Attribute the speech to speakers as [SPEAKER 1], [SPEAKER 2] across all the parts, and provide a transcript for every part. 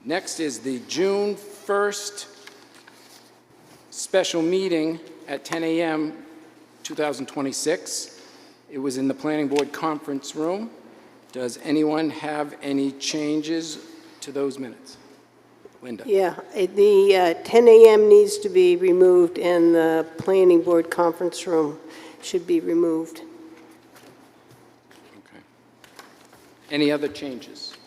[SPEAKER 1] Next is the June 1st special meeting at 10 a.m. 2026. It was in the Planning Board conference room. Does anyone have any changes to those minutes? Linda?
[SPEAKER 2] Yeah, the 10 a.m. needs to be removed, and the Planning Board conference room should be removed.
[SPEAKER 1] Okay. Any other changes?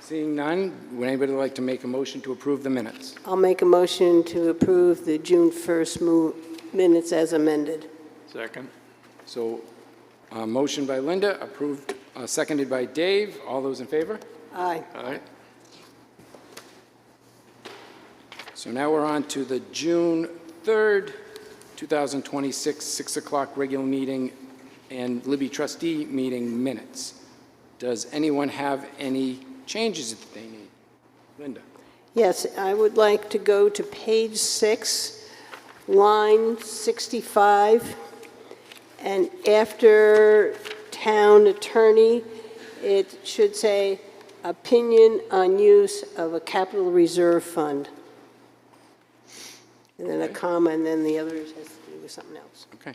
[SPEAKER 1] Seeing none, would anybody like to make a motion to approve the minutes?
[SPEAKER 2] I'll make a motion to approve the June 1st minutes as amended.
[SPEAKER 3] Second.
[SPEAKER 1] So, motion by Linda, approved, seconded by Dave. All those in favor?
[SPEAKER 2] Aye.
[SPEAKER 3] Aye.
[SPEAKER 1] So now we're on to the June 3rd, 2026, 6 o'clock regular meeting and Libby trustee meeting minutes. Does anyone have any changes that they need? Linda?
[SPEAKER 2] Yes, I would like to go to page 6, line 65, and after town attorney, it should say opinion on use of a capital reserve fund. And then a comma, and then the other has to do with something else.
[SPEAKER 1] Okay.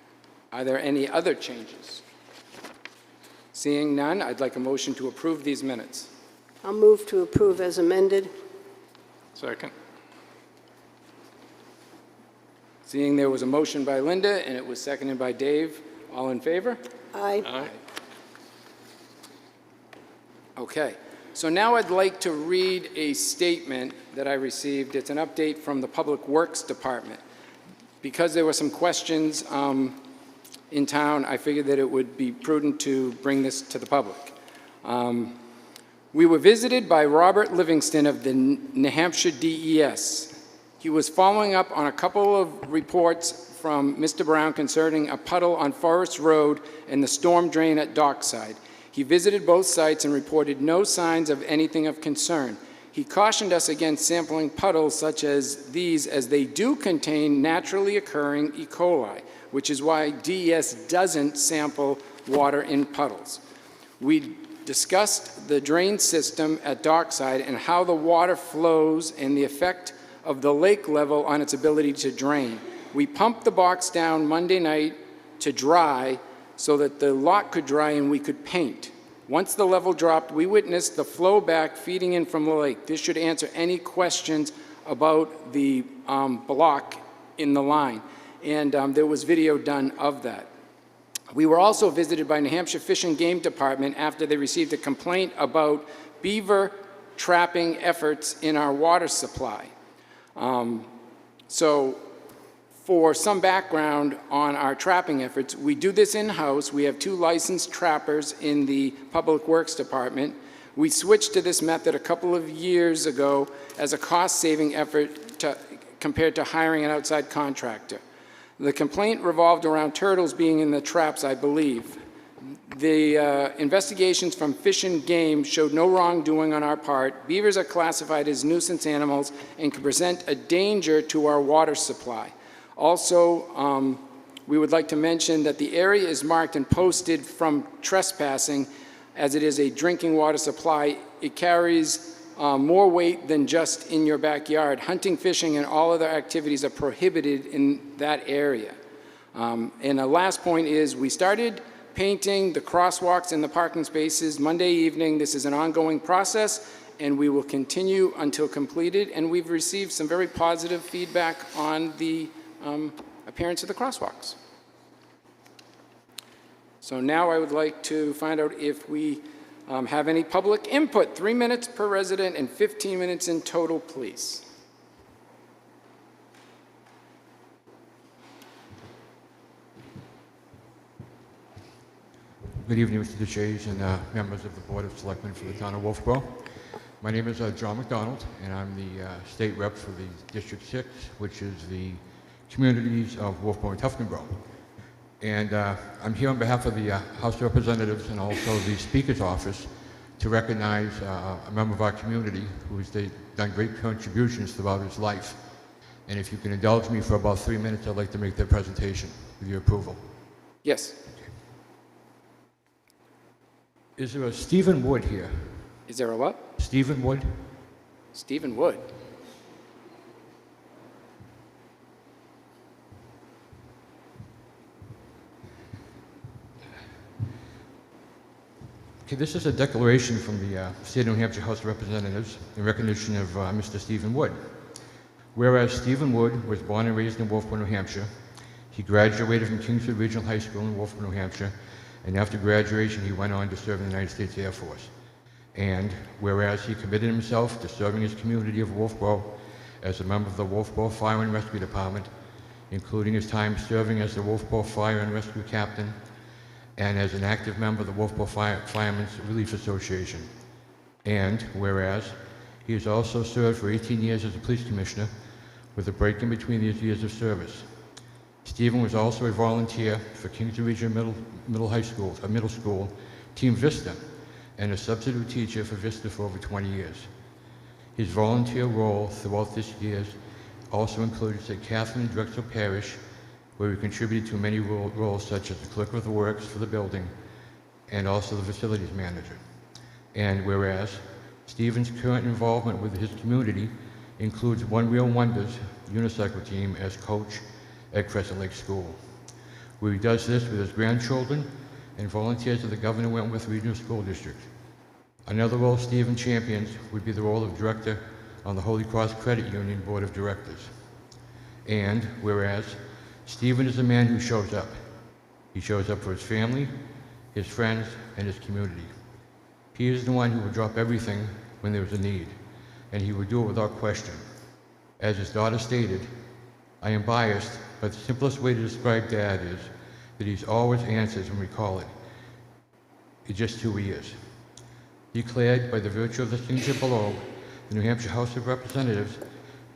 [SPEAKER 1] Are there any other changes? Seeing none, I'd like a motion to approve these minutes.
[SPEAKER 2] I'll move to approve as amended.
[SPEAKER 3] Second.
[SPEAKER 1] Seeing there was a motion by Linda and it was seconded by Dave, all in favor?
[SPEAKER 2] Aye.
[SPEAKER 3] Aye.
[SPEAKER 1] Okay. So now I'd like to read a statement that I received. It's an update from the Public Works Department. Because there were some questions in town, I figured that it would be prudent to bring this to the public. We were visited by Robert Livingston of the New Hampshire DES. He was following up on a couple of reports from Mr. Brown concerning a puddle on Forest Road and the storm drain at Dockside. He visited both sites and reported no signs of anything of concern. He cautioned us against sampling puddles such as these, as they do contain naturally occurring E. coli, which is why DES doesn't sample water in puddles. We discussed the drain system at Dockside and how the water flows and the effect of the lake level on its ability to drain. We pumped the box down Monday night to dry so that the lot could dry and we could paint. Once the level dropped, we witnessed the flow back feeding in from the lake. This should answer any questions about the block in the line. And there was video done of that. We were also visited by New Hampshire Fish and Game Department after they received a complaint about beaver trapping efforts in our water supply. So for some background on our trapping efforts, we do this in-house. We have 2 licensed trappers in the Public Works Department. We switched to this method a couple of years ago as a cost-saving effort compared to hiring an outside contractor. The complaint revolved around turtles being in the traps, I believe. The investigations from Fish and Game showed no wrongdoing on our part. Beavers are classified as nuisance animals and can present a danger to our water supply. Also, we would like to mention that the area is marked and posted from trespassing as it is a drinking water supply. It carries more weight than just in your backyard. Hunting, fishing, and all other activities are prohibited in that area. And the last point is we started painting the crosswalks in the parking spaces Monday evening. This is an ongoing process, and we will continue until completed. And we've received some very positive feedback on the appearance of the crosswalks. So now I would like to find out if we have any public input. 3 minutes per resident and 15 minutes in total, please.
[SPEAKER 4] Good evening, Mr. DeShays and members of the Board of Selectmen for the town of Wolfeboro. My name is John McDonald, and I'm the state rep for the District 6, which is the communities of Wolfeboro and Tuftonboro. And I'm here on behalf of the House of Representatives and also the Speaker's Office to recognize a member of our community who has done great contributions throughout his life. And if you can indulge me for about 3 minutes, I'd like to make that presentation with your approval.
[SPEAKER 1] Yes.
[SPEAKER 4] Is there a Stephen Wood here?
[SPEAKER 1] Is there a what?
[SPEAKER 4] Stephen Wood.
[SPEAKER 1] Stephen Wood.
[SPEAKER 4] Okay, this is a declaration from the State of New Hampshire House of Representatives in recognition of Mr. Stephen Wood. Whereas Stephen Wood was born and raised in Wolfeboro, New Hampshire, he graduated from Kingswood Regional High School in Wolfeboro, New Hampshire, and after graduation he went on to serve in the United States Air Force. And whereas he committed himself to serving his community of Wolfeboro as a member of the Wolfeboro Fire and Rescue Department, including his time serving as the Wolfeboro Fire and Rescue Captain and as an active member of the Wolfeboro Firemen's Relief Association. And whereas he has also served for 18 years as a police commissioner with a break in between these years of service. Stephen was also a volunteer for Kingswood Regional Middle School, Team Vista, and a substitute teacher for Vista for over 20 years. His volunteer role throughout this years also included St. Catherine Drexel Parish, where he contributed to many roles such as the clerk of the works for the building and also the facilities manager. And whereas Stephen's current involvement with his community includes One Real Wonders unicycle team as coach at Crescent Lake School, where he does this with his grandchildren and volunteers at the Governor Wentworth Regional School District. Another role Stephen champions would be the role of director on the Holy Cross Credit Union Board of Directors. And whereas Stephen is a man who shows up. He shows up for his family, his friends, and his community. He is the one who would drop everything when there was a need, and he would do it without question. As his daughter stated, I am biased, but the simplest way to describe Dad is that he's always answers when we call it. It's just who he is. Declared by the virtue of the signature below, the New Hampshire House of Representatives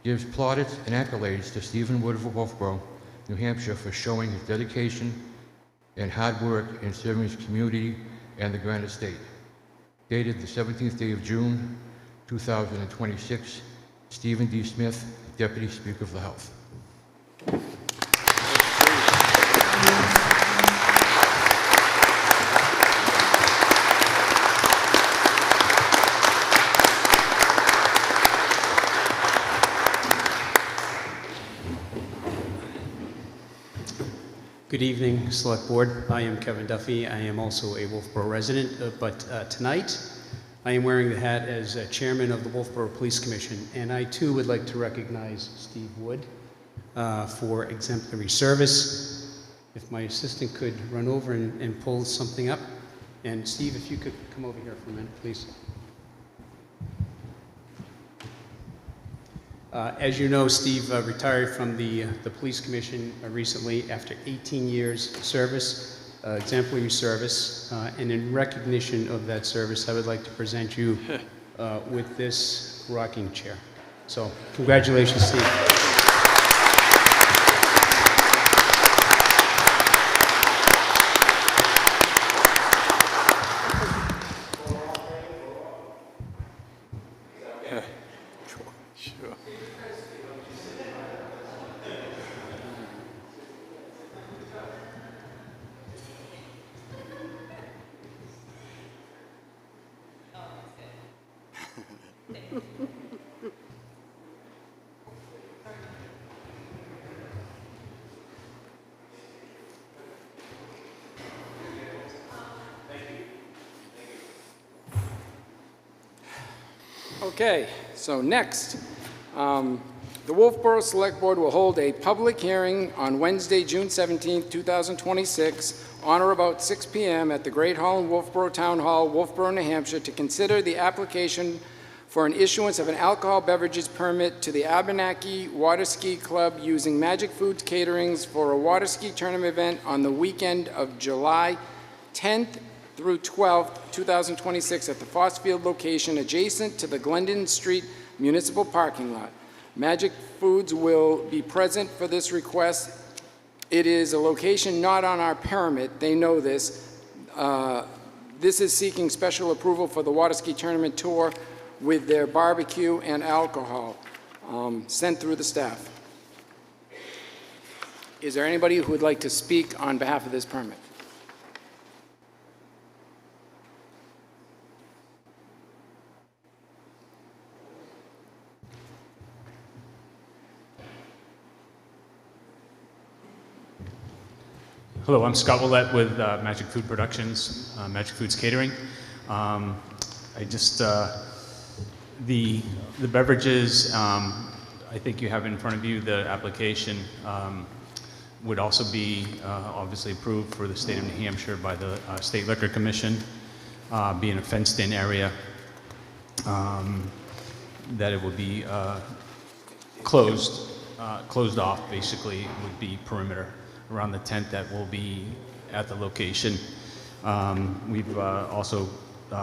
[SPEAKER 4] gives plaudits and accolades to Stephen Wood of Wolfeboro, New Hampshire, for showing his dedication and hard work in serving his community and the Grand Estate. Dated the 17th day of June, 2026, Stephen D. Smith, Deputy Speaker of the House.
[SPEAKER 5] Good evening, Select Board. I am Kevin Duffy. I am also a Wolfeboro resident, but tonight I am wearing the hat as Chairman of the Wolfeboro Police Commission, and I too would like to recognize Steve Wood for exemplary service. If my assistant could run over and pull something up. And Steve, if you could come over here for a minute, please. As you know, Steve retired from the Police Commission recently after 18 years service, exemplary service, and in recognition of that service, I would like to present you with this rocking chair. So, congratulations, Steve.
[SPEAKER 3] Sure.
[SPEAKER 1] Okay, so next, the Wolfeboro Select Board will hold a public hearing on Wednesday, June 17, 2026, on or about 6 p.m. at the Great Hall in Wolfeboro Town Hall, Wolfeboro, New Hampshire, to consider the application for an issuance of an alcohol beverages permit to the Abenaki Water Ski Club using Magic Foods Caterings for a water ski tournament event on the weekend of July 10th through 12th, 2026 at the Fossfield location adjacent to the Glendon Street Municipal Parking Lot. Magic Foods will be present for this request. It is a location not on our permit. They know this. This is seeking special approval for the water ski tournament tour with their barbecue and alcohol sent through the staff. Is there anybody who would like to speak on behalf of this permit?
[SPEAKER 6] Hello, I'm Scott Willett with Magic Food Productions, Magic Foods Catering. I just, the beverages, I think you have in front of you the application would also be obviously approved for the state of New Hampshire by the State Liquor Commission, being a fenced-in area, that it would be closed off, basically, would be perimeter around the tent that will be at the location. We've also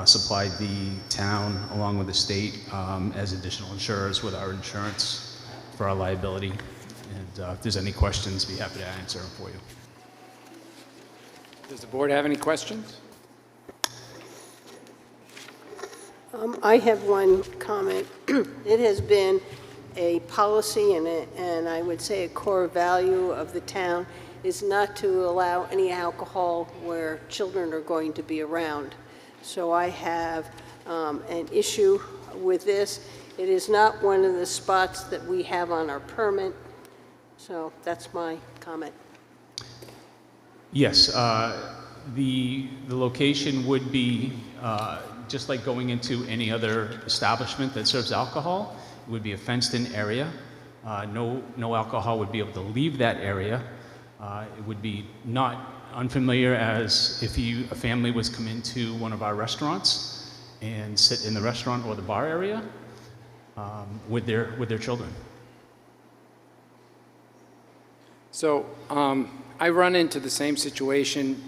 [SPEAKER 6] supplied the town along with the state as additional insurers with our insurance for our liability. And if there's any questions, be happy to answer them for you.
[SPEAKER 1] Does the board have any questions?
[SPEAKER 2] I have one comment. It has been a policy and I would say a core value of the town is not to allow any alcohol where children are going to be around. So I have an issue with this. It is not one of the spots that we have on our permit. So that's my comment.
[SPEAKER 6] Yes, the location would be just like going into any other establishment that serves alcohol. It would be a fenced-in area. No alcohol would be able to leave that area. It would be not unfamiliar as if a family was come into one of our restaurants and sit in the restaurant or the bar area with their children.
[SPEAKER 1] So I run into the same situation.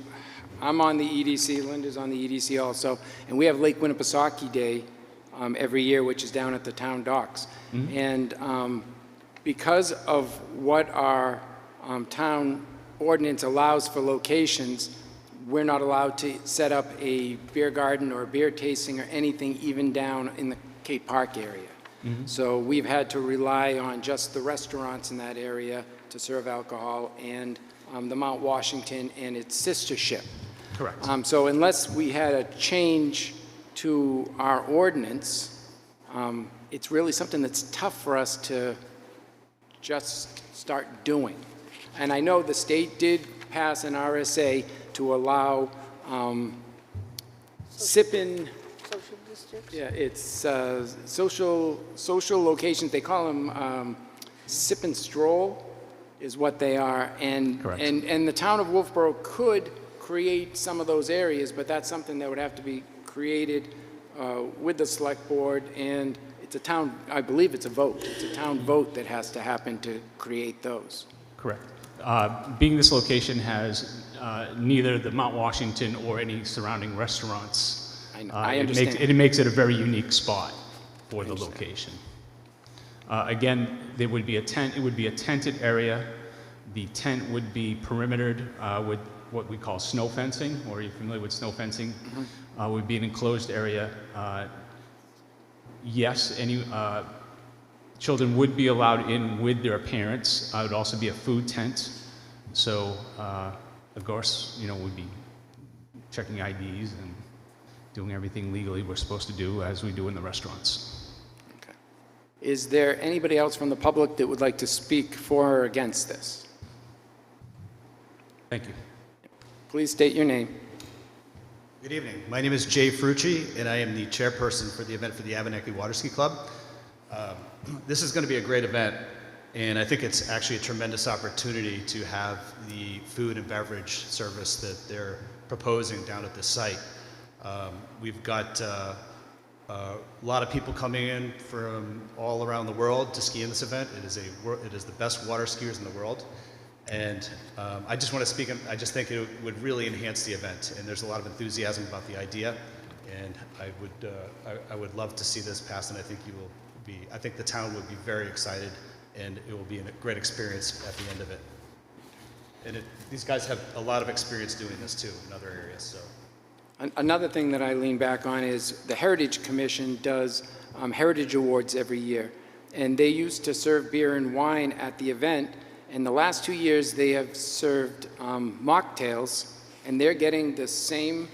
[SPEAKER 1] I'm on the EDC, Linda's on the EDC also, and we have Lake Winnipesaukee Day every year, which is down at the town docks. Mm-hmm. And because of what our town ordinance allows for locations, we're not allowed to set up a beer garden or a beer tasting or anything even down in the Cape Park area. Mm-hmm. So we've had to rely on just the restaurants in that area to serve alcohol and the Mount Washington and its sister ship.
[SPEAKER 6] Correct.
[SPEAKER 1] So unless we had a change to our ordinance, it's really something that's tough for us to just start doing. And I know the state did pass an RSA to allow sip-in.
[SPEAKER 2] Social districts?
[SPEAKER 1] Yeah, it's social locations. They call them sip and stroll is what they are. And,
[SPEAKER 6] Correct.
[SPEAKER 1] and the town of Wolfeboro could create some of those areas, but that's something that would have to be created with the select board, and it's a town, I believe it's a vote. It's a town vote that has to happen to create those.
[SPEAKER 6] Correct. Being this location has neither the Mount Washington or any surrounding restaurants,
[SPEAKER 1] I understand.
[SPEAKER 6] It makes it a very unique spot for the location. Again, there would be a tent. It would be a tented area. The tent would be perimetered with what we call snow fencing, or are you familiar with snow fencing? Mm-hmm. Would be an enclosed area. Yes, any children would be allowed in with their parents. It would also be a food tent. So, of course, we'd be checking IDs and doing everything legally we're supposed to do as we do in the restaurants.
[SPEAKER 1] Okay. Is there anybody else from the public that would like to speak for or against this?
[SPEAKER 6] Thank you.
[SPEAKER 1] Please state your name.
[SPEAKER 7] Good evening. My name is Jay Frucci, and I am the chairperson for the event for the Abenaki Water Ski Club. This is going to be a great event, and I think it's actually a tremendous opportunity to have the food and beverage service that they're proposing down at this site. We've got a lot of people coming in from all around the world to ski in this event. It is the best water skiers in the world. And I just want to speak, I just think it would really enhance the event, and there's a lot of enthusiasm about the idea, and I would love to see this pass, and I think I think the town would be very excited, and it will be a great experience at the end of it. And these guys have a lot of experience doing this too in other areas. So.
[SPEAKER 1] Another thing that I lean back on is the Heritage Commission does Heritage Awards every year, and they used to serve beer and wine at the event. In the last 2 years, they have served mocktails, and they're getting the same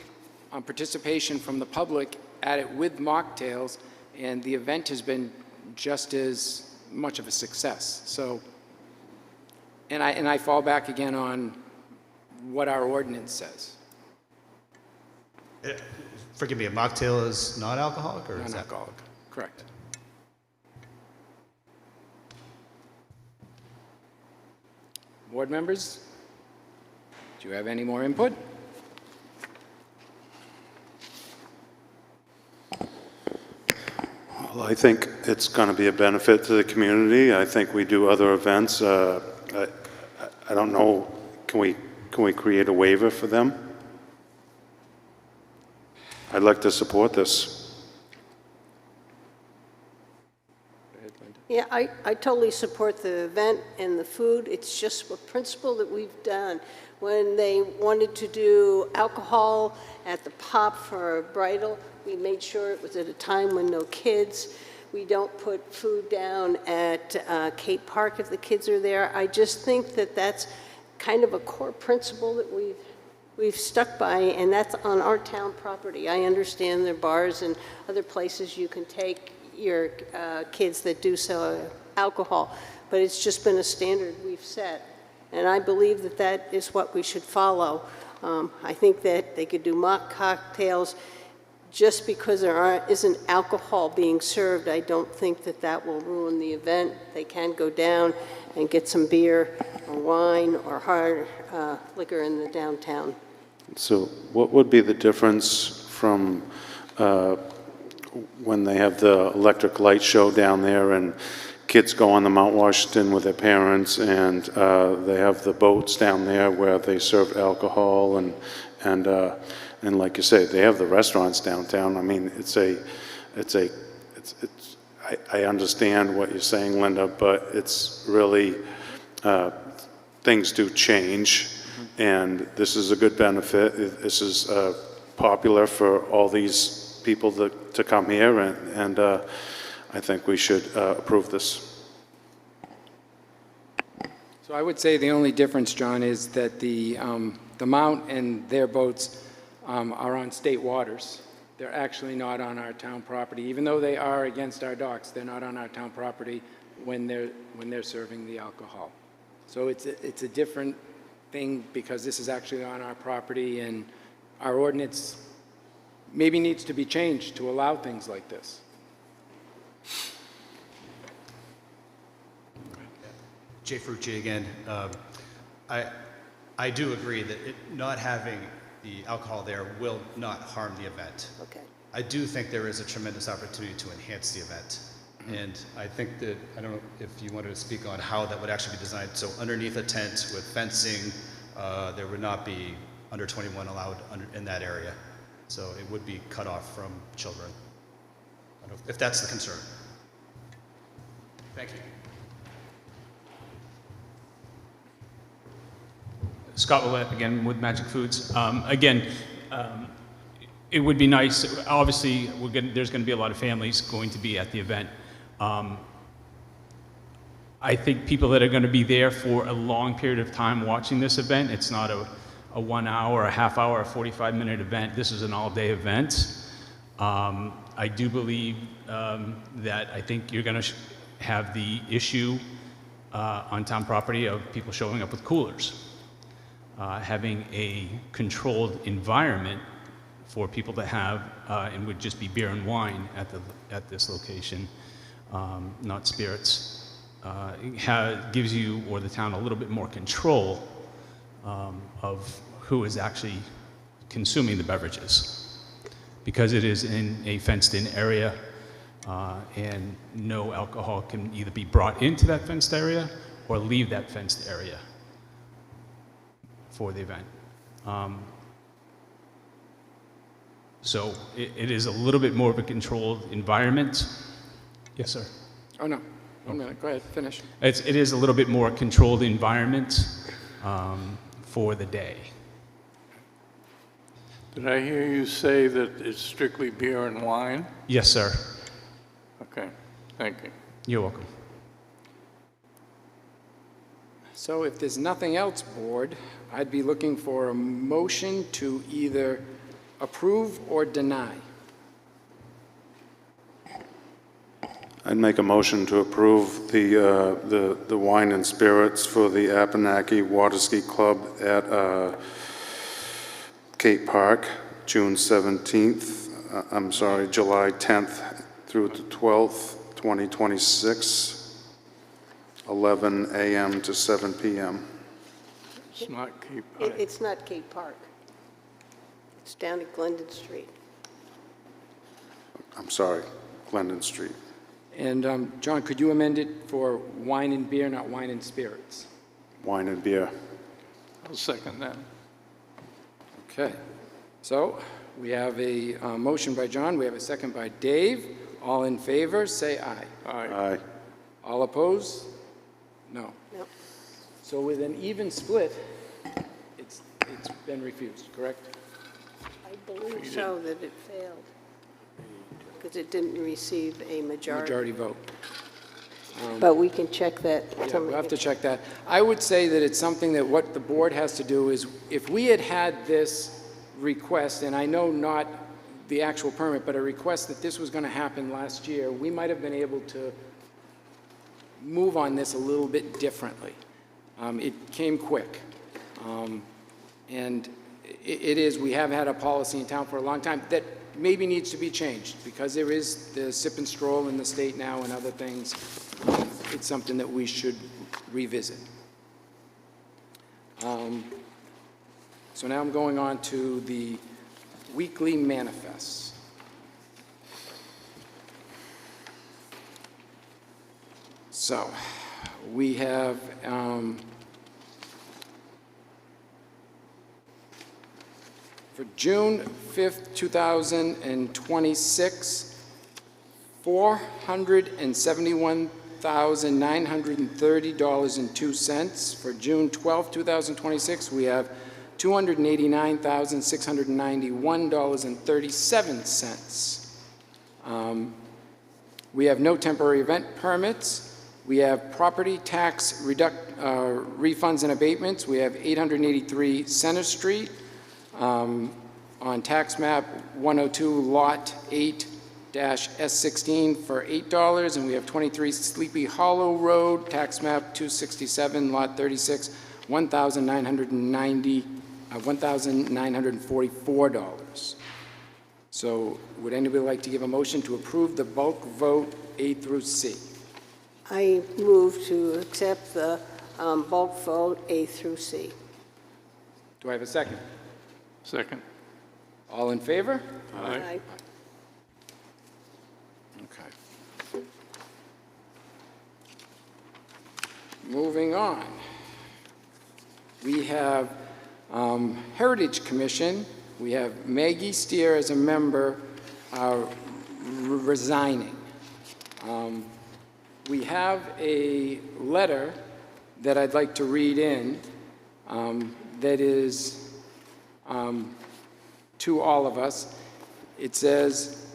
[SPEAKER 1] participation from the public at it with mocktails, and the event has been just as much of a success. So, and I fall back again on what our ordinance says.
[SPEAKER 7] Forgive me, a mocktail is not alcoholic, or is that?
[SPEAKER 1] Non-alcoholic, correct. Board members, do you have any more input?
[SPEAKER 3] Well, I think it's going to be a benefit to the community. I think we do other events. I don't know, can we create a waiver for them? I'd like to support this.
[SPEAKER 2] Yeah, I totally support the event and the food. It's just a principle that we've done. When they wanted to do alcohol at the Pop for a bridal, we made sure it was at a time when no kids. We don't put food down at Cape Park if the kids are there. I just think that that's kind of a core principle that we've stuck by, and that's on our town property. I understand there are bars and other places you can take your kids that do sell alcohol, but it's just been a standard we've set. And I believe that that is what we should follow. I think that they could do mock cocktails just because there isn't alcohol being served. I don't think that that will ruin the event. They can go down and get some beer or wine or hard liquor in the downtown.
[SPEAKER 3] So what would be the difference from when they have the electric light show down there and kids go on the Mount Washington with their parents, and they have the boats down there where they serve alcohol, and like you say, they have the restaurants downtown. I mean, I understand what you're saying, Linda, but it's really, things do change, and this is a good benefit. This is popular for all these people to come here, and I think we should approve this.
[SPEAKER 1] So I would say the only difference, John, is that the Mount and their boats are on state waters. They're actually not on our town property. Even though they are against our docks, they're not on our town property when they're serving the alcohol. So it's a different thing because this is actually on our property, and our ordinance maybe needs to be changed to allow things like this.
[SPEAKER 7] Jay Frucci again. I do agree that not having the alcohol there will not harm the event.
[SPEAKER 2] Okay.
[SPEAKER 7] I do think there is a tremendous opportunity to enhance the event. And I think that, I don't know if you wanted to speak on how that would actually be designed. So underneath a tent with fencing, there would not be under 21 allowed in that area. So it would be cut off from children, I don't know if that's the concern. Thank you.
[SPEAKER 6] Scott Willett, again, with Magic Foods. It would be nice, obviously, there's going to be a lot of families going to be at the event. I think people that are going to be there for a long period of time watching this event, it's not a 1 hour, a half hour, a 45-minute event. This is an all-day event. I do believe that I think you're going to have the issue on town property of people showing up with coolers. Having a controlled environment for people to have, and would just be beer and wine at this location, not spirits, gives you or the town a little bit more control of who is actually consuming the beverages, because it is in a fenced-in area, and no alcohol can either be brought into that fenced area or leave that fenced area for the event. So it is a little bit more of a controlled environment. Yes, sir.
[SPEAKER 1] Oh, no. 1 minute. Go ahead. Finish.
[SPEAKER 6] It is a little bit more controlled environment for the day.
[SPEAKER 8] Did I hear you say that it's strictly beer and wine?
[SPEAKER 6] Yes, sir.
[SPEAKER 8] Okay, thank you.
[SPEAKER 6] You're welcome.
[SPEAKER 1] So if there's nothing else, board, I'd be looking for a motion to either approve or deny.
[SPEAKER 3] I I'd make a motion to approve the wine and spirits for the Abenaki Water Ski Club at Cape Park, June 17th, July 10th through the 12th, 2026, 11 a.m. to 7 p.m.
[SPEAKER 8] It's not Cape
[SPEAKER 2] It's not Cape Park. It's down at Glendon Street.
[SPEAKER 3] I'm sorry, Glendon Street.
[SPEAKER 1] And John, could you amend it for wine and beer, not wine and spirits?
[SPEAKER 3] Wine and beer.
[SPEAKER 8] I'll second that.
[SPEAKER 1] Okay. So we have a motion by John. We have a second by Dave. All in favor, say aye.
[SPEAKER 8] Aye.
[SPEAKER 3] Aye.
[SPEAKER 1] All opposed? No.
[SPEAKER 2] No.
[SPEAKER 1] So with an even split, it's been refused, correct?
[SPEAKER 2] I believe so, that it failed, because it didn't receive a majority.
[SPEAKER 1] Majority vote.
[SPEAKER 2] But we can check that.
[SPEAKER 1] Yeah, we'll have to check that. I would say that it's something that what the board has to do is, if we had had this request, and I know not the actual permit, but a request that this was going to happen last year, we might have been able to move on this a little bit differently. It came quick. And it is, we have had a policy in town for a long time that maybe needs to be changed, because there is the sip and stroll in the state now and other things. It's something that we should revisit. So now I'm going on to the weekly manifests. So we have for June 5th, 2026, $471,930.02. For June 12th, 2026, we have $289,691.37. We have no temporary event permits. We have property tax refunds and abatements. We have 883 Center Street on tax map 102, lot 8-S16 for $8. And we have 23 Sleepy Hollow Road, tax map 267, lot 36, $1,944. So would anybody like to give a motion to approve the bulk vote A through C?
[SPEAKER 2] I move to accept the bulk vote A through C.
[SPEAKER 1] Do I have a second?
[SPEAKER 8] Second.
[SPEAKER 1] All in favor?
[SPEAKER 8] Aye.
[SPEAKER 1] Okay. Moving on. We have Heritage Commission. We have Maggie Steer as a member resigning. We have a letter that I'd like to read in that is to all of us. It says,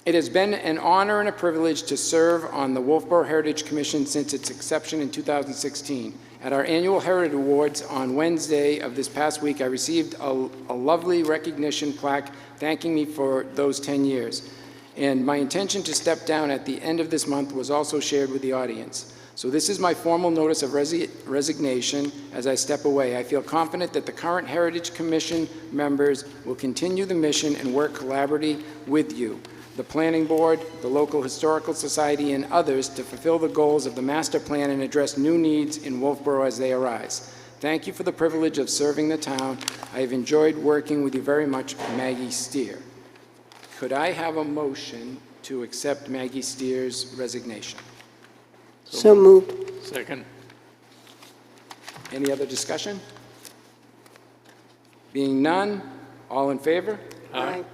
[SPEAKER 1] "It has been an honor and a privilege to serve on the Wolfeboro Heritage Commission since its inception in 2016. At our annual Heritage Awards on Wednesday of this past week, I received a lovely recognition plaque thanking me for those 10 years. And my intention to step down at the end of this month was also shared with the audience. So this is my formal notice of resignation as I step away. I feel confident that the current Heritage Commission members will continue the mission and work collaboratively with you, the Planning Board, the local Historical Society, and others to fulfill the goals of the master plan and address new needs in Wolfeboro as they arise. Thank you for the privilege of serving the town. I have enjoyed working with you very much, Maggie Steer." Could I have a motion to accept Maggie Steer's resignation?
[SPEAKER 2] So moved.
[SPEAKER 8] Second.
[SPEAKER 1] Any other discussion? Being none, all in favor?
[SPEAKER 2] Aye.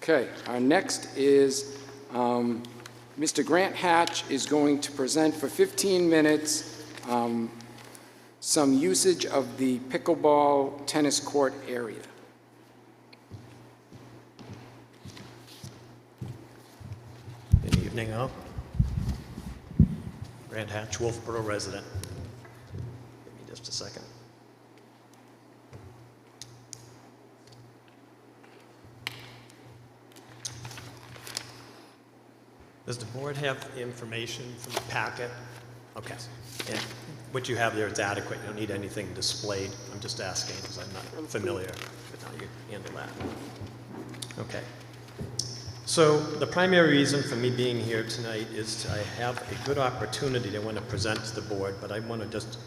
[SPEAKER 1] Okay, our next is Mr. Grant Hatch is going to present for 15 minutes some usage of the pickleball tennis court area.
[SPEAKER 9] Good evening, all. Grant Hatch, Wolfeboro resident. Give me just a second. Does the board have information from the packet? Okay. And what you have there is adequate. You don't need anything displayed. I'm just asking because I'm not familiar with how you handle that. Okay. So the primary reason for me being here tonight is I have a good opportunity to want to present to the board, but I want to just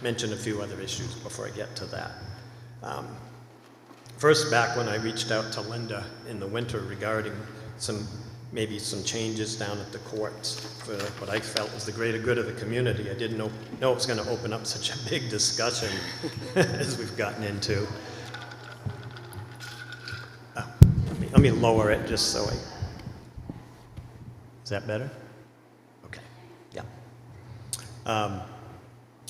[SPEAKER 9] mention a few other issues before I get to that. First, back when I reached out to Linda in the winter regarding maybe some changes down at the courts for what I felt was the greater good of the community, I didn't know it was going to open up such a big discussion as we've gotten into. Let me lower it just so Is that better? Okay, yeah. All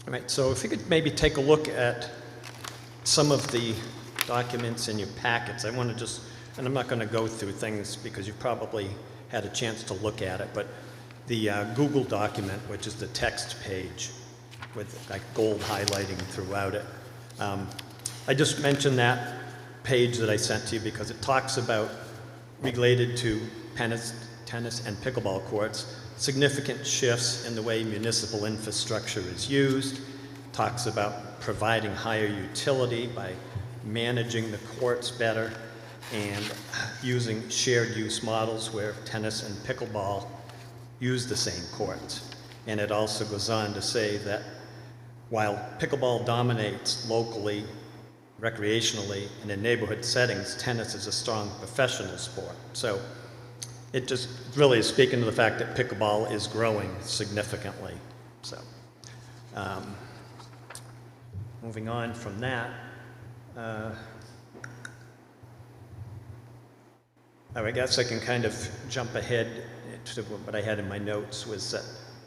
[SPEAKER 9] right, so if you could maybe take a look at some of the documents in your packets. I want to just, and I'm not going to go through things because you've probably had a chance to look at it, but the Google document, which is the text page with like gold highlighting throughout it. I just mentioned that page that I sent to you because it talks about, related to tennis and pickleball courts, significant shifts in the way municipal infrastructure is used, talks about providing higher utility by managing the courts better and using shared use models where tennis and pickleball use the same courts. And it also goes on to say that while pickleball dominates locally, recreationally, and in neighborhood settings, tennis is a strong professional sport. So it just really is speaking to the fact that pickleball is growing significantly. So moving on from that, I guess I can kind of jump ahead to what I had in my notes. Was that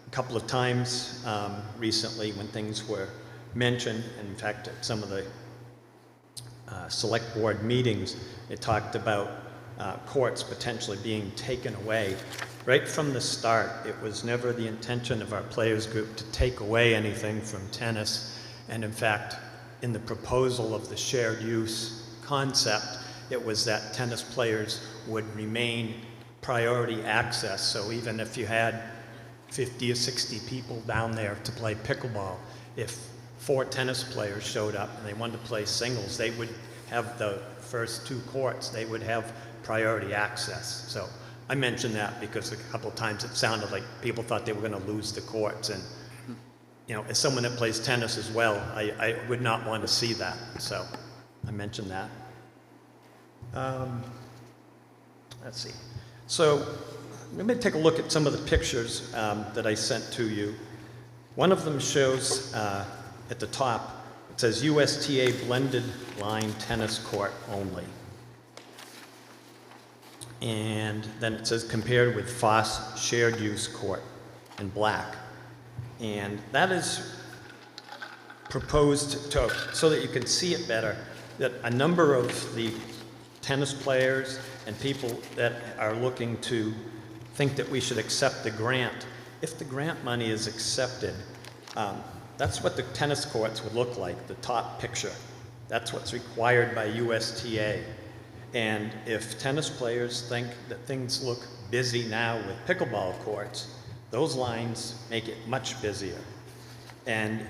[SPEAKER 9] a couple of times recently when things were mentioned, and in fact at some of the select board meetings, it talked about courts potentially being taken away. Right from the start, it was never the intention of our players group to take away anything from tennis, and in fact, in the proposal of the shared use concept, it was that tennis players would remain priority access. So even if you had 50 or 60 people down there to play pickleball, if 4 tennis players showed up and they wanted to play singles, they would have the first 2 courts, they would have priority access. So I mentioned that because a couple of times it sounded like people thought they were going to lose the courts. And you know, as someone that plays tennis as well, I would not want to see that. So I mentioned that. Let's see. So let me take a look at some of the pictures that I sent to you. One of them shows at the top, it says USTA blended line tennis court only. And then it says compared with Foss shared use court in black. And that is proposed to, so that you can see it better, that a number of the tennis players and people that are looking to think that we should accept the grant, if the grant money is accepted, that's what the tennis courts would look like, the top picture. That's what's required by USTA. And if tennis players think that things look busy now with pickleball courts, those lines make it much busier. And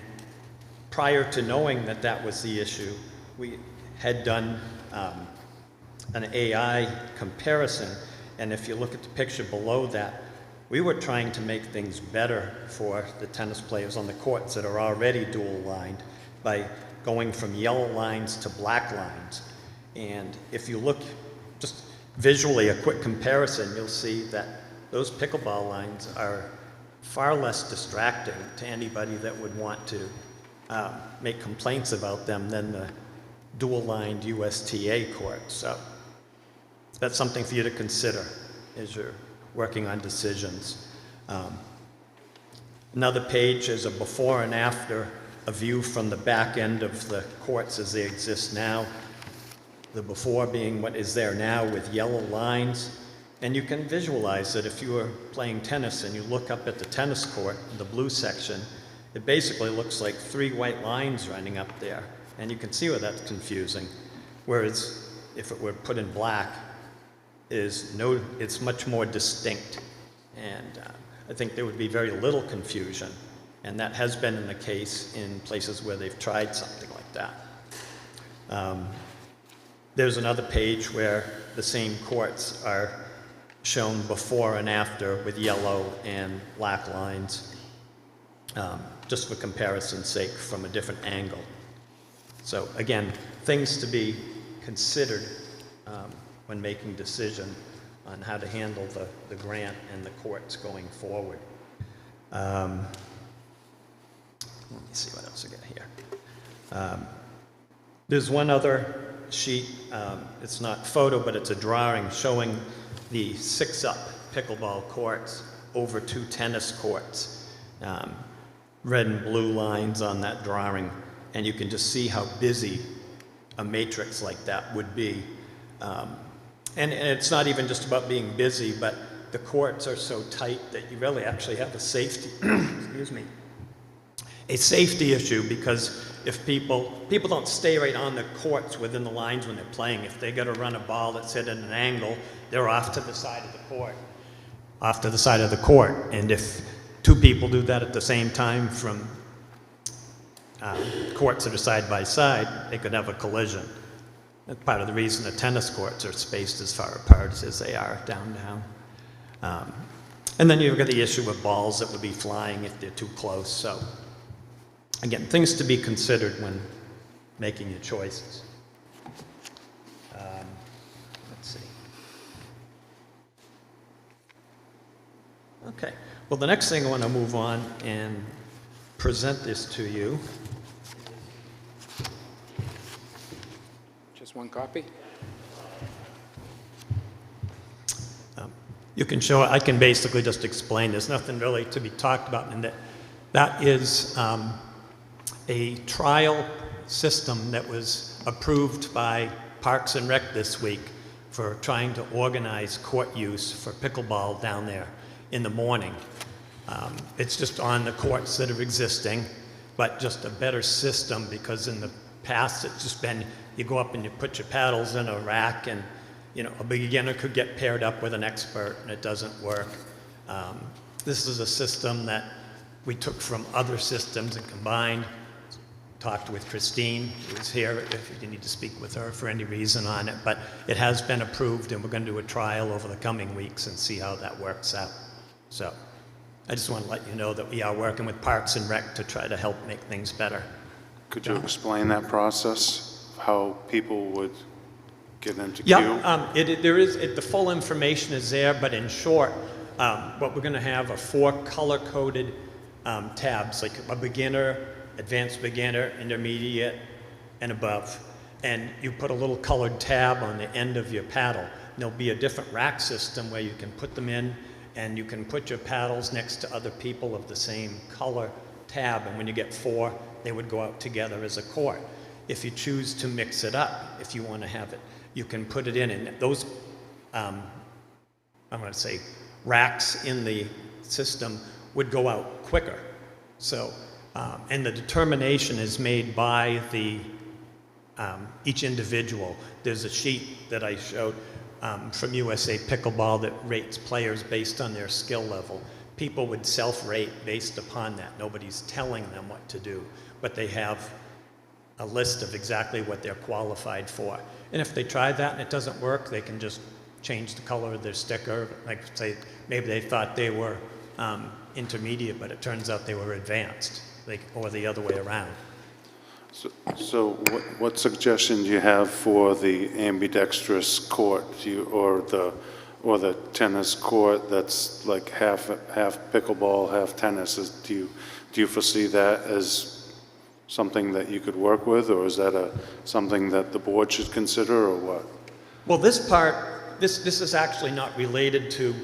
[SPEAKER 9] prior to knowing that that was the issue, we had done an AI comparison. And if you look at the picture below that, we were trying to make things better for the tennis players on the courts that are already dual lined by going from yellow lines to black lines. And if you look just visually, a quick comparison, you'll see that those pickleball lines are far less distracting to anybody that would want to make complaints about them than the dual-lined USTA court. So that's something for you to consider as you're working on decisions. Another page is a before and after, a view from the back end of the courts as they exist now. The before being what is there now with yellow lines. And you can visualize that if you were playing tennis and you look up at the tennis court, the blue section, it basically looks like 3 white lines running up there. And you can see where that's confusing. Whereas if it were put in black, it's much more distinct. And I think there would be very little confusion, and that has been the case in places where they've tried something like that. There's another page where the same courts are shown before and after with yellow and black lines, just for comparison's sake from a different angle. So again, things to be considered when making decision on how to handle the grant and the courts going forward. Let me see what else I got here. There's one other sheet. It's not photo, but it's a drawing showing the 6-up pickleball courts over 2 tennis courts. Red and blue lines on that drawing, and you can just see how busy a matrix like that would be. And it's not even just about being busy, but the courts are so tight that you really actually have a safety, excuse me, a safety issue, because if people don't stay right on the courts within the lines when they're playing. If they got to run a ball that's hit at an angle, they're off to the side of the court, And if 2 people do that at the same time from courts that are side by side, they could have a collision. That's part of the reason the tennis courts are spaced as far apart as they are down. And then you've got the issue of balls that would be flying if they're too close. So again, things to be considered when making your choices. Let's see. Okay. Well, the next thing I want to move on and present this to you.
[SPEAKER 1] Just one copy?
[SPEAKER 9] You can show it. I can basically just explain. There's nothing really to be talked about in that. That is a trial system that was approved by Parks and Rec this week for trying to organize court use for pickleball down there in the morning. It's just on the courts that are existing, but just a better system, because in the past it's just been you go up and you put your paddles in a rack, and a beginner could get paired up with an expert, and it doesn't work. This is a system that we took from other systems and combined. Talked with Christine, who is here, if you need to speak with her for any reason on it, but it has been approved, and we're going to do a trial over the coming weeks and see how that works out. So I just want to let you know that we are working with Parks and Rec to try to help make things better.
[SPEAKER 3] Could you explain that process, how people would get into queue?
[SPEAKER 9] Yeah, the full information is there, but in short, what we're going to have are 4 color-coded tabs, like a beginner, advanced beginner, intermediate, and above. And you put a little colored tab on the end of your paddle. And there'll be a different rack system where you can put them in, and you can put your paddles next to other people of the same color tab. And when you get 4, they would go out together as a court. If you choose to mix it up, if you want to have it, you can put it in. And those, I'm going to say, racks in the system would go out quicker. So, and the determination is made by the each individual. There's a sheet that I showed from USA Pickleball that rates players based on their skill level. People would self-rate based upon that. Nobody's telling them what to do, but they have a list of exactly what they're qualified for. And if they try that and it doesn't work, they can just change the color of their sticker. Like say, maybe they thought they were intermediate, but it turns out they were advanced, or the other way around.
[SPEAKER 3] So what suggestion do you have for the ambidextrous court, or the tennis court that's like half pickleball, half tennis? Do you foresee that as something that you could work with, or is that something that the board should consider, or what?
[SPEAKER 9] Well, this is actually not related to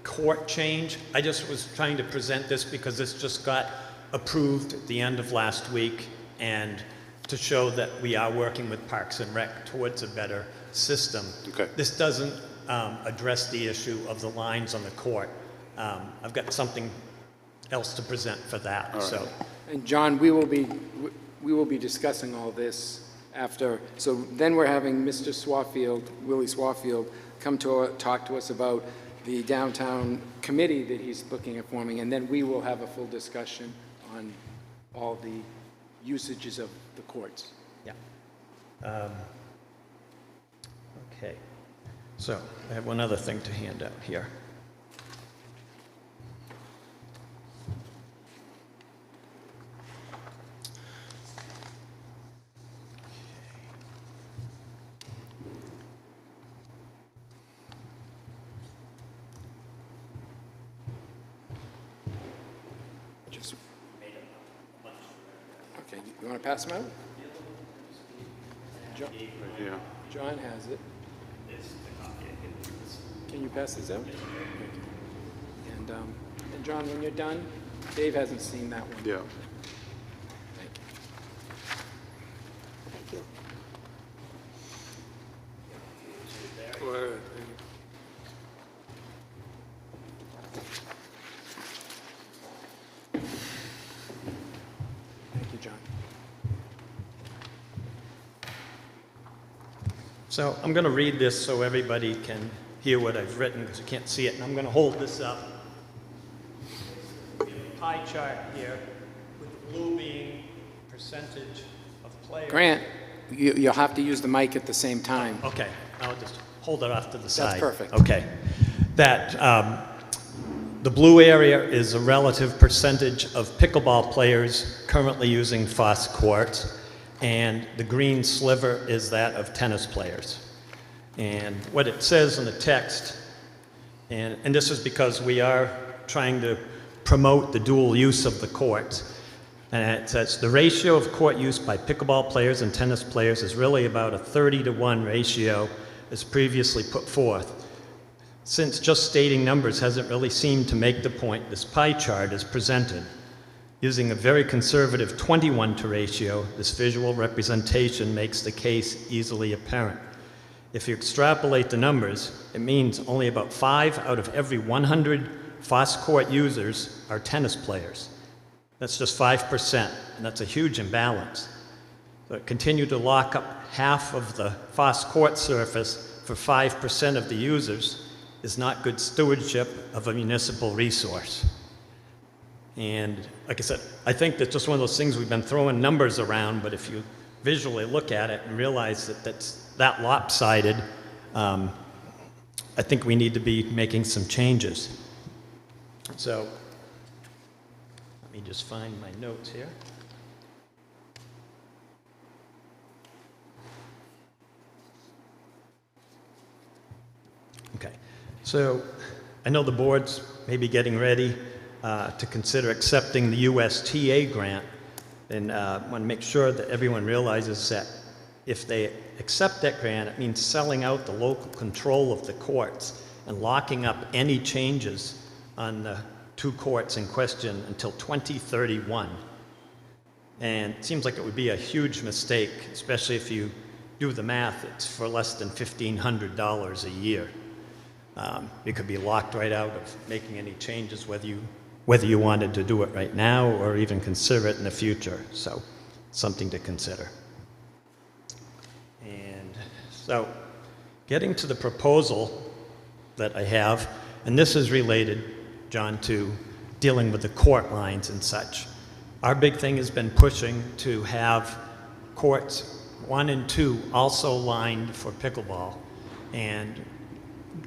[SPEAKER 9] court change. I just was trying to present this because this just got approved at the end of last week, and to show that we are working with Parks and Rec towards a better system.
[SPEAKER 3] Okay.
[SPEAKER 9] This doesn't address the issue of the lines on the court. I've got something else to present for that.
[SPEAKER 3] All right.
[SPEAKER 9] So.
[SPEAKER 1] And John, we will be discussing all this after. So then we're having Mr. Willie Swafield, come to talk to us about the downtown committee that he's looking at forming, and then we will have a full discussion on all the usages of the courts.
[SPEAKER 9] Yeah. Okay. So I have one other thing to hand out here.
[SPEAKER 1] Just, okay, you want to pass them out?
[SPEAKER 3] Yeah.
[SPEAKER 1] John has it. Can you pass this out? And John, when you're done, Dave hasn't seen that one.
[SPEAKER 3] Yeah.
[SPEAKER 1] Thank you.
[SPEAKER 2] Thank you.
[SPEAKER 8] Well,
[SPEAKER 1] Thank you, John.
[SPEAKER 9] So I'm going to read this so everybody can hear what I've written because you can't see it. And I'm going to hold this up. We have a pie chart here with the blue being percentage of players.
[SPEAKER 1] Grant, you'll have to use the mic at the same time.
[SPEAKER 9] Okay, I'll just hold it off to the side.
[SPEAKER 1] perfect.
[SPEAKER 9] Okay. That the blue area is a relative percentage of pickleball players currently using FOSS courts, and the green sliver is that of tennis players. And what it says in the text, and this is because we are trying to promote the dual use of the courts, and it says the ratio of court use by pickleball players and tennis players is really about a 30-to-1 ratio as previously put forth. Since just stating numbers hasn't really seemed to make the point, this pie chart is presented. Using a very conservative 21-to ratio, this visual representation makes the case easily apparent. If you extrapolate the numbers, it means only about 5 out of every 100 FOSS court users are tennis players. That's just 5%, and that's a huge imbalance. So continue to lock up half of the FOSS court surface for 5% of the users is not good stewardship of a municipal resource. And like I said, I think that's just one of those things we've been throwing numbers around, but if you visually look at it and realize that that's that lopsided, I think we need to be making some changes. So let me just find my notes here. Okay, so I know the board's maybe getting ready to consider accepting the USTA grant, and I want to make sure that everyone realizes that if they accept that grant, it means selling out the local control of the courts and locking up any changes on the 2 courts in question until 2031. And it seems like it would be a huge mistake, especially if you do the math, it's for less than $1,500 a year. You could be locked right out of making any changes, whether you wanted to do it right now or even consider it in the future. So, something to consider. And so, getting to the proposal that I have, and this is related, John, to dealing with the court lines and such. Our big thing has been pushing to have courts 1 and 2 also lined for pickleball. And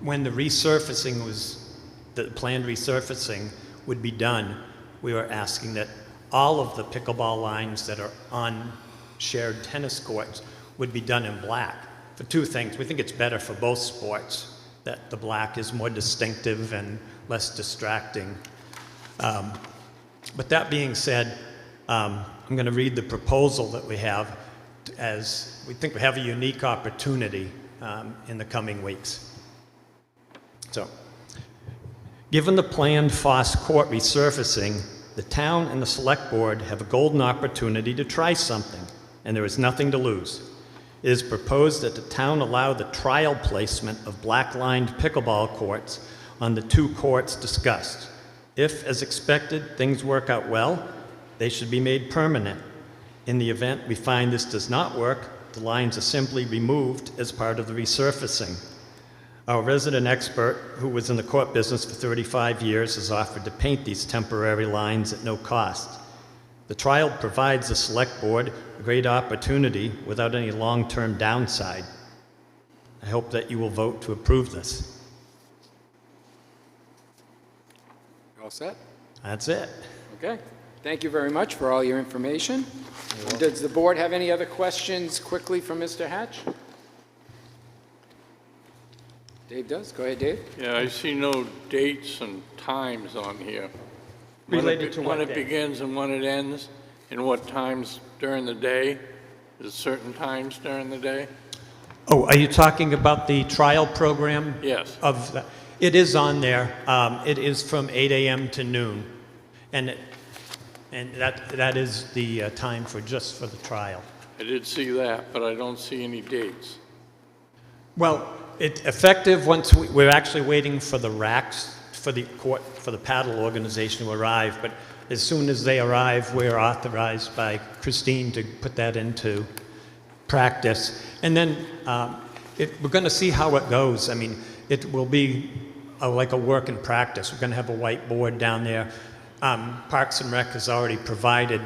[SPEAKER 9] when the resurfacing was, the planned resurfacing would be done, we were asking that all of the pickleball lines that are on shared tennis courts would be done in black for 2 things. We think it's better for both sports, that the black is more distinctive and less distracting. But that being said, I'm going to read the proposal that we have, as we think we have a unique opportunity in the coming weeks. So, given the planned FOSS court resurfacing, the town and the select board have a golden opportunity to try something, and there is nothing to lose. It is proposed that the town allow the trial placement of black-lined pickleball courts on the 2 courts discussed. If, as expected, things work out well, they should be made permanent. In the event we find this does not work, the lines are simply removed as part of the resurfacing. Our resident expert, who was in the court business for 35 years, has offered to paint these temporary lines at no cost. The trial provides the Select Board a great opportunity without any long-term downside. I hope that you will vote to approve this.
[SPEAKER 1] All set?
[SPEAKER 9] That's it.
[SPEAKER 1] Okay. Thank you very much for all your information. Does the board have any other questions quickly for Mr. Hatch? Dave does. Go ahead, Dave.
[SPEAKER 8] Yeah, I see no dates and times on here.
[SPEAKER 9] Related to what
[SPEAKER 8] When it
[SPEAKER 9] day?
[SPEAKER 8] begins and when it ends, and what times during the day? Is certain times during the day?
[SPEAKER 9] Oh, are you talking about the trial program?
[SPEAKER 8] Yes.
[SPEAKER 9] It is on there. It is from 8 a.m. to noon. And that is the time just for the trial.
[SPEAKER 8] I did see that, but I don't see any dates.
[SPEAKER 9] Well, effective once we're actually waiting for the racks for the court, for the paddle organization to arrive, but as soon as they arrive, we're authorized by Christine to put that into practice. And then we're going to see how it goes. I mean, it will be like a work in practice. We're going to have a whiteboard down there. Parks and Rec has already provided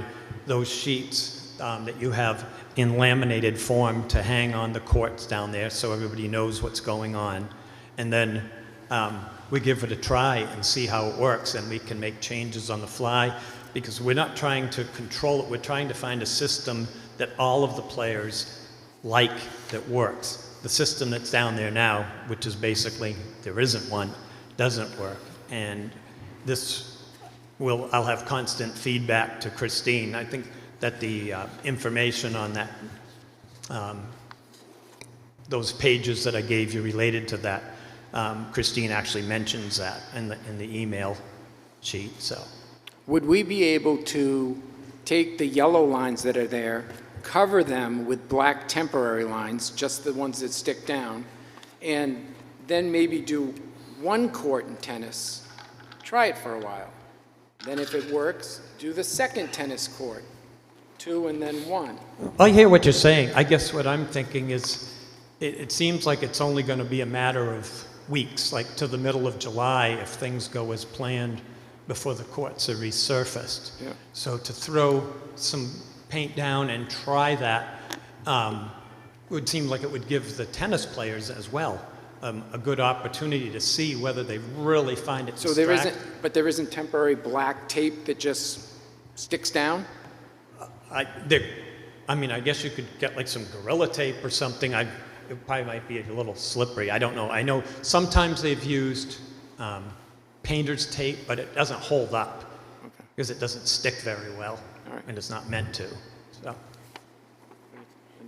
[SPEAKER 9] those sheets that you have in laminated form to hang on the courts down there so everybody knows what's going on. And then we give it a try and see how it works, and we can make changes on the fly because we're not trying to control it. We're trying to find a system that all of the players like that works. The system that's down there now, which is basically there isn't one, doesn't work. And I'll have constant feedback to Christine. I think that the information on that, those pages that I gave you related to that, Christine actually mentions that in the email sheet. So,
[SPEAKER 1] Would we be able to take the yellow lines that are there, cover them with black temporary lines, just the ones that stick down, and then maybe do one court in tennis, try it for a while. Then if it works, do the second tennis court, 2 and then 1.
[SPEAKER 9] I hear what you're saying. I guess what I'm thinking is it seems like it's only going to be a matter of weeks, like to the middle of July, if things go as planned before the courts are resurfaced.
[SPEAKER 1] Yeah.
[SPEAKER 9] So to throw some paint down and try that would seem like it would give the tennis players as well a good opportunity to see whether they really find it
[SPEAKER 1] So there isn't temporary black tape that just sticks down?
[SPEAKER 9] I mean, I guess you could get like some Gorilla Tape or something. It probably might be a little slippery. I don't know. I know sometimes they've used painter's tape, but it doesn't hold up because it doesn't stick very well, and it's not meant to. So.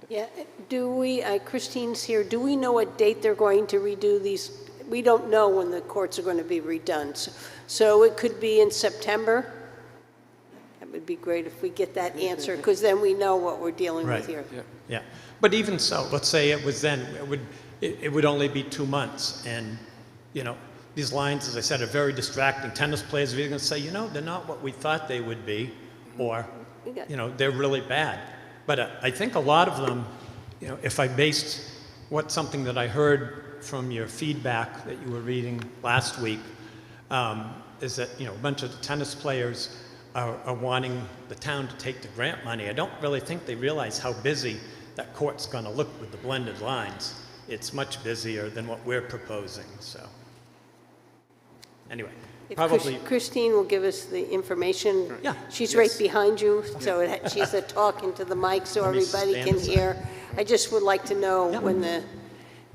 [SPEAKER 2] Yeah, do we, Christine's here, do we know what date they're going to redo these? We don't know when the courts are going to be redone. So it could be in September? That would be great if we get that answer, because then we know what we're dealing with here.
[SPEAKER 9] Yeah, but even so, let's say it was then, it would only be 2 months, and you know, these lines, as I said, are very distracting. Tennis players are going to say, you know, they're not what we thought they would be, or you know, they're really bad. But I think a lot of them, you know, if I based something that I heard from your feedback that you were reading last week, is that, you know, a bunch of the tennis players are wanting the town to take the grant money. I don't really think they realize how busy that court's going to look with the blended lines. It's much busier than what we're proposing, so. Anyway,
[SPEAKER 2] If
[SPEAKER 9] probably.
[SPEAKER 2] Christine will give us the information.
[SPEAKER 9] Yeah.
[SPEAKER 2] She's right behind you, so she's talking to the mic so
[SPEAKER 9] Let me
[SPEAKER 2] everybody
[SPEAKER 9] stand
[SPEAKER 2] can
[SPEAKER 9] aside.
[SPEAKER 2] hear. I just would like to know
[SPEAKER 9] Yep.
[SPEAKER 2] when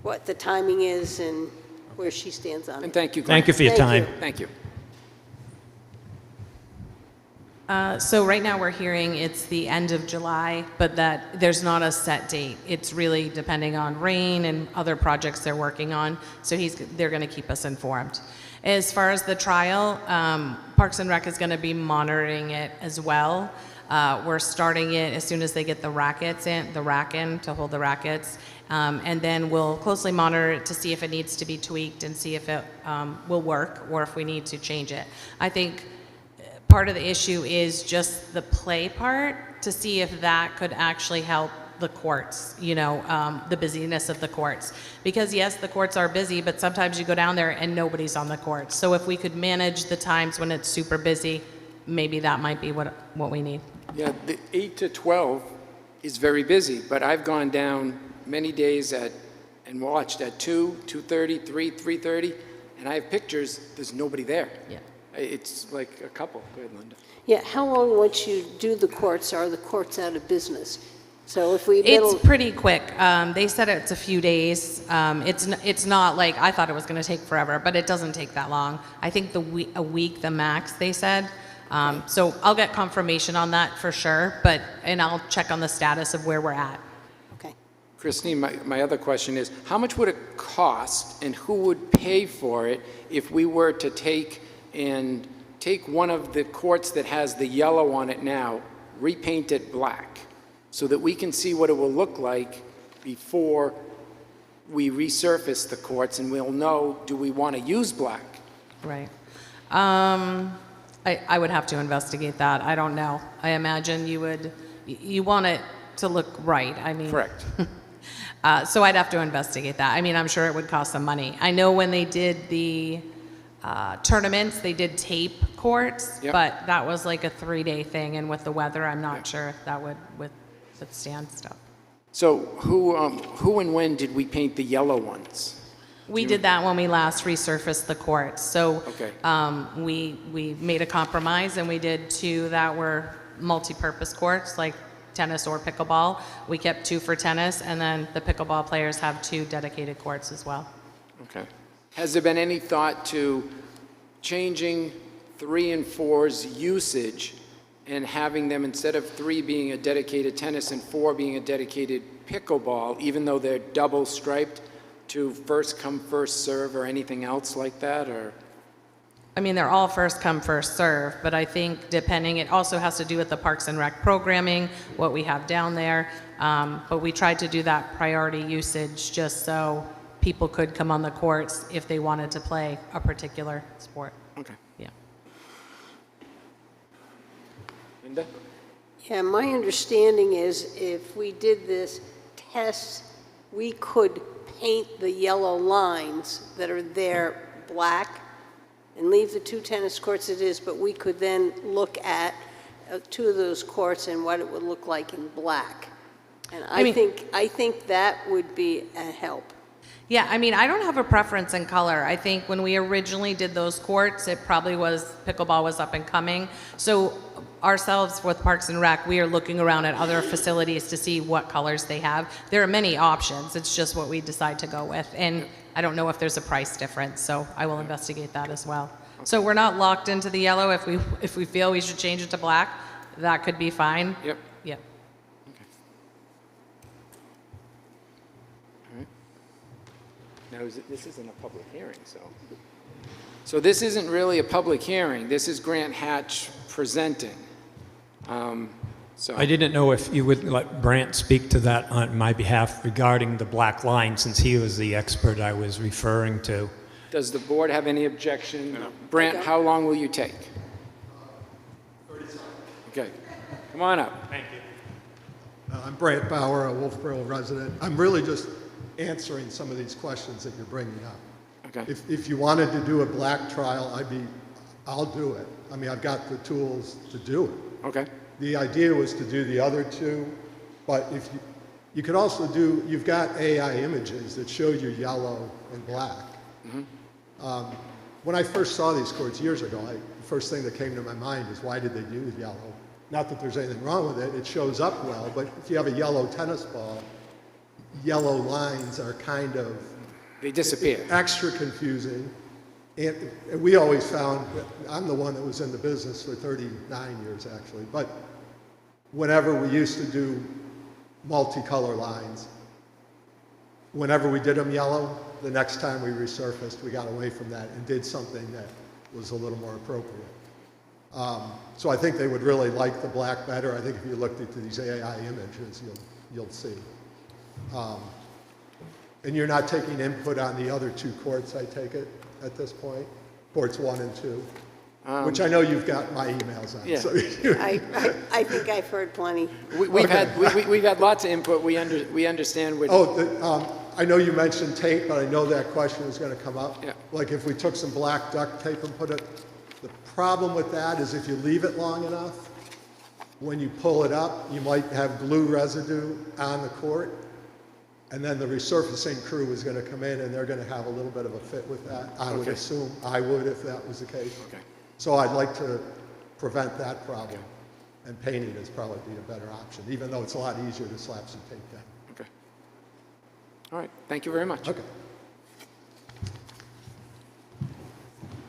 [SPEAKER 2] what the timing is and where she stands on
[SPEAKER 1] And
[SPEAKER 2] it.
[SPEAKER 1] thank you, Glenn.
[SPEAKER 9] Thank you for your
[SPEAKER 2] Thank
[SPEAKER 9] time.
[SPEAKER 2] you.
[SPEAKER 1] Thank you.
[SPEAKER 10] So right now we're hearing it's the end of July, but that there's not a set date. It's really depending on rain and other projects they're working on. So they're going to keep us informed. As far as the trial, Parks and Rec is going to be monitoring it as well. We're starting it as soon as they get the rack in to hold the rackets. And then we'll closely monitor it to see if it needs to be tweaked and see if it will work or if we need to change it. I think part of the issue is just the play part, to see if that could actually help the courts, the busyness of the courts. Because yes, the courts are busy, but sometimes you go down there and nobody's on the courts. So if we could manage the times when it's super busy, maybe that might be what we need.
[SPEAKER 1] Yeah, the 8 to 12 is very busy, but I've gone down many days and watched at 2, 2:30, 3, 3:30, and I have pictures, there's nobody there.
[SPEAKER 10] Yeah.
[SPEAKER 1] It's like a couple. Go ahead, Linda.
[SPEAKER 2] Yeah, how long once you do the courts are the courts out of business? So if we
[SPEAKER 10] It's pretty quick. They said it's a few days. It's not like, I thought it was going to take forever, but it doesn't take that long. I think a week, the max, they said. So I'll get confirmation on that for sure, and I'll check on the status of where we're at.
[SPEAKER 2] Okay.
[SPEAKER 1] Christine, my other question is, how much would it cost and who would pay for it if we were to take one of the courts that has the yellow on it now, repaint it black, so that we can see what it will look like before we resurface the courts and we'll know, do we want to use black?
[SPEAKER 10] Right. I would have to investigate that. I don't know. I imagine you want it to look right. I mean.
[SPEAKER 1] Correct.
[SPEAKER 10] So I'd have to investigate that. I mean, I'm sure it would cost some money. I know when they did the tournaments, they did tape courts,
[SPEAKER 1] Yep.
[SPEAKER 10] but that was like a 3-day thing, and with the weather, I'm not sure if that would withstand stuff.
[SPEAKER 1] So who and when did we paint the yellow ones?
[SPEAKER 10] We did that when we last resurfaced the courts. So
[SPEAKER 1] Okay.
[SPEAKER 10] we made a compromise, and we did 2 that were multi-purpose courts, like tennis or pickleball. We kept 2 for tennis, and then the pickleball players have 2 dedicated courts as well.
[SPEAKER 1] Okay. Has there been any thought to changing 3 and 4's usage and having them, instead of 3 being a dedicated tennis and 4 being a dedicated pickleball, even though they're double striped, to first come, first serve or anything else like that? Or
[SPEAKER 10] I mean, they're all first come, first serve, but I think it also has to do with the Parks and Rec programming, what we have down there. But we tried to do that priority usage just so people could come on the courts if they wanted to play a particular sport.
[SPEAKER 1] Okay.
[SPEAKER 10] Yeah.
[SPEAKER 1] Linda?
[SPEAKER 2] Yeah, my understanding is if we did this test, we could paint the yellow lines that are there black and leave the 2 tennis courts it is, but we could then look at 2 of those courts and what it would look like in black. And I think that would be a help.
[SPEAKER 10] Yeah, I mean, I don't have a preference in color. I think when we originally did those courts, it probably was, pickleball was up and coming. So ourselves with Parks and Rec, we are looking around at other facilities to see what colors they have. There are many options. It's just what we decide to go with. And I don't know if there's a price difference, so I will investigate that as well. So we're not locked into the yellow. If we feel we should change it to black, that could be fine.
[SPEAKER 1] Yep.
[SPEAKER 10] Yep.
[SPEAKER 1] Now, this isn't a public hearing, so this isn't really a public hearing. This is Grant Hatch presenting.
[SPEAKER 9] I didn't know if you would let Brant speak to that on my behalf regarding the black line, since he was the expert I was referring to.
[SPEAKER 1] Does the board have any objection? No. Brant, how long will you take?
[SPEAKER 11] 30 seconds.
[SPEAKER 1] Okay, come on up.
[SPEAKER 9] Thank you.
[SPEAKER 11] I'm Brant Bauer, a Wolfeboro resident. I'm really just answering some of these questions that you're bringing up.
[SPEAKER 1] Okay.
[SPEAKER 11] If you wanted to do a black trial, I'll do it. I mean, I've got the tools to do it.
[SPEAKER 1] Okay.
[SPEAKER 11] The idea was to do the other 2, but if you could also do, you've got AI images that show you yellow and black.
[SPEAKER 1] Mm-hmm.
[SPEAKER 11] When I first saw these courts years ago, the first thing that came to my mind is, why did they use yellow? Not that there's anything wrong with it, it shows up well, but if you have a yellow tennis ball, yellow lines are kind of...
[SPEAKER 1] They disappear.
[SPEAKER 11] Extra confusing. And we always found, I'm the one that was in the business for 39 years actually, but whenever we used to do multicolor lines, whenever we did them yellow, the next time we resurfaced, we got away from that and did something that was a little more appropriate. So I think they would really like the black better. I think if you looked at these AI images, you'll see. And you're not taking input on the other 2 courts, I take it, at this point? Courts 1 and 2? Which I know you've got my emails on.
[SPEAKER 1] Yeah.
[SPEAKER 11] So
[SPEAKER 2] I think I've heard plenty.
[SPEAKER 1] We've had lots of input. We understand what.
[SPEAKER 11] I know you mentioned tape, but I know that question is going to come up.
[SPEAKER 1] Yeah.
[SPEAKER 11] Like if we took some black duct tape and put it, the problem with that is if you leave it long enough, when you pull it up, you might have glue residue on the court, and then the resurfacing crew is going to come in and they're going to have a little bit of a fit with that. I would assume I would if that was the case.
[SPEAKER 1] Okay.
[SPEAKER 11] So I'd like to prevent that problem, and painting is probably be a better option, even though it's a lot easier to slap some tape down.
[SPEAKER 1] Okay. All right. Thank you very much.
[SPEAKER 11] Okay.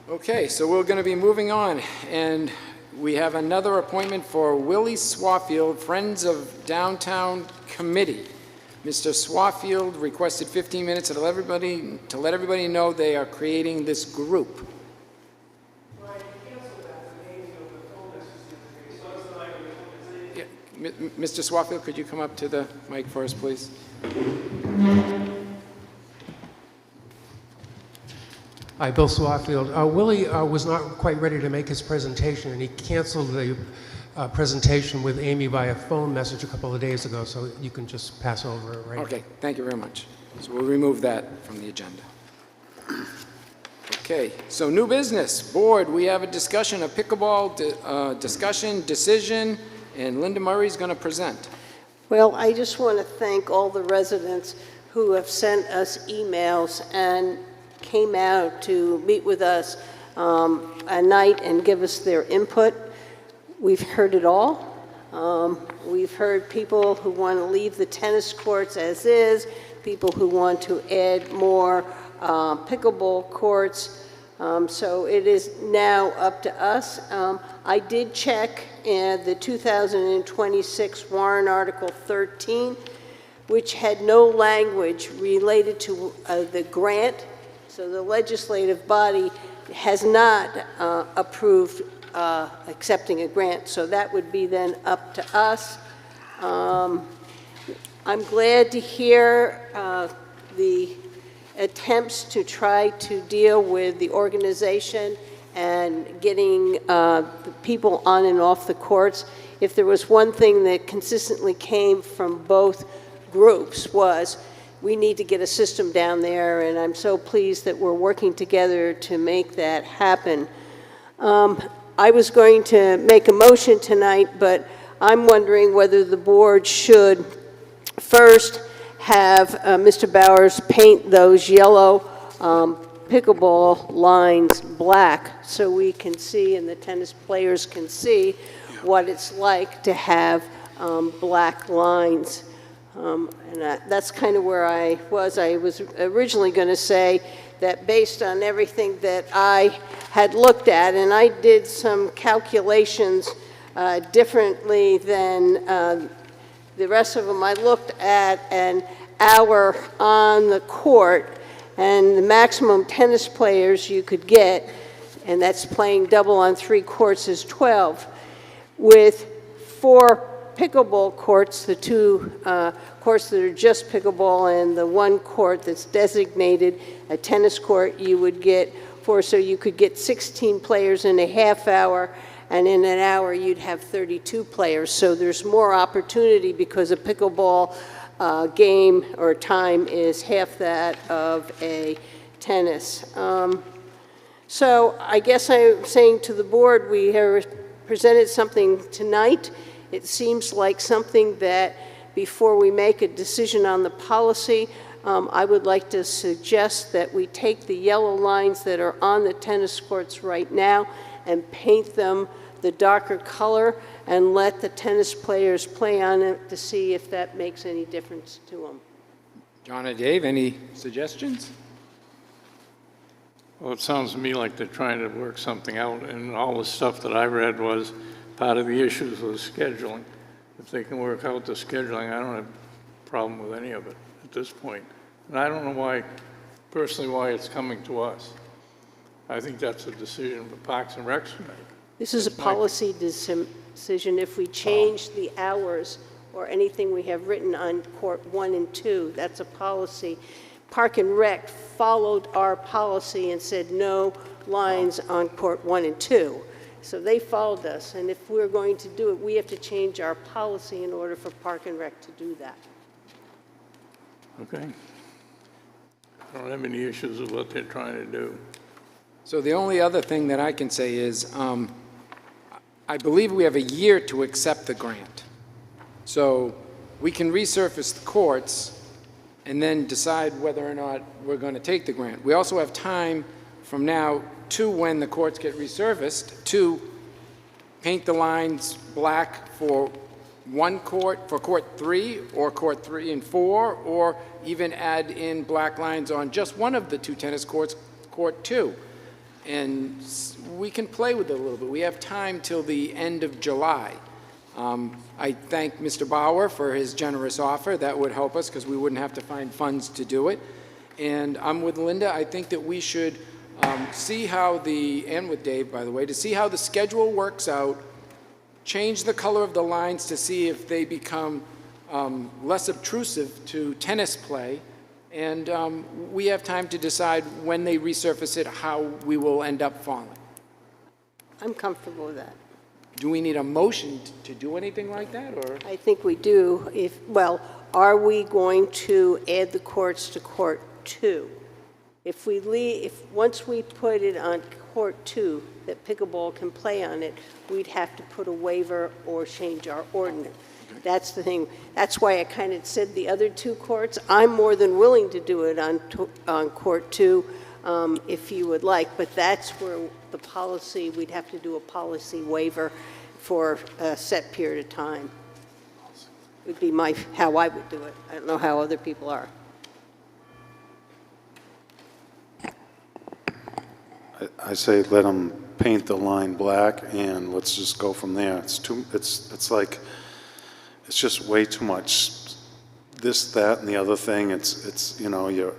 [SPEAKER 1] Okay, so we're going to be moving on, and we have another appointment for Willie Swafield, Friends of Downtown Committee. Mr. Swafield requested 15 minutes to let everybody know they are creating this group. Yeah, Mr. Swafield, could you come up to the mic for us, please?
[SPEAKER 12] Hi, Bill Swafield. Willie was not quite ready to make his presentation, and he canceled the presentation with Amy by a phone message a couple of days ago, so you can just pass over it right
[SPEAKER 1] Okay, thank you very much. So we'll remove that from the agenda. Okay, so new business. Board, we have a discussion, a pickleball discussion, decision, and Linda Murray's going to present.
[SPEAKER 2] Well, I just want to thank all the residents who have sent us emails and came out to meet with us at night and give us their input. We've heard it all. We've heard people who want to leave the tennis courts as is, people who want to add more pickleball courts. So it is now up to us. I did check the 2026 warrant article 13, which had no language related to the grant. So the legislative body has not approved accepting a grant, so that would be then up to us. I'm glad to hear the attempts to try to deal with the organization and getting the people on and off the courts. If there was one thing that consistently came from both groups was we need to get a system down there, and I'm so pleased that we're working together to make that happen. I was going to make a motion tonight, but I'm wondering whether the board should first have Mr. Bowers paint those yellow pickleball lines black so we can see and the tennis players can see what it's like to have black lines. And that's kind of where I was. I was originally going to say that based on everything that I had looked at, and I did some calculations differently than the rest of them. I looked at an hour on the court, and the maximum tennis players you could get, and that's playing double on 3 courts, is 12. With 4 pickleball courts, the 2 courts that are just pickleball and the 1 court that's designated a tennis court, you would get 4, so you could get 16 players in a half hour, and in an hour you'd have 32 players. So there's more opportunity because a pickleball game or time is half that of a tennis. So I guess I'm saying to the board, we have presented something tonight. It seems like something that before we make a decision on the policy, I would like to suggest that we take the yellow lines that are on the tennis courts right now and paint them the darker color and let the tennis players play on it to see if that makes any difference to them.
[SPEAKER 1] John or Dave, any suggestions?
[SPEAKER 8] Well, it sounds to me like they're trying to work something out, and all the stuff that I read was part of the issues was scheduling. If they can work out the scheduling, I don't have a problem with any of it at this point. And I don't know why, personally, why it's coming to us. I think that's a decision for Parks and Rec to make.
[SPEAKER 2] This is a policy decision. If we change the hours or anything we have written on court 1 and 2, that's a policy. Park and Rec followed our policy and said no lines on court 1 and 2. So they followed us, and if we're going to do it, we have to change our policy in order for Park and Rec to do that.
[SPEAKER 8] Okay. I don't have any issues with what they're trying to do.
[SPEAKER 1] So the only other thing that I can say is, I believe we have a year to accept the grant. So we can resurface the courts and then decide whether or not we're going to take the grant. We also have time from now to when the courts get resurfaced to paint the lines black for one court, for court 3, or court 3 and 4, or even add in black lines on just one of the 2 tennis courts, court 2. And we can play with it a little bit. We have time till the end of July. I thank Mr. Bauer for his generous offer. That would help us because we wouldn't have to find funds to do it. And I'm with Linda. I think that we should see how and with Dave, by the way, to see how the schedule works out, change the color of the lines to see if they become less obtrusive to tennis play. And we have time to decide when they resurface it, how we will end up falling.
[SPEAKER 2] I'm comfortable with that.
[SPEAKER 1] Do we need a motion to do anything like that, or?
[SPEAKER 2] I think we do. Well, are we going to add the courts to court 2? Once we put it on court 2, that pickleball can play on it, we'd have to put a waiver or change our ordinance. That's the thing. That's why I kind of said the other 2 courts. I'm more than willing to do it on court 2 if you would like, but that's where the policy, we'd have to do a policy waiver for a set period of time. Would be how I would do it. I don't know how other people are.
[SPEAKER 3] I say let them paint the line black and let's just go from there. It's like, it's just way too much. This, that, and the other thing, it's you know, you're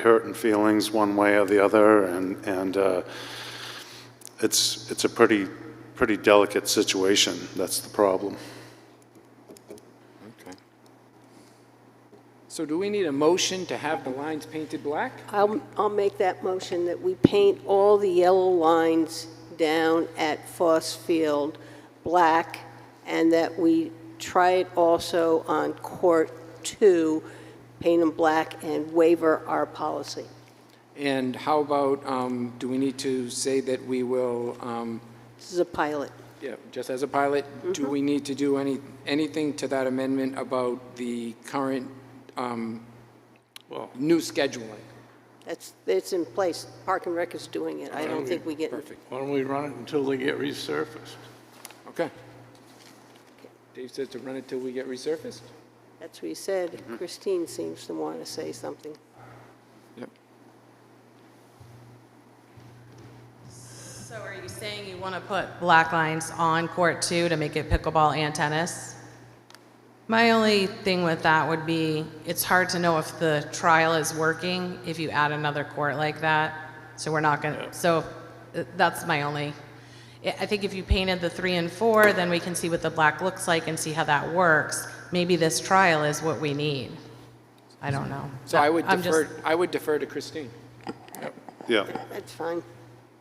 [SPEAKER 3] hurting feelings one way or the other, and it's a pretty delicate situation. That's the problem.
[SPEAKER 1] Okay. So do we need a motion to have the lines painted black?
[SPEAKER 2] I'll make that motion that we paint all the yellow lines down at Foss Field black, and that we try it also on court 2, paint them black and waiver our policy.
[SPEAKER 1] And how about, do we need to say that we will,
[SPEAKER 2] This is a pilot.
[SPEAKER 1] yeah, just as a pilot, do we need to do anything to that amendment about the current new scheduling?
[SPEAKER 2] It's in place. Park and Rec is doing it. I don't think we get.
[SPEAKER 1] Perfect.
[SPEAKER 8] Why don't we run it until they get resurfaced?
[SPEAKER 1] Okay. Dave says to run it till we get resurfaced?
[SPEAKER 2] That's what he said. Christine seems to want to say something.
[SPEAKER 1] Yep.
[SPEAKER 10] So are you saying you want to put black lines on court 2 to make it pickleball and tennis? My only thing with that would be, it's hard to know if the trial is working if you add another court like that. So we're not going to, so that's my only, I think if you painted the 3 and 4, then we can see what the black looks like and see how that works. Maybe this trial is what we need. I don't know.
[SPEAKER 1] So I would defer to Christine.
[SPEAKER 3] Yeah.
[SPEAKER 2] That's fine.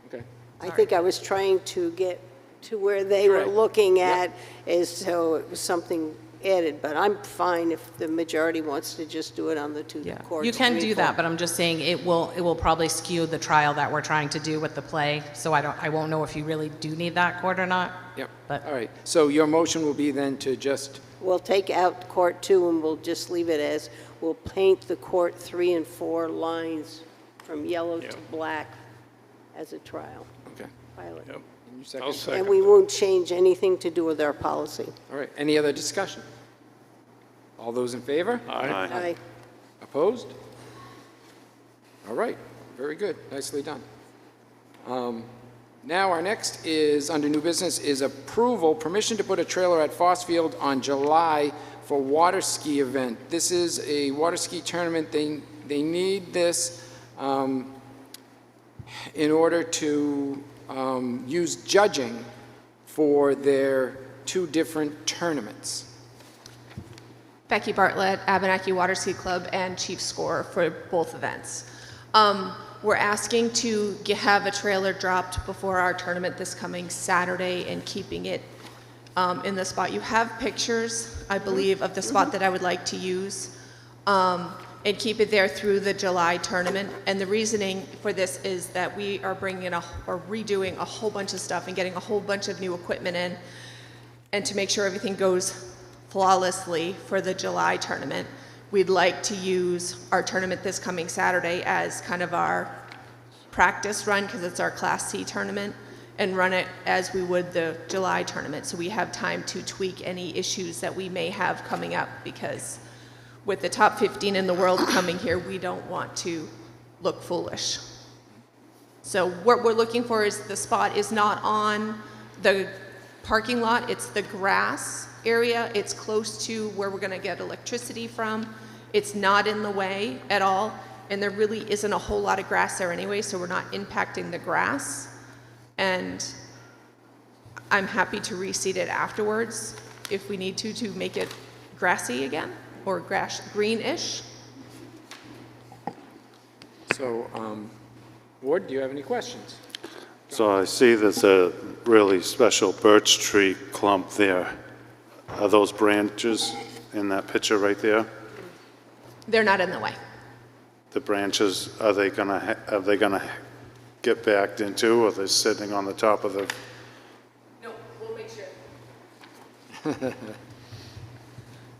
[SPEAKER 1] Okay.
[SPEAKER 2] I think I was trying to get to where they were
[SPEAKER 1] Right.
[SPEAKER 2] looking at, is so it was something added, but I'm fine if the majority wants to just do it on the 2 courts.
[SPEAKER 10] You can
[SPEAKER 2] 3
[SPEAKER 10] do
[SPEAKER 2] and
[SPEAKER 10] that,
[SPEAKER 2] 4.
[SPEAKER 10] but I'm just saying it will probably skew the trial that we're trying to do with the play. So I won't know if you really do need that court or not.
[SPEAKER 1] Yep.
[SPEAKER 10] But
[SPEAKER 1] All right. So your motion will be then to just,
[SPEAKER 2] We'll take out court 2 and we'll just leave it as, we'll paint the court 3 and 4 lines from yellow to black as a trial
[SPEAKER 1] okay.
[SPEAKER 2] pilot.
[SPEAKER 8] Yep.
[SPEAKER 1] And you
[SPEAKER 8] I'll
[SPEAKER 1] second?
[SPEAKER 8] second.
[SPEAKER 2] And we won't change anything to do with our policy.
[SPEAKER 1] All right. Any other discussion? All those in favor?
[SPEAKER 8] Aye.
[SPEAKER 2] Aye.
[SPEAKER 1] Opposed? All right, very good, nicely done. Now, our next is, under new business, is approval, permission to put a trailer at Foss Field on July for water ski event. This is a water ski tournament. They need this in order to use judging for their 2 different tournaments.
[SPEAKER 13] Becky Bartlett, Abenaki Water Ski Club, and chief scorer for both events. We're asking to have a trailer dropped before our tournament this coming Saturday and keeping it in the spot. You have pictures, I believe, of the spot that I would like to use, and keep it there through the July tournament. And the reasoning for this is that we are bringing or redoing a whole bunch of stuff and getting a whole bunch of new equipment in, and to make sure everything goes flawlessly for the July tournament, we'd like to use our tournament this coming Saturday as kind of our practice run, because it's our Class C tournament, and run it as we would the July tournament, so we have time to tweak any issues that we may have coming up, because with the top 15 in the world coming here, we don't want to look foolish. So what we're looking for is the spot is not on the parking lot, it's the grass area. It's close to where we're going to get electricity from. It's not in the way at all, and there really isn't a whole lot of grass there anyway, so we're not impacting the grass. And I'm happy to reseed it afterwards if we need to make it grassy again, or greenish.
[SPEAKER 1] So, Ward, do you have any questions?
[SPEAKER 3] So I see there's a really special birch tree clump there. Are those branches in that picture right there?
[SPEAKER 13] They're not in the way.
[SPEAKER 3] The branches, are they gonna get backed into, or are they sitting on the top of the?
[SPEAKER 13] No, we'll make sure.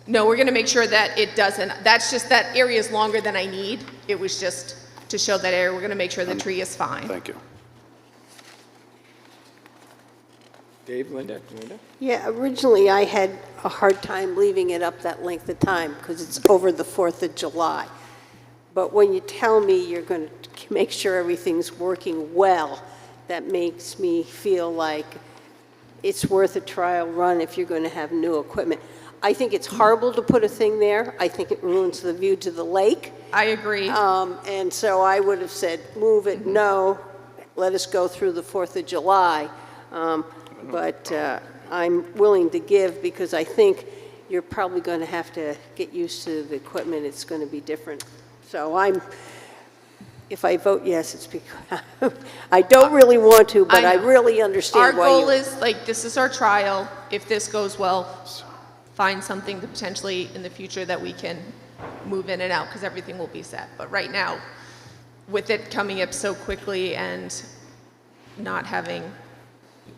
[SPEAKER 13] No, we're going to make sure that it doesn't. That's just, that area is longer than I need. It was just to show that area. We're going to make sure the tree is fine.
[SPEAKER 3] Thank you.
[SPEAKER 1] Dave, Linda?
[SPEAKER 2] Yeah, originally I had a hard time leaving it up that length of time because it's over the 4th of July. But when you tell me you're going to make sure everything's working well, that makes me feel like it's worth a trial run if you're going to have new equipment. I think it's horrible to put a thing there. I think it ruins the view to the lake.
[SPEAKER 13] I agree.
[SPEAKER 2] And so I would have said, move it, no, let us go through the 4th of July. But I'm willing to give because I think you're probably going to have to get used to the equipment. It's going to be different. So if I vote yes, it's because I don't really want to, but I really understand why you.
[SPEAKER 13] Our goal is, like, this is our trial. If this goes well, find something to potentially in the future that we can move in and out, because everything will be set. But right now, with it coming up so quickly and not having,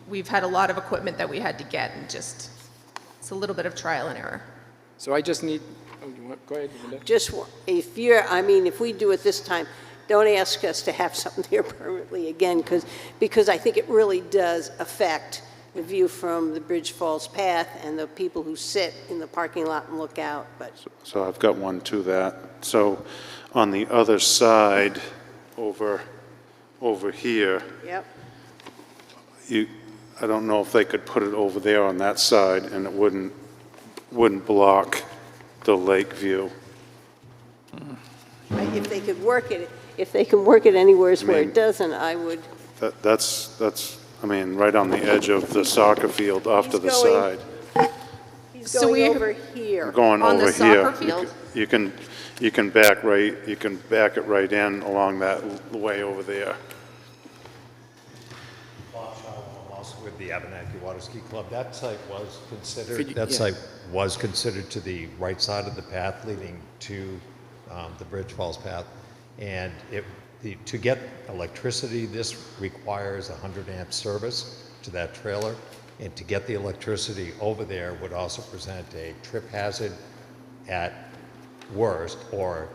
[SPEAKER 13] we've had a lot of equipment that we had to get, and just, it's a little bit of trial and error.
[SPEAKER 1] So I just need, go ahead, Linda.
[SPEAKER 2] Just, if we do it this time, don't ask us to have something there permanently again, because I think it really does affect the view from the Bridge Falls Path and the people who sit in the parking lot and look out. But
[SPEAKER 3] So I've got one to that. So on the other side, over here,
[SPEAKER 2] yep.
[SPEAKER 3] I don't know if they could put it over there on that side and it wouldn't block the lake view.
[SPEAKER 2] If they could work it, if they can work it anywhere where it doesn't, I would.
[SPEAKER 3] That's right on the edge of the soccer field off to the side.
[SPEAKER 2] He's
[SPEAKER 13] So
[SPEAKER 2] going
[SPEAKER 13] we-
[SPEAKER 2] over here.
[SPEAKER 3] Going
[SPEAKER 13] On the
[SPEAKER 3] over here.
[SPEAKER 13] soccer field?
[SPEAKER 3] You can back it right in along that way over there.
[SPEAKER 9] Also with the Abenaki Water Ski Club, that site was considered,
[SPEAKER 1] Could you-
[SPEAKER 9] that
[SPEAKER 1] yeah.
[SPEAKER 9] site was considered to the right side of the path leading to the Bridge Falls path. And to get electricity, this requires a 100-amp service to that trailer. And to get the electricity over there would also present a trip hazard at worst, or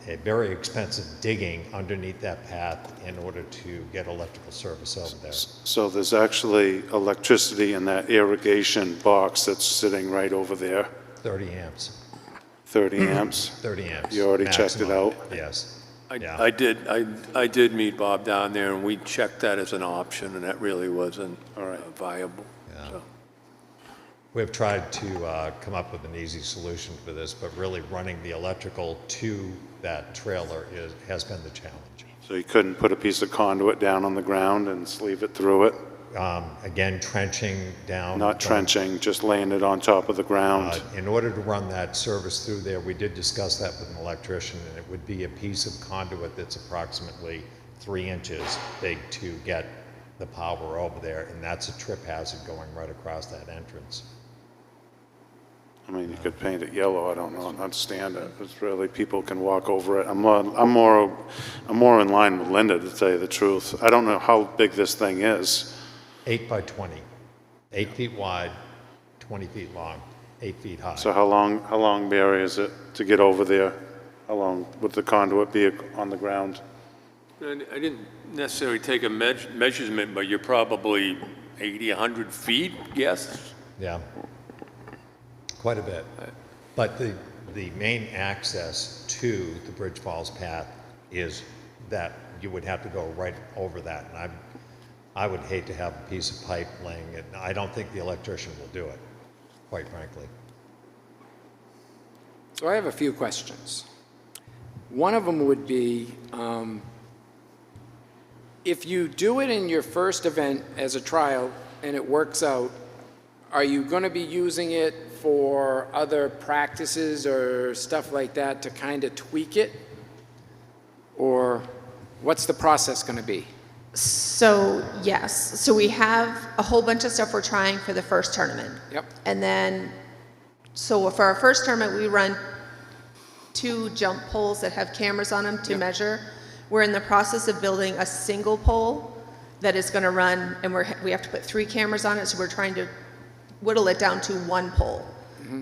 [SPEAKER 9] a very expensive digging underneath that path in order to get electrical service over there.
[SPEAKER 3] So there's actually electricity in that irrigation box that's sitting right over there,
[SPEAKER 9] 30 amps.
[SPEAKER 3] 30 amps.
[SPEAKER 9] 30 amps.
[SPEAKER 3] You already checked it
[SPEAKER 9] maximum.
[SPEAKER 3] out?
[SPEAKER 9] Yes. Yeah.
[SPEAKER 14] I did meet Bob down there, and we checked that as an option, and that really wasn't viable.
[SPEAKER 9] Yeah.
[SPEAKER 14] So.
[SPEAKER 9] We've tried to come up with an easy solution for this, but really running the electrical to that trailer has been the challenge.
[SPEAKER 3] So you couldn't put a piece of conduit down on the ground and sleeve it through it?
[SPEAKER 9] Again, trenching down.
[SPEAKER 3] Not trenching, just laying it on top of the ground?
[SPEAKER 9] In order to run that service through there, we did discuss that with an electrician, and it would be a piece of conduit that's approximately 3 inches big to get the power over there, and that's a trip hazard going right across that entrance.
[SPEAKER 3] I mean, you could paint it yellow, I don't know, understand it. It's really, people can walk over it. I'm more in line with Linda, to tell you the truth. I don't know how big this thing is.
[SPEAKER 9] 8 by 20, 8 feet wide, 20 feet long, 8 feet high.
[SPEAKER 3] So how long, Barry, is it to get over there? How long would the conduit be on the ground?
[SPEAKER 14] I didn't necessarily take a measurement, but you're probably 80, 100 feet, yes?
[SPEAKER 9] Yeah, quite a bit. But the main access to the Bridge Falls path is that you would have to go right over that. And I would hate to have a piece of pipe laying it. I don't think the electrician will do it, quite frankly.
[SPEAKER 1] So I have a few questions. One of them would be, if you do it in your first event as a trial and it works out, are you going to be using it for other practices or stuff like that to kind of tweak it? Or what's the process going to be?
[SPEAKER 13] So, yes. So we have a whole bunch of stuff we're trying for the first tournament.
[SPEAKER 1] Yep.
[SPEAKER 13] And then, so for our first tournament, we run 2 jump poles that have cameras on them to measure. We're in the process of building a single pole that is going to run, and we have to put 3 cameras on it, so we're trying to whittle it down to 1 pole.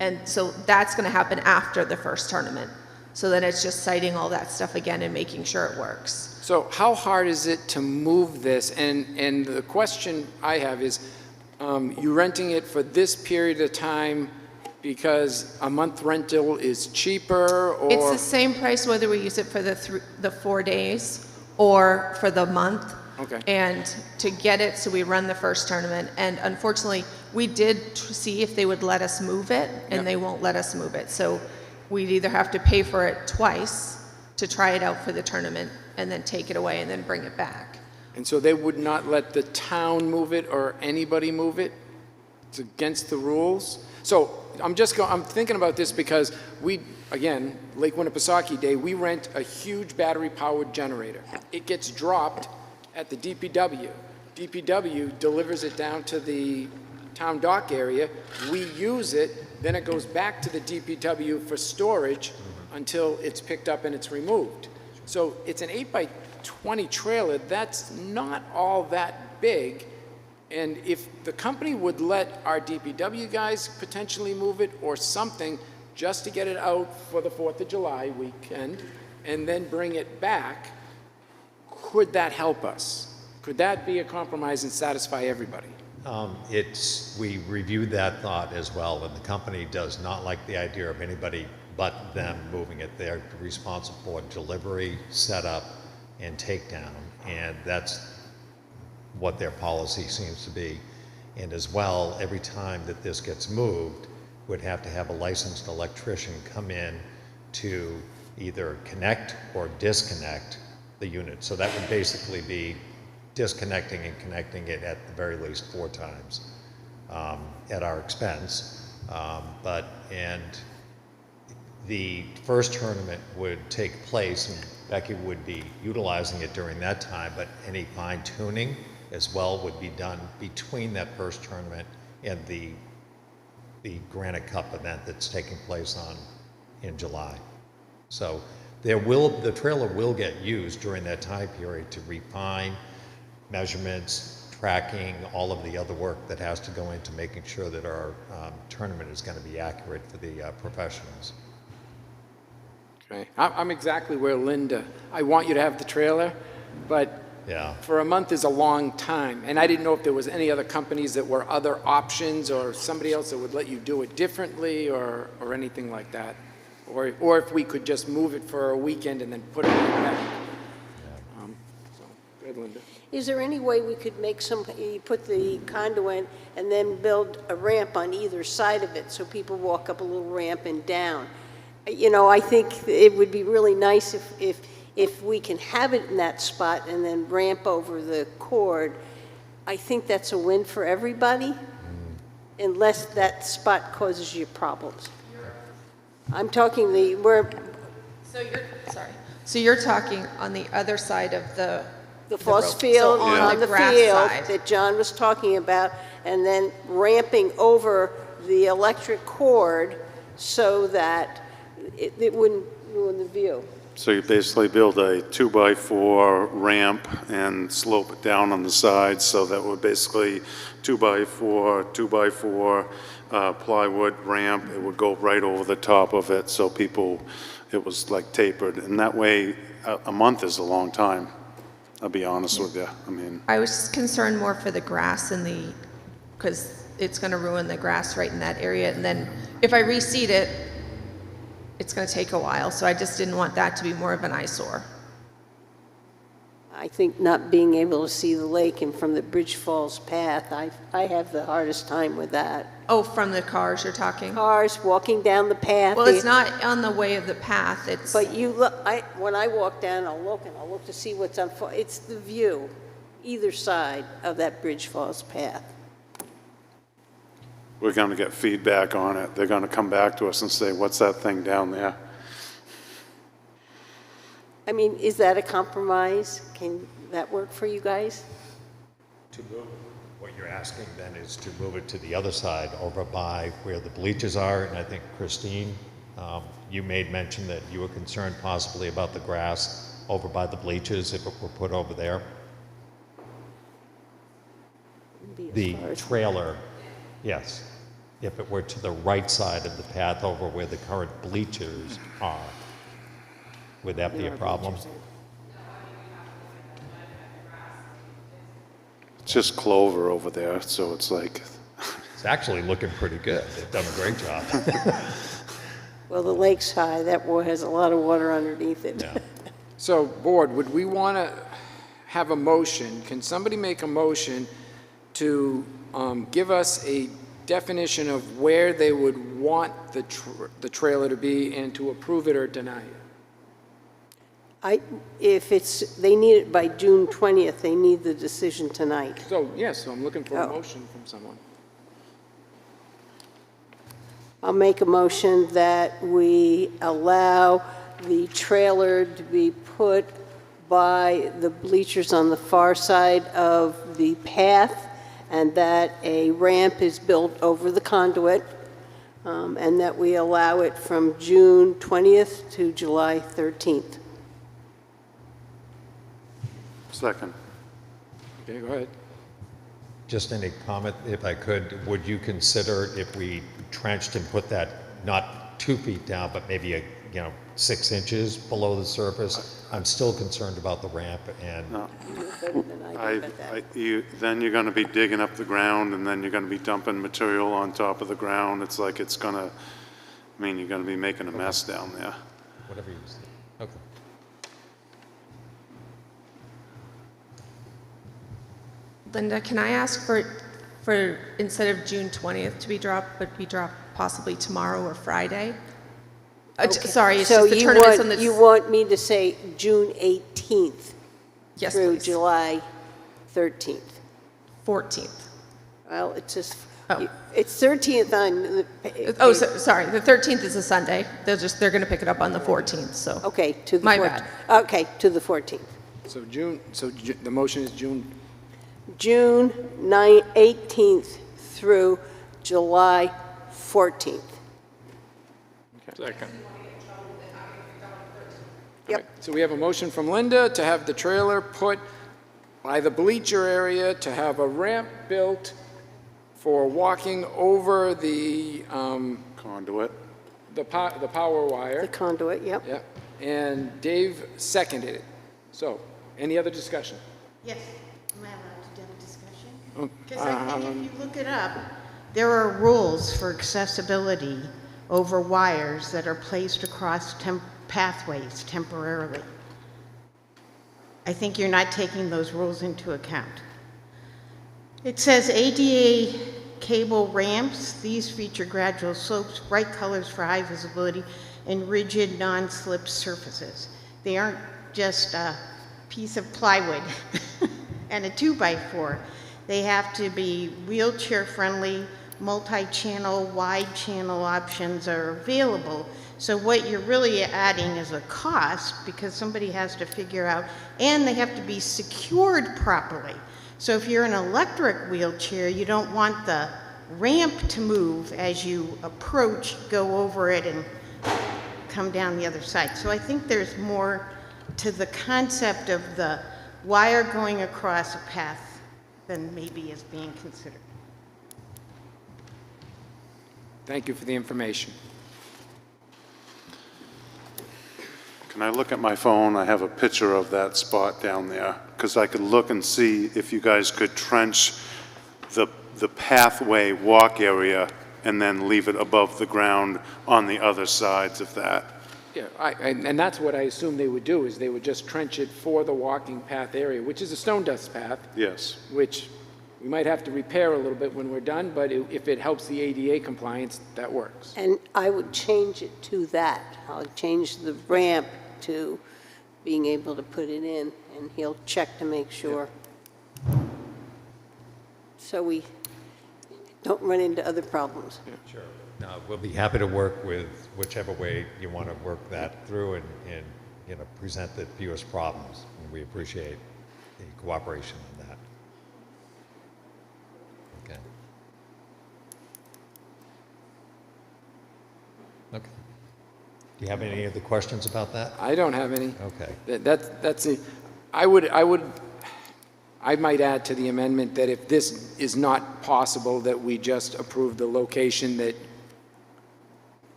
[SPEAKER 13] And so that's going to happen after the first tournament. So then it's just sighting all that stuff again and making sure it works.
[SPEAKER 1] So how hard is it to move this? And the question I have is, you renting it for this period of time because a month rental is cheaper, or?
[SPEAKER 13] It's the same price whether we use it for the 4 days or for the month.
[SPEAKER 1] Okay.
[SPEAKER 13] And to get it, so we run the first tournament. And unfortunately, we did see if they would let us move it, and they won't let us move it. So we'd either have to pay for it twice to try it out for the tournament and then take it away and then bring it back.
[SPEAKER 1] And so they would not let the town move it or anybody move it? It's against the rules? So I'm thinking about this because again, Lake Winnipesaukee Day, we rent a huge battery-powered generator. It gets dropped at the DPW. DPW delivers it down to the town dock area. We use it, then it goes back to the DPW for storage until it's picked up and it's removed. So it's an 8 by 20 trailer. That's not all that big. And if the company would let our DPW guys potentially move it or something just to get it out for the 4th of July weekend and then bring it back, could that help us? Could that be a compromise and satisfy everybody?
[SPEAKER 9] We reviewed that thought as well, and the company does not like the idea of anybody but them moving it. They're responsible for delivery, setup, and takedown, and that's what their policy seems to be. And as well, every time that this gets moved, would have to have a licensed electrician come in to either connect or disconnect the unit. So that would basically be disconnecting and connecting it at the very least 4 times at our expense. And the first tournament would take place, and Becky would be utilizing it during that time, but any fine tuning as well would be done between that first tournament and the Granite Cup event that's taking place in July. So the trailer will get used during that time period to refine measurements, tracking, all of the other work that has to go into making sure that our tournament is going to be accurate for the professionals.
[SPEAKER 1] Okay. I'm exactly where Linda, I want you to have the trailer, but for a month is a long time. And I didn't know if there was any other companies that were other options or somebody else that would let you do it differently or anything like that. Or if we could just move it for a weekend and then put it back. Go ahead, Linda.
[SPEAKER 2] Is there any way we could make you put the conduit and then build a ramp on either side of it so people walk up a little ramp and down? You know, I think it would be really nice if we can have it in that spot and then ramp over the cord. I think that's a win for everybody, unless that spot causes you problems. I'm talking
[SPEAKER 13] So you're talking on the other side of the
[SPEAKER 2] The force field
[SPEAKER 13] So on
[SPEAKER 2] on
[SPEAKER 13] the
[SPEAKER 2] the
[SPEAKER 13] grass
[SPEAKER 2] field
[SPEAKER 13] side.
[SPEAKER 2] that John was talking about, and then ramping over the electric cord so that it wouldn't ruin the view.
[SPEAKER 3] So you basically build a 2x4 ramp and slope it down on the sides, so that would basically 2x4, 2x4 plywood ramp. It would go right over the top of it, so people, it was like tapered. And that way, a month is a long time, I'll be honest with you. I mean,
[SPEAKER 13] I was concerned more for the grass and because it's going to ruin the grass right in that area. And then if I reseed it, it's going to take a while. So I just didn't want that to be more of an eyesore.
[SPEAKER 2] I think not being able to see the lake and from the Bridge Falls path, I have the hardest time with that.
[SPEAKER 13] Oh, from the cars you're talking?
[SPEAKER 2] Cars walking down the path.
[SPEAKER 13] Well, it's not on the way of the path. It's.
[SPEAKER 2] But you look, when I walk down, I'll look to see what's on, it's the view, either side of that Bridge Falls path.
[SPEAKER 3] we're going to get feedback on it. They're going to come back to us and say, what's that thing down there?
[SPEAKER 2] I mean, is that a compromise? Can that work for you guys?
[SPEAKER 9] To move, what you're asking then is to move it to the other side, over by where the bleachers are, and I think Christine, you made mention that you were concerned possibly about the grass over by the bleachers if it were put over there. The trailer, yes, if it were to the right side of the path over where the current bleachers are, would that be a problem?
[SPEAKER 3] It's just clover over there, so it's like...
[SPEAKER 9] It's actually looking pretty good. They've done a great job.
[SPEAKER 2] Well, the lake's high, that has a lot of water underneath it.
[SPEAKER 9] Yeah.
[SPEAKER 1] So, board, would we want to have a motion? Can somebody make a motion to give us a definition of where they would want the trailer to be and to approve it or deny it?
[SPEAKER 2] If they need it by June 20th, they need the decision tonight.
[SPEAKER 1] So, yes, so I'm looking for a
[SPEAKER 2] Oh.
[SPEAKER 1] motion from someone.
[SPEAKER 2] I'll make a motion that we allow the trailer to be put by the bleachers on the far side of the path, and that a ramp is built over the conduit, and that we allow it from June 20th to July 13th.
[SPEAKER 3] Second.
[SPEAKER 1] Okay, go ahead.
[SPEAKER 9] Just any comment, if I could, would you consider if we trenched and put that not 2 feet down, but maybe 6 inches below the surface? I'm still concerned about the ramp and.
[SPEAKER 3] No.
[SPEAKER 2] Better than I do about that.
[SPEAKER 3] Then you're going to be digging up the ground, and then you're going to be dumping material on top of the ground. It's like it's going to, you're going to be making a mess down there.
[SPEAKER 9] Whatever you say. Okay.
[SPEAKER 13] Linda, can I ask for instead of June 20th to be dropped, but be dropped possibly tomorrow or Friday? Sorry, it's
[SPEAKER 2] So
[SPEAKER 13] just the tournament's on the...
[SPEAKER 2] you want me to say June 18th
[SPEAKER 13] Yes,
[SPEAKER 2] through
[SPEAKER 13] please.
[SPEAKER 2] July 13th?
[SPEAKER 13] 14th.
[SPEAKER 2] Well, it's just,
[SPEAKER 13] Oh.
[SPEAKER 2] it's 13th on the...
[SPEAKER 13] Oh, sorry, the 13th is a Sunday. They're going to pick it up on the 14th, so...
[SPEAKER 2] Okay, to the 14th.
[SPEAKER 13] My bad.
[SPEAKER 2] Okay, to the 14th.
[SPEAKER 1] So the motion is June,
[SPEAKER 2] June 18th through July 14th.
[SPEAKER 8] Second.
[SPEAKER 2] Yep.
[SPEAKER 1] so we have a motion from Linda to have the trailer put by the bleacher area, to have a ramp built for walking over the
[SPEAKER 3] Conduit.
[SPEAKER 1] the power wire.
[SPEAKER 2] The conduit, yep.
[SPEAKER 1] Yep, and Dave seconded it. So, any other discussion?
[SPEAKER 15] Yes, am I allowed to have a discussion?
[SPEAKER 1] Oh,
[SPEAKER 15] Because I think if you look it up, there are rules for accessibility over wires that are placed across pathways temporarily. I think you're not taking those rules into account. It says ADA cable ramps. These feature gradual slopes, bright colors for high visibility, and rigid non-slip surfaces. They aren't just a piece of plywood and a 2x4. They have to be wheelchair friendly multi-channel, wide channel options are available. So what you're really adding is a cost because somebody has to figure out, and they have to be secured properly. So if you're in an electric wheelchair, you don't want the ramp to move as you approach, go over it, and come down the other side. So I think there's more to the concept of the wire going across a path than maybe is being considered.
[SPEAKER 1] Thank you for the information.
[SPEAKER 3] Can I look at my phone? I have a picture of that spot down there, because I could look and see if you guys could trench the pathway walk area and then leave it above the ground on the other sides of that.
[SPEAKER 1] Yeah, and that's what I assume they would do, is they would just trench it for the walking path area, which is a stone dust path,
[SPEAKER 3] Yes.
[SPEAKER 1] which we might have to repair a little bit when we're done, but if it helps the ADA compliance, that works.
[SPEAKER 2] And I would change it to that. I'll change the ramp to being able to put it in, and he'll check to make sure. So we don't run into other problems.
[SPEAKER 16] Sure. No, we'll be happy to work with whichever way you want to work that through and you know, present the fewest problems. And we appreciate the cooperation on that. Okay. Okay. Do you have any other questions about that?
[SPEAKER 1] I don't have any.
[SPEAKER 16] Okay.
[SPEAKER 1] That's it. I might add to the amendment that if this is not possible, that we just approve the location that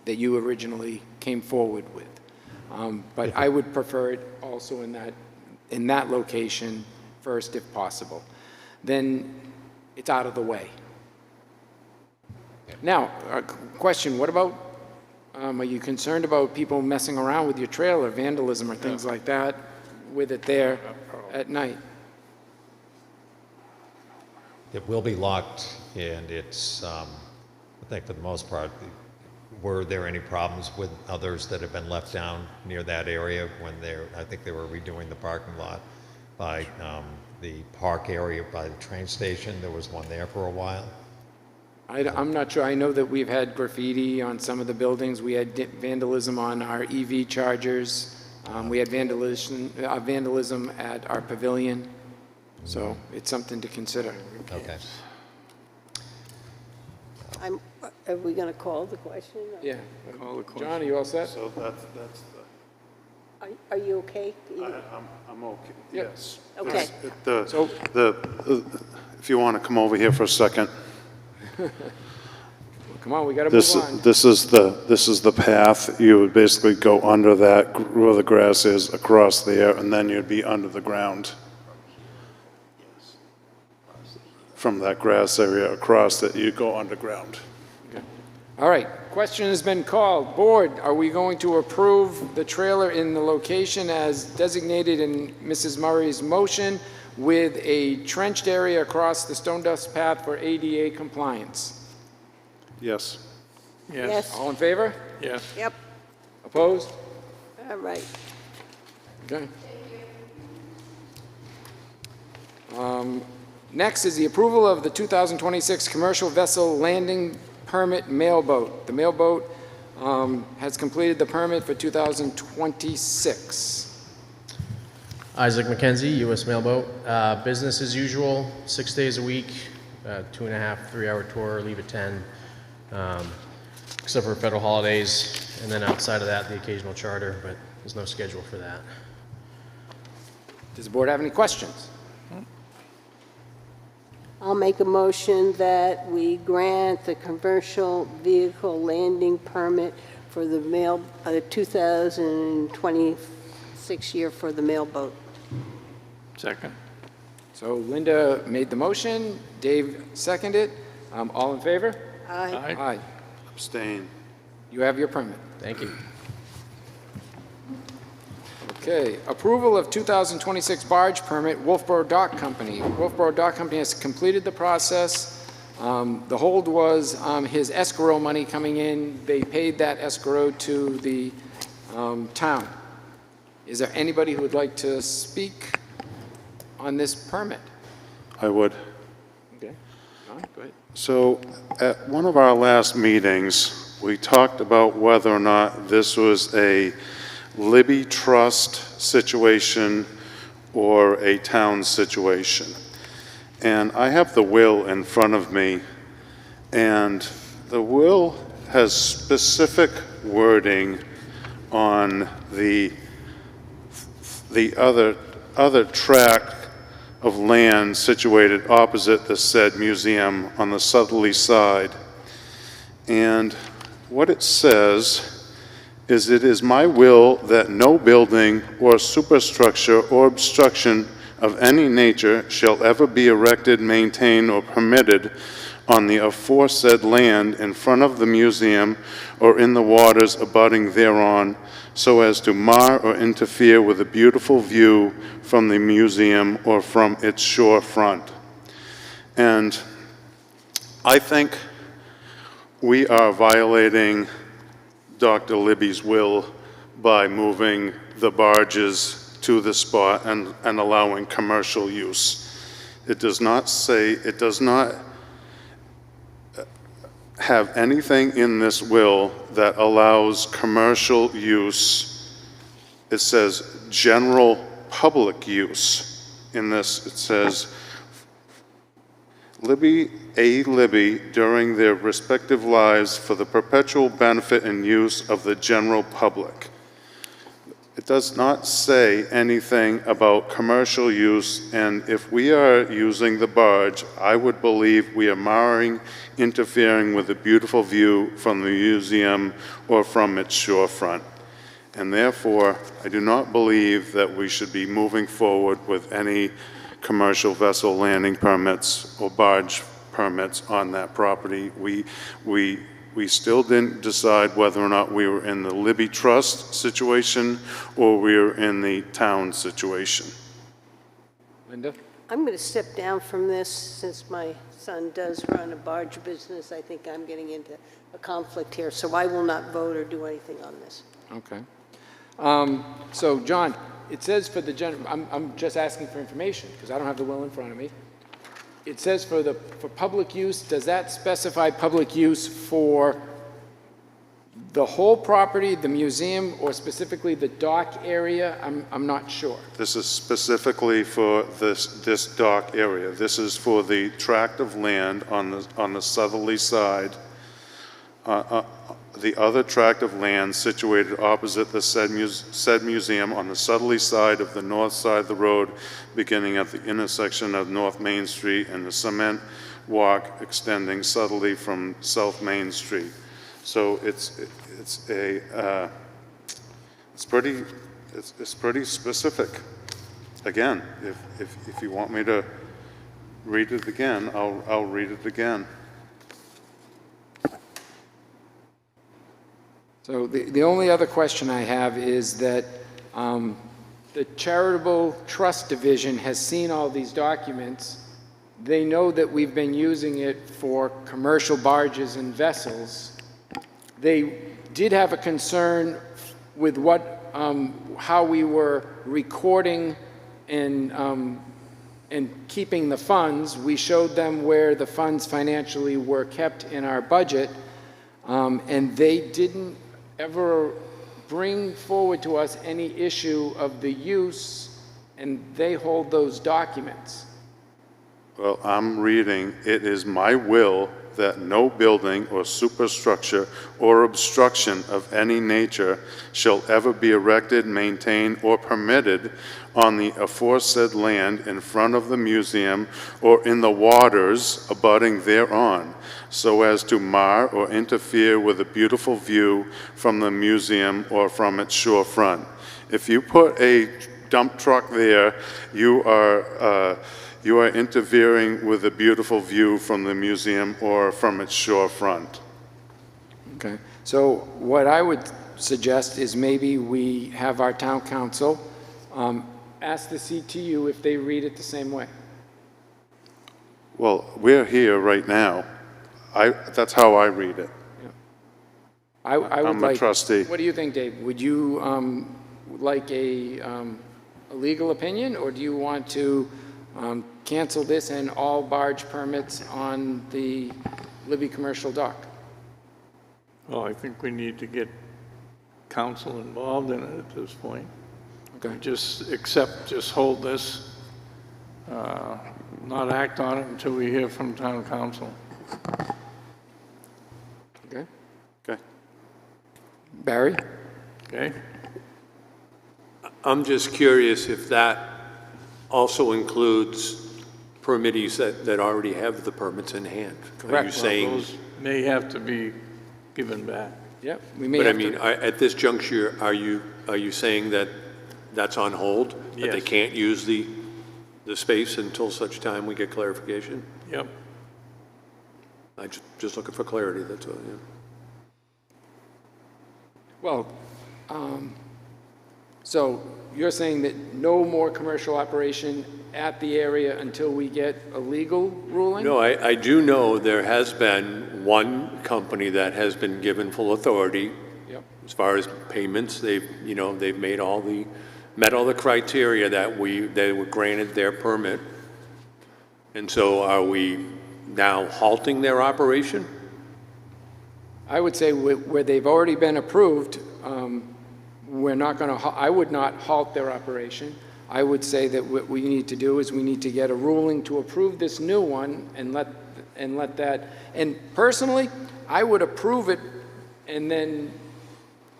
[SPEAKER 1] you originally came forward with. But I would prefer it also in that location first, if possible. Then it's out of the way. Now, a question, what about, are you concerned about people messing around with your trailer, vandalism or things like that, with it there at night?
[SPEAKER 16] It will be locked, and it's, I think for the most part, were there any problems with others that have been left down near that area when I think they were redoing the parking lot by the park area by the train station? There was one there for a while.
[SPEAKER 1] I'm not sure. I know that we've had graffiti on some of the buildings. We had vandalism on our EV chargers. We had vandalism at our pavilion. So it's something to consider.
[SPEAKER 16] Okay.
[SPEAKER 2] Are we going to call the question?
[SPEAKER 1] Yeah. John, are you all set?
[SPEAKER 3] So that's
[SPEAKER 2] Are you okay?
[SPEAKER 3] I'm okay, yes.
[SPEAKER 2] Okay.
[SPEAKER 3] If you want to come over here for a second.
[SPEAKER 1] Come on, we got to move on.
[SPEAKER 3] This is the path. You would basically go under that, where the grass is, across there, and then you'd be under the ground. From that grass area across that, you go underground.
[SPEAKER 1] Okay. All right, question has been called. Board, are we going to approve the trailer in the location as designated in Mrs. Murray's motion with a trenched area across the stone dust path for ADA compliance?
[SPEAKER 3] Yes.
[SPEAKER 1] Yes. All in favor?
[SPEAKER 8] Yes.
[SPEAKER 2] Yep.
[SPEAKER 1] Opposed?
[SPEAKER 2] All right.
[SPEAKER 1] Okay. Next is the approval of the 2026 commercial vessel landing permit mailboat. The mailboat has completed the permit for 2026.
[SPEAKER 17] Isaac McKenzie, U.S. Mailboat. Business as usual, 6 days a week, 2.5, 3-hour tour, leave at 10, except for federal holidays, and then outside of that, the occasional charter, but there's no schedule for that.
[SPEAKER 1] Does the board have any questions?
[SPEAKER 2] I'll make a motion that we grant the commercial vehicle landing permit for the 2026 year for the mailboat.
[SPEAKER 8] Second.
[SPEAKER 1] So Linda made the motion, Dave seconded. All in favor?
[SPEAKER 2] Aye.
[SPEAKER 1] Aye.
[SPEAKER 3] Abstain.
[SPEAKER 1] You have your permit.
[SPEAKER 17] Thank you.
[SPEAKER 1] Okay, approval of 2026 barge permit, Wolfeboro Dock Company. Wolfeboro Dock Company has completed the process. The hold was his escrow money coming in. They paid that escrow to the town. Is there anybody who would like to speak on this permit?
[SPEAKER 3] I would.
[SPEAKER 1] Okay, John, go ahead.
[SPEAKER 3] So at one of our last meetings, we talked about whether or not this was a Libby Trust situation or a town situation. And I have the will in front of me, and the will has specific wording on the other tract of land situated opposite the said museum on the southerly side. And what it says is, "It is my will that no building or superstructure or obstruction of any nature shall ever be erected, maintained, or permitted on the aforesaid land in front of the museum or in the waters abutting thereon, so as to mar or interfere with a beautiful view from the museum or from its shore front." And I think we are violating Dr. Libby's will by moving the barges to the spot and allowing commercial use. It does not have anything in this will that allows commercial use. It says general public use. In this, it says, Libby during their respective lives for the perpetual benefit and use of the general public. It does not say anything about commercial use, and if we are using the barge, I would believe we are marring, interfering with a beautiful view from the museum or from its shorefront. And therefore, I do not believe that we should be moving forward with any commercial vessel landing permits or barge permits on that property. We still didn't decide whether or not we were in the Libby Trust situation or we were in the town situation.
[SPEAKER 1] Linda?
[SPEAKER 2] I'm going to step down from this since my son does run a barge business. I think I'm getting into a conflict here, so I will not vote or do anything on this.
[SPEAKER 1] Okay. So, John, it says for the I'm just asking for information because I don't have the will in front of me. It says for public use. Does that specify public use for the whole property, the museum, or specifically the dock area? I'm not sure.
[SPEAKER 3] This is specifically for this dock area. This is for the tract of land on the southerly side. The other tract of land situated opposite the said museum on the southerly side of the north side of the road, beginning at the intersection of North Main Street and the cement walk extending southerly from South Main Street. So it's pretty specific. Again, if you want me to read it again, I'll read it again.
[SPEAKER 1] So the only other question I have is that the Charitable Trust Division has seen all these documents. They know that we've been using it for commercial barges and vessels. They did have a concern with how we were recording and keeping the funds. We showed them where the funds financially were kept in our budget, and they didn't ever bring forward to us any issue of the use, and they hold those documents.
[SPEAKER 3] Well, I'm reading, "It is my will that no building or superstructure or obstruction of any nature shall ever be erected, maintained, or permitted on the aforesaid land in front of the museum or in the waters abutting thereon, so as to mar or interfere with a beautiful view from the museum or from its shore front." If you put a dump truck there, you are interfering with a beautiful view from the museum or from its shore front.
[SPEAKER 1] Okay. So what I would suggest is maybe we have our town council ask the CTU if they read it the same way.
[SPEAKER 3] Well, we're here right now. That's how I read it.
[SPEAKER 1] Yeah. I would
[SPEAKER 3] I'm a trustee.
[SPEAKER 1] What do you think, Dave? Would you like a legal opinion, or do you want to cancel this and all barge permits on the Libby Commercial Dock?
[SPEAKER 8] Well, I think we need to get council involved in it at this point.
[SPEAKER 1] Okay.
[SPEAKER 8] Just hold this, not act on it until we hear from town council.
[SPEAKER 1] Okay.
[SPEAKER 3] Okay.
[SPEAKER 1] Barry?
[SPEAKER 8] Okay?
[SPEAKER 14] I'm just curious if that also includes permittees that already have the permits in hand. Are
[SPEAKER 1] Correct.
[SPEAKER 14] you
[SPEAKER 1] Well,
[SPEAKER 14] saying?
[SPEAKER 8] Those may have to be given back.
[SPEAKER 1] Yep, we may
[SPEAKER 14] But I
[SPEAKER 1] have
[SPEAKER 14] mean,
[SPEAKER 1] to.
[SPEAKER 14] at this juncture, are you saying that that's on hold? That they
[SPEAKER 8] Yes.
[SPEAKER 14] can't use the space until such time we get clarification?
[SPEAKER 8] Yep.
[SPEAKER 14] I'm just looking for clarity, that's all, yeah.
[SPEAKER 1] Well, so you're saying that no more commercial operation at the area until we get a legal ruling?
[SPEAKER 14] No, I do know there has been one company that has been given full authority.
[SPEAKER 1] Yep.
[SPEAKER 14] As far as payments, they've met all the criteria that they were granted their permit. And so are we now halting their operation?
[SPEAKER 1] I would say where they've already been approved, we're not going to, I would not halt their operation. I would say that what we need to do is we need to get a ruling to approve this new one and let that, and personally, I would approve it and then,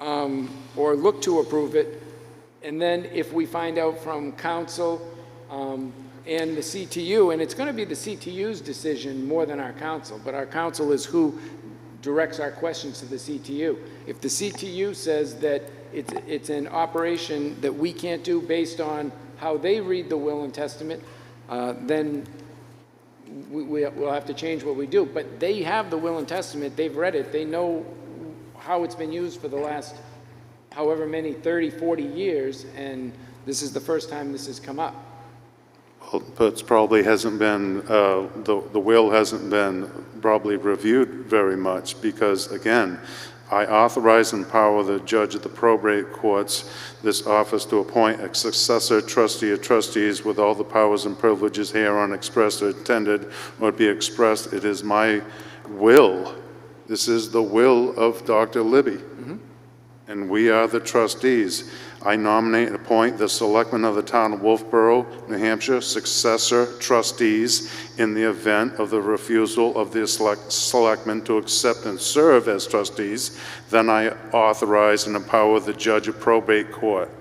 [SPEAKER 1] or look to approve it, and then if we find out from council and the CTU, and it's going to be the CTU's decision more than our council, but our council is who directs our questions to the CTU. If the CTU says that it's an operation that we can't do based on how they read the will and testament, then we'll have to change what we do. But they have the will and testament, they've read it, they know how it's been used for the last however many, 30, 40 years, and this is the first time this has come up.
[SPEAKER 3] Well, but it probably hasn't been, the will hasn't been probably reviewed very much because, again, I authorize and empower the judge of the probate courts, this office, to appoint a successor trustee or trustees with all the powers and privileges hereon expressed or intended or be expressed. It is my will. This is the will of Dr. Libby. And we are the trustees. I nominate and appoint the selectmen of the town of Wolfeboro, New Hampshire, successor trustees in the event of the refusal of the selectmen to accept and serve as trustees. Then I authorize and empower the judge of probate court,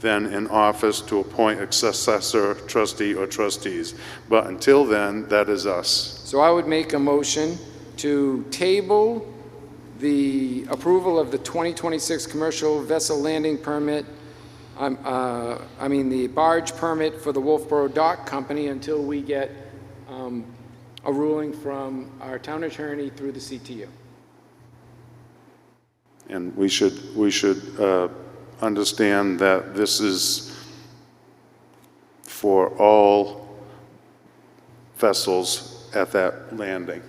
[SPEAKER 3] then in office, to appoint a successor trustee or trustees. But until then, that is us.
[SPEAKER 1] So I would make a motion to table the approval of the 2026 commercial vessel landing permit, the barge permit for the Wolfeboro Dock Company until we get a ruling from our town attorney through the CTU.
[SPEAKER 3] And we should understand that this is for all vessels at that landing.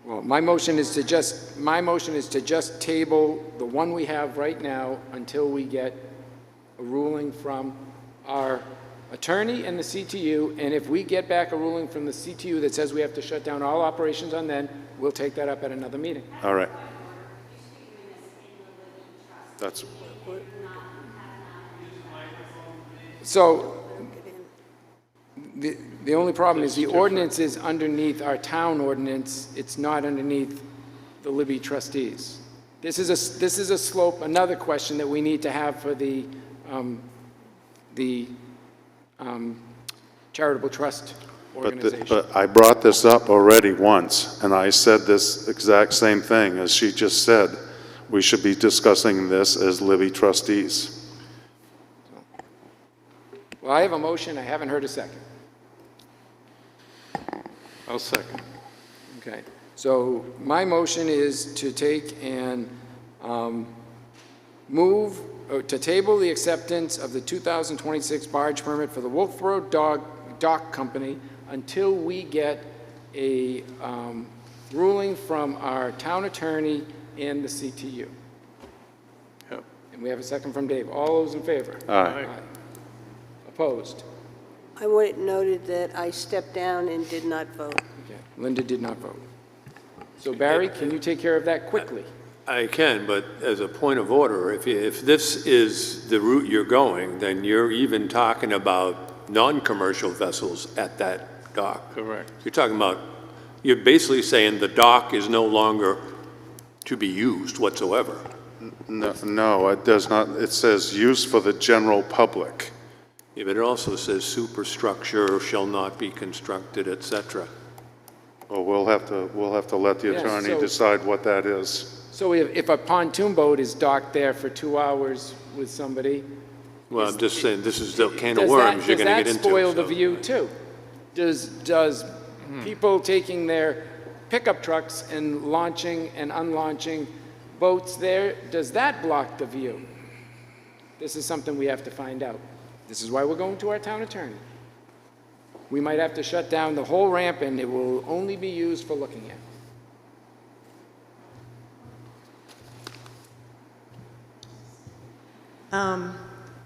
[SPEAKER 1] Well, my motion is to just table the one we have right now until we get a ruling from our attorney and the CTU, and if we get back a ruling from the CTU that says we have to shut down all operations on then, we'll take that up at another meeting.
[SPEAKER 3] All right. That's,
[SPEAKER 1] so, the only problem is the ordinance is underneath our town ordinance. It's not underneath the Libby trustees. This is a slope, another question that we need to have for the charitable trust organization.
[SPEAKER 3] but I brought this up already once, and I said this exact same thing as she just said. We should be discussing this as Libby trustees.
[SPEAKER 1] Well, I have a motion. I haven't heard a second.
[SPEAKER 8] I'll second.
[SPEAKER 1] Okay. So my motion is to take and to table the acceptance of the 2026 barge permit for the Wolfeboro Dock Company until we get a ruling from our town attorney and the CTU.
[SPEAKER 8] Yep.
[SPEAKER 1] And we have a second from Dave. All those in favor?
[SPEAKER 3] Aye.
[SPEAKER 1] Opposed?
[SPEAKER 2] I want it noted that I stepped down and did not vote.
[SPEAKER 1] Okay, Linda did not vote. So Barry, can you take care of that quickly?
[SPEAKER 14] I can, but as a point of order, if this is the route you're going, then you're even talking about non-commercial vessels at that dock.
[SPEAKER 8] Correct.
[SPEAKER 14] You're basically saying the dock is no longer to be used whatsoever.
[SPEAKER 3] No, it does not. It says use for the general public.
[SPEAKER 14] Yeah, but it also says superstructure shall not be constructed, et cetera.
[SPEAKER 3] Well, we'll have to let the
[SPEAKER 1] Yeah,
[SPEAKER 3] attorney
[SPEAKER 1] so-
[SPEAKER 3] decide what that is.
[SPEAKER 1] So if a pontoon boat is docked there for 2 hours with somebody,
[SPEAKER 14] Well, I'm just saying, this is the can of worms you're going to get into.
[SPEAKER 1] does that spoil the
[SPEAKER 14] so-
[SPEAKER 1] view too? Does people taking their pickup trucks and launching and unlaunching boats there, does that block the view? This is something we have to find out. This is why we're going to our town attorney. We might have to shut down the whole ramp and it will only be used for looking at.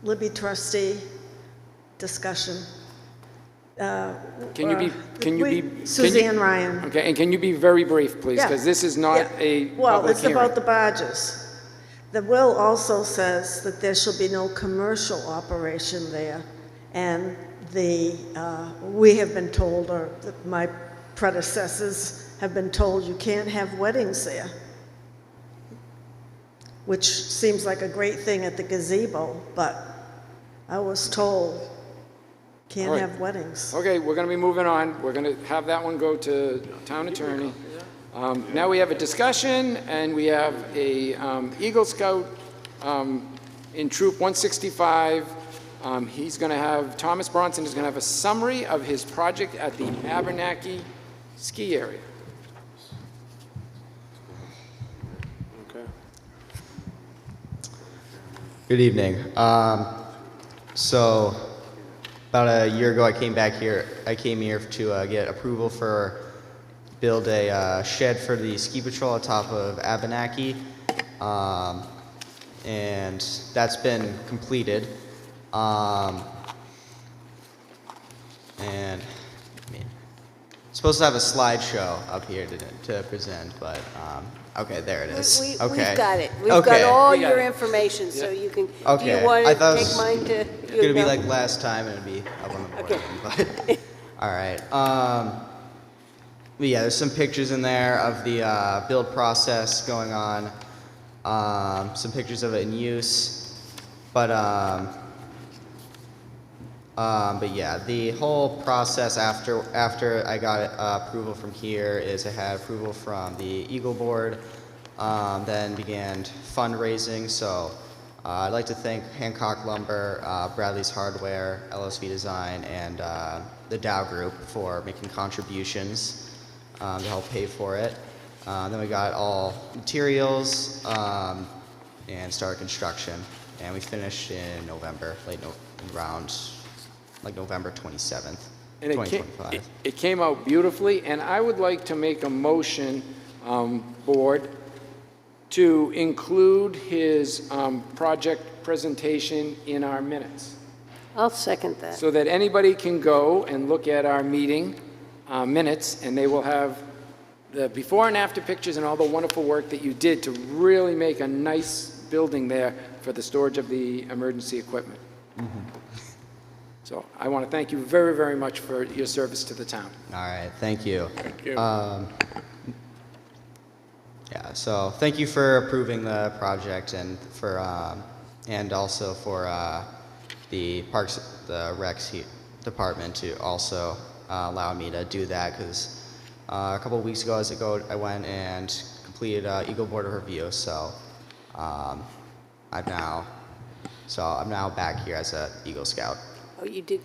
[SPEAKER 18] Libby trustee discussion. Suzanne Ryan.
[SPEAKER 1] Okay, and can you be very brief, please?
[SPEAKER 18] Yeah.
[SPEAKER 1] Because this is not
[SPEAKER 18] Yeah.
[SPEAKER 1] a
[SPEAKER 18] Well,
[SPEAKER 1] public
[SPEAKER 18] it's
[SPEAKER 1] hearing.
[SPEAKER 18] about the barges. The will also says that there shall be no commercial operation there. And we have been told, or my predecessors have been told, you can't have weddings there, which seems like a great thing at the gazebo, but I was told,
[SPEAKER 1] All
[SPEAKER 18] can't
[SPEAKER 1] right.
[SPEAKER 18] have weddings.
[SPEAKER 1] Okay, we're going to be moving on. We're going to have that one go to town attorney. Now we have a discussion, and we have a Eagle Scout in Troop 165. He's going to have, Thomas Bronson is going to have a summary of his project at the Abenaki ski area.
[SPEAKER 14] Okay.
[SPEAKER 19] Good evening. So about a year ago, I came here to get approval for build a shed for the ski patrol on top of Abenaki, and that's been completed. And I mean, supposed to have a slideshow up here to present, but okay, there it is.
[SPEAKER 2] We've
[SPEAKER 19] Okay.
[SPEAKER 2] got it. We've
[SPEAKER 19] Okay.
[SPEAKER 2] got all
[SPEAKER 1] We got
[SPEAKER 2] your
[SPEAKER 1] it.
[SPEAKER 2] information, so you can, do
[SPEAKER 19] Okay.
[SPEAKER 2] you want
[SPEAKER 19] I
[SPEAKER 2] to
[SPEAKER 19] thought it
[SPEAKER 2] take
[SPEAKER 19] was
[SPEAKER 2] mine to?
[SPEAKER 19] It's gonna be like last time, and it'd be up on the board.
[SPEAKER 2] Okay.
[SPEAKER 19] But all right. But yeah, there's some pictures in there of the build process going on. Some pictures of it in use, but yeah, the whole process after I got approval from here is I had approval from the Eagle Board, then began fundraising. So I'd like to thank Hancock Lumber, Bradley's Hardware, LSV Design, and the Dow Group for making contributions to help pay for it. Then we got all materials and started construction, and we finished in November, around like November 27th,
[SPEAKER 1] And
[SPEAKER 19] 2025.
[SPEAKER 1] it came out beautifully, and I would like to make a motion, Board, to include his project presentation in our minutes,
[SPEAKER 2] I'll second that.
[SPEAKER 1] so that anybody can go and look at our meeting minutes, and they will have the before and after pictures and all the wonderful work that you did to really make a nice building there for the storage of the emergency equipment. So I want to thank you very, very much for your service to the town.
[SPEAKER 19] All right, thank you.
[SPEAKER 8] Thank you.
[SPEAKER 19] Yeah, so thank you for approving the project and for and also for the Parks, the Recs department to also allow me to do that, because a couple of weeks ago, I went and completed Eagle Board review. So I'm now back here as a Eagle Scout.
[SPEAKER 2] Oh, you did,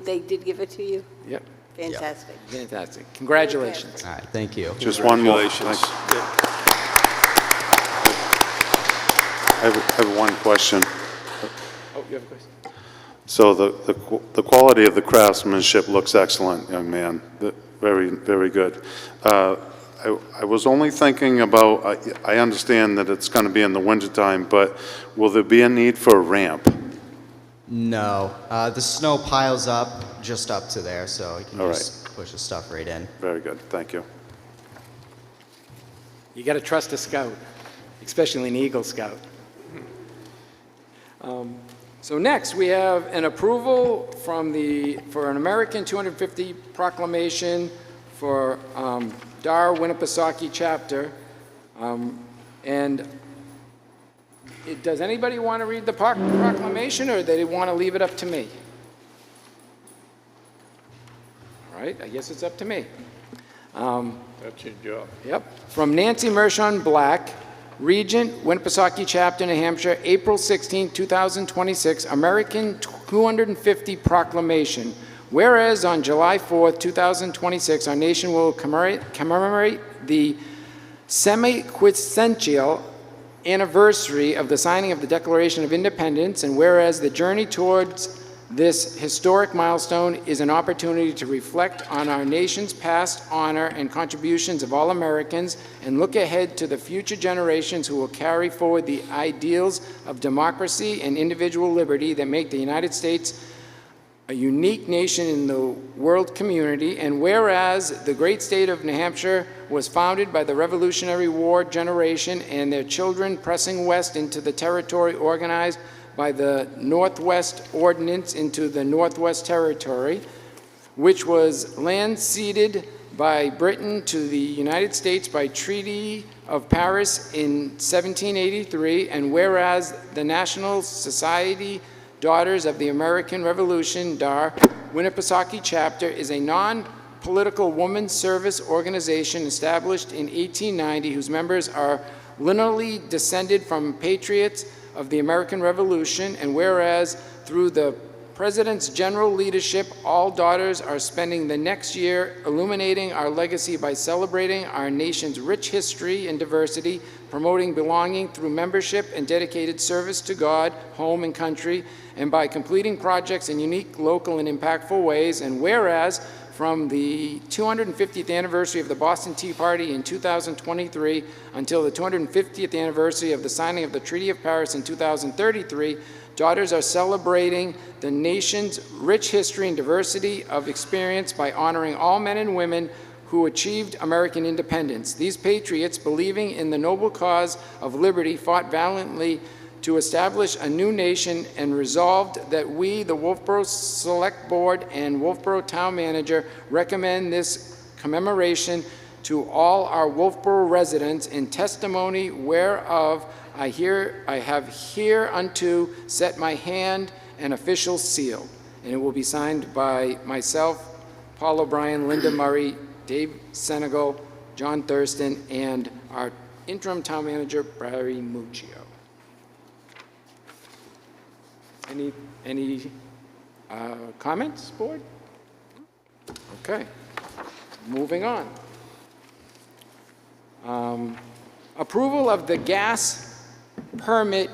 [SPEAKER 2] they did give it to you?
[SPEAKER 1] Yep.
[SPEAKER 2] Fantastic.
[SPEAKER 1] Fantastic. Congratulations.
[SPEAKER 19] All right, thank you.
[SPEAKER 3] Just one more.
[SPEAKER 14] Congratulations.
[SPEAKER 3] I have one question.
[SPEAKER 1] Oh, you have a question?
[SPEAKER 3] So the quality of the craftsmanship looks excellent, young man. Very, very good. I was only thinking about, I understand that it's going to be in the wintertime, but will there be a need for a ramp?
[SPEAKER 19] No, the snow piles up just up to there, so you can
[SPEAKER 3] All
[SPEAKER 19] just push the stuff right in.
[SPEAKER 3] Very good, thank you.
[SPEAKER 1] You got to trust a scout, especially an Eagle Scout. So next, we have an approval for an American 250 proclamation for Dar Winnipesaukee chapter. Does anybody want to read the proclamation, or do they want to leave it up to me? All right, I guess it's up to me.
[SPEAKER 8] That's your job.
[SPEAKER 1] Yep. From Nancy Mershon Black, Regent, Winnipesaukee Chapter, New Hampshire, April 16, 2026, American 250 Proclamation. Whereas on July 4, 2026, our nation will commemorate the semi-quincentennial anniversary of the signing of the Declaration of Independence, and whereas the journey towards this historic milestone is an opportunity to reflect on our nation's past honor and contributions of all Americans and look ahead to the future generations who will carry forward the ideals of democracy and individual liberty that make the United States a unique nation in the world community, and whereas the great state of New Hampshire was founded by the Revolutionary War generation and their children pressing west into the territory organized by the Northwest Ordinance into the Northwest Territory, which was land ceded by Britain to the United States by Treaty of Paris in 1783, and whereas the National Society Daughters of the American Revolution, DAR, Winnipesaukee Chapter, is a non-political women's service organization established in 1890 whose members are lineally descended from patriots of the American Revolution, and whereas through the President's general leadership, all daughters are spending the next year illuminating our legacy by celebrating our nation's rich history and diversity, promoting belonging through membership and dedicated service to God, home, and country, and by completing projects in unique, local, and impactful ways. And whereas from the 250th anniversary of the Boston Tea Party in 2023 until the 250th anniversary of the signing of the Treaty of Paris in 2033, daughters are celebrating the nation's rich history and diversity of experience by honoring all men and women who achieved American independence. These patriots, believing in the noble cause of liberty, fought valiantly to establish a new nation and resolved that we, the Wolfeboro Select Board and Wolfeboro Town Manager, recommend this commemoration to all our Wolfeboro residents in testimony whereof I have hereunto set my hand and official seal. And it will be signed by myself, Paul O'Brien, Linda Murray, Dave Senegal, John Thurston, and our interim town manager, Barry Muccio. Any comments, board? Okay, moving on. Approval of the gas permit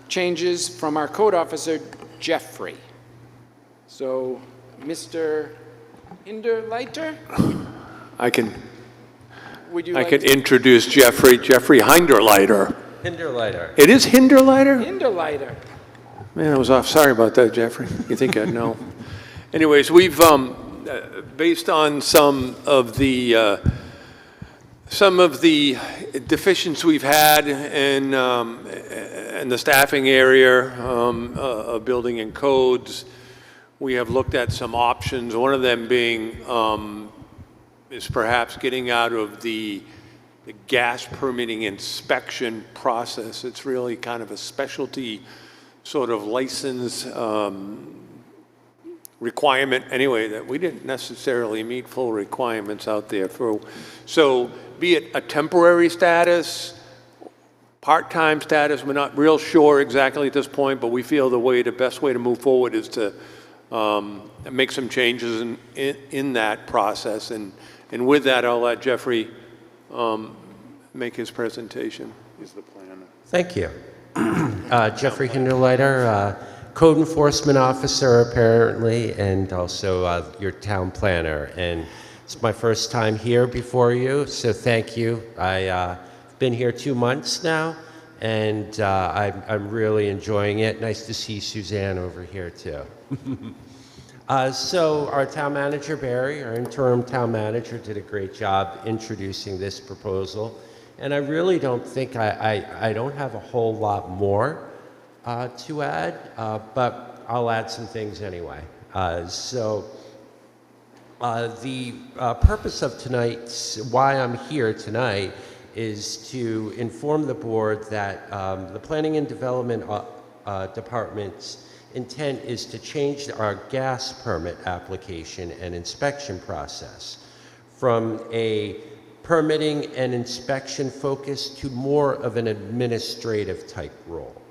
[SPEAKER 1] changes from our code officer, Jeffrey. So, Mr. Hinderleiter?
[SPEAKER 14] I can
[SPEAKER 1] Would you
[SPEAKER 14] I
[SPEAKER 1] like
[SPEAKER 14] can
[SPEAKER 1] to-
[SPEAKER 14] introduce Jeffrey Hinderleiter.
[SPEAKER 9] Hinderleiter.
[SPEAKER 14] It is Hinderleiter?
[SPEAKER 1] Hinderleiter.
[SPEAKER 14] Man, I was off. Sorry about that, Jeffrey. You think I'd know? Anyways, we've based on some of the deficiencies we've had in the staffing area of building and codes. We have looked at some options. One of them being is perhaps getting out of the gas permitting inspection process. It's really kind of a specialty sort of license requirement anyway, that we didn't necessarily meet full requirements out there for. So be it a temporary status, part-time status, we're not real sure exactly at this point, but we feel the best way to move forward is to make some changes in that process. And with that, I'll let Jeffrey make his presentation.
[SPEAKER 3] He's the planner.
[SPEAKER 20] Thank you. Jeffrey Hinderleiter, Code Enforcement Officer apparently, and also your town planner. And it's my first time here before you, so thank you. I've been here 2 months now, and I'm really enjoying it. Nice to see Suzanne over here, too. So our town manager, Barry, our interim town manager, did a great job introducing this proposal. And I really don't think I don't have a whole lot more to add, but I'll add some things anyway. The purpose of tonight's, why I'm here tonight, is to inform the board that the Planning and Development Department's intent is to change our gas permit application and inspection process from a permitting and inspection focus to more of an administrative type role.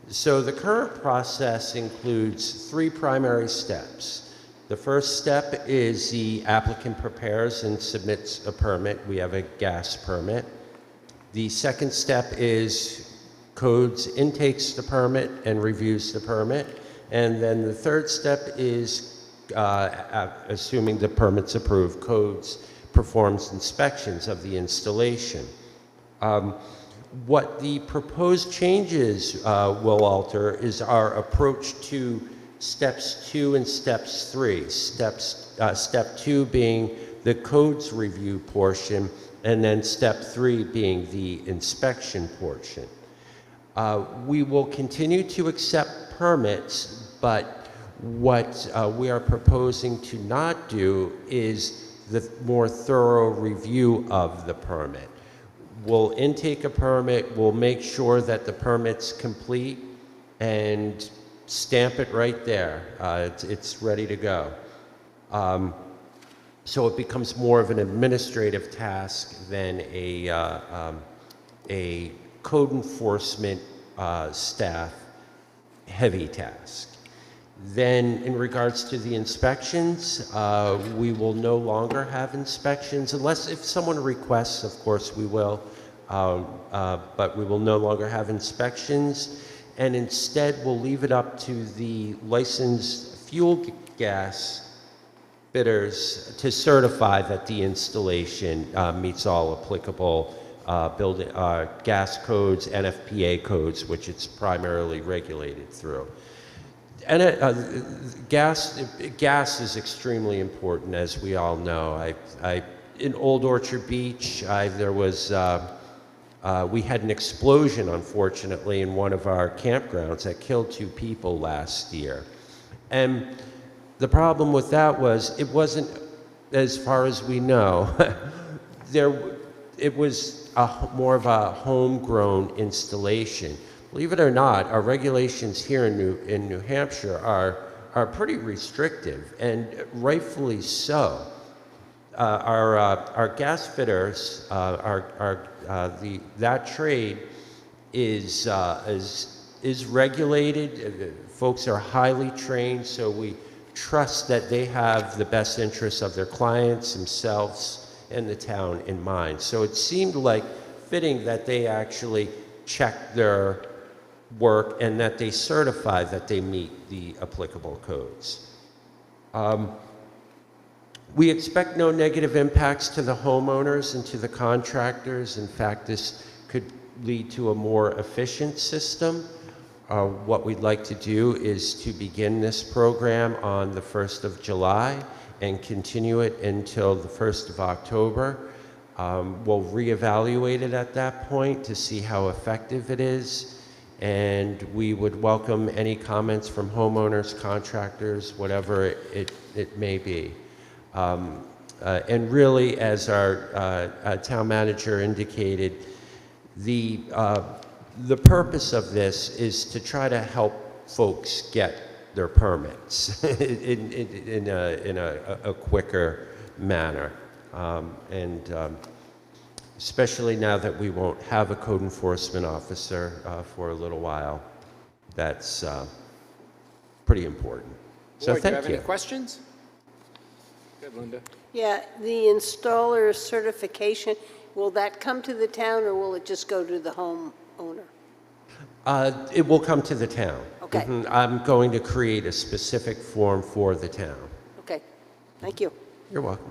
[SPEAKER 20] So the current process includes 3 primary steps. The first step is the applicant prepares and submits a permit. We have a gas permit. The second step is Codes intakes the permit and reviews the permit. And then the third step is, assuming the permit's approved, Codes performs inspections of the installation. What the proposed changes will alter is our approach to steps 2 and steps 3. Step 2 being the codes review portion, and then step 3 being the inspection portion. We will continue to accept permits, but what we are proposing to not do is the more thorough review of the permit. We'll intake a permit, we'll make sure that the permit's complete, and stamp it right there. It's ready to go. So it becomes more of an administrative task than a code enforcement staff heavy task. Then in regards to the inspections, we will no longer have inspections unless if someone requests, of course we will, but we will no longer have inspections, and instead we'll leave it up to the licensed fuel gas bidders to certify that the installation meets all applicable building gas codes, NFPA codes, which it's primarily regulated through. And gas is extremely important, as we all know. In Old Orchard Beach, we had an explosion, unfortunately, in one of our campgrounds that killed 2 people last year. And the problem with that was it wasn't, as far as we know, it was more of a homegrown installation. Believe it or not, our regulations here in New Hampshire are pretty restrictive, and rightfully so. Our gas fitters, that trade is regulated. Folks are highly trained, so we trust that they have the best interests of their clients, themselves, and the town in mind. So it seemed like fitting that they actually check their work and that they certify that they meet the applicable codes. We expect no negative impacts to the homeowners and to the contractors. In fact, this could lead to a more efficient system. What we'd like to do is to begin this program on the 1st of July and continue it until the 1st of October. We'll reevaluate it at that point to see how effective it is. And we would welcome any comments from homeowners, contractors, whatever it may be. And really, as our town manager indicated, the purpose of this is to try to help folks get their permits in a quicker manner. Especially now that we won't have a code enforcement officer for a little while. That's pretty important. So
[SPEAKER 1] Boyd,
[SPEAKER 20] thank
[SPEAKER 1] do you have
[SPEAKER 20] you.
[SPEAKER 1] any questions? Good, Linda.
[SPEAKER 2] Yeah, the installer certification, will that come to the town or will it just go to the homeowner?
[SPEAKER 20] It will come to the town.
[SPEAKER 2] Okay.
[SPEAKER 20] I'm going to create a specific form for the town.
[SPEAKER 2] Okay, thank you.
[SPEAKER 20] You're welcome.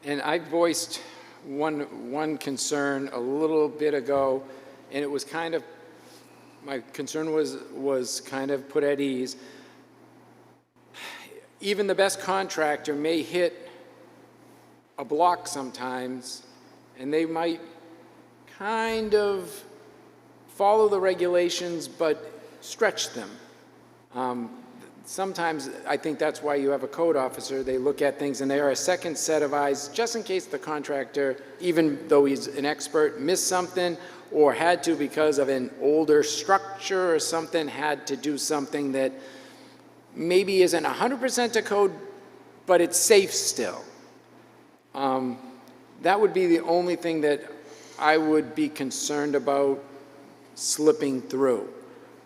[SPEAKER 1] And I voiced one concern a little bit ago, and it was kind of my concern was kind of put at ease. Even the best contractor may hit a block sometimes, and they might kind of follow the regulations, but stretch them. Sometimes I think that's why you have a code officer. They look at things and they are a second set of eyes just in case the contractor, even though he's an expert, missed something or had to because of an older structure or something, had to do something that maybe isn't 100% to code, but it's safe still. That would be the only thing that I would be concerned about slipping through.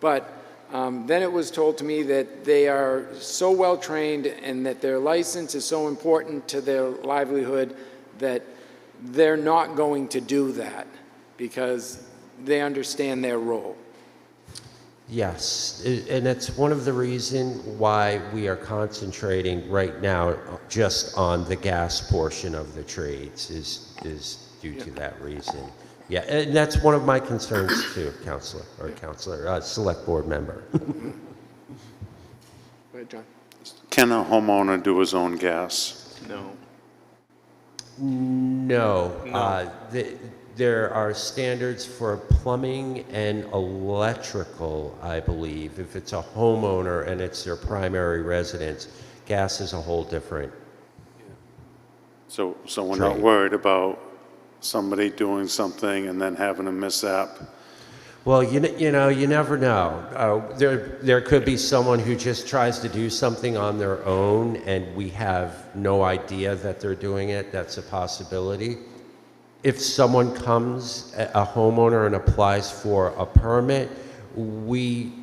[SPEAKER 1] But then it was told to me that they are so well trained and that their license is so important to their livelihood that they're not going to do that because they understand their role.
[SPEAKER 20] Yes, and it's one of the reasons why we are concentrating right now just on the gas portion of the trades is due to that reason. Yeah, and that's one of my concerns too, Select Board member.
[SPEAKER 1] Go ahead, John.
[SPEAKER 3] Can a homeowner do his own gas?
[SPEAKER 8] No.
[SPEAKER 20] No. There are standards for plumbing and electrical, I believe. If it's a homeowner and it's their primary residence, gas is a whole different.
[SPEAKER 3] So we're not worried about somebody doing something and then having a mishap?
[SPEAKER 20] Well, you never know. There could be someone who just tries to do something on their own and we have no idea that they're doing it. That's a possibility. If someone comes, a homeowner, and applies for a permit, we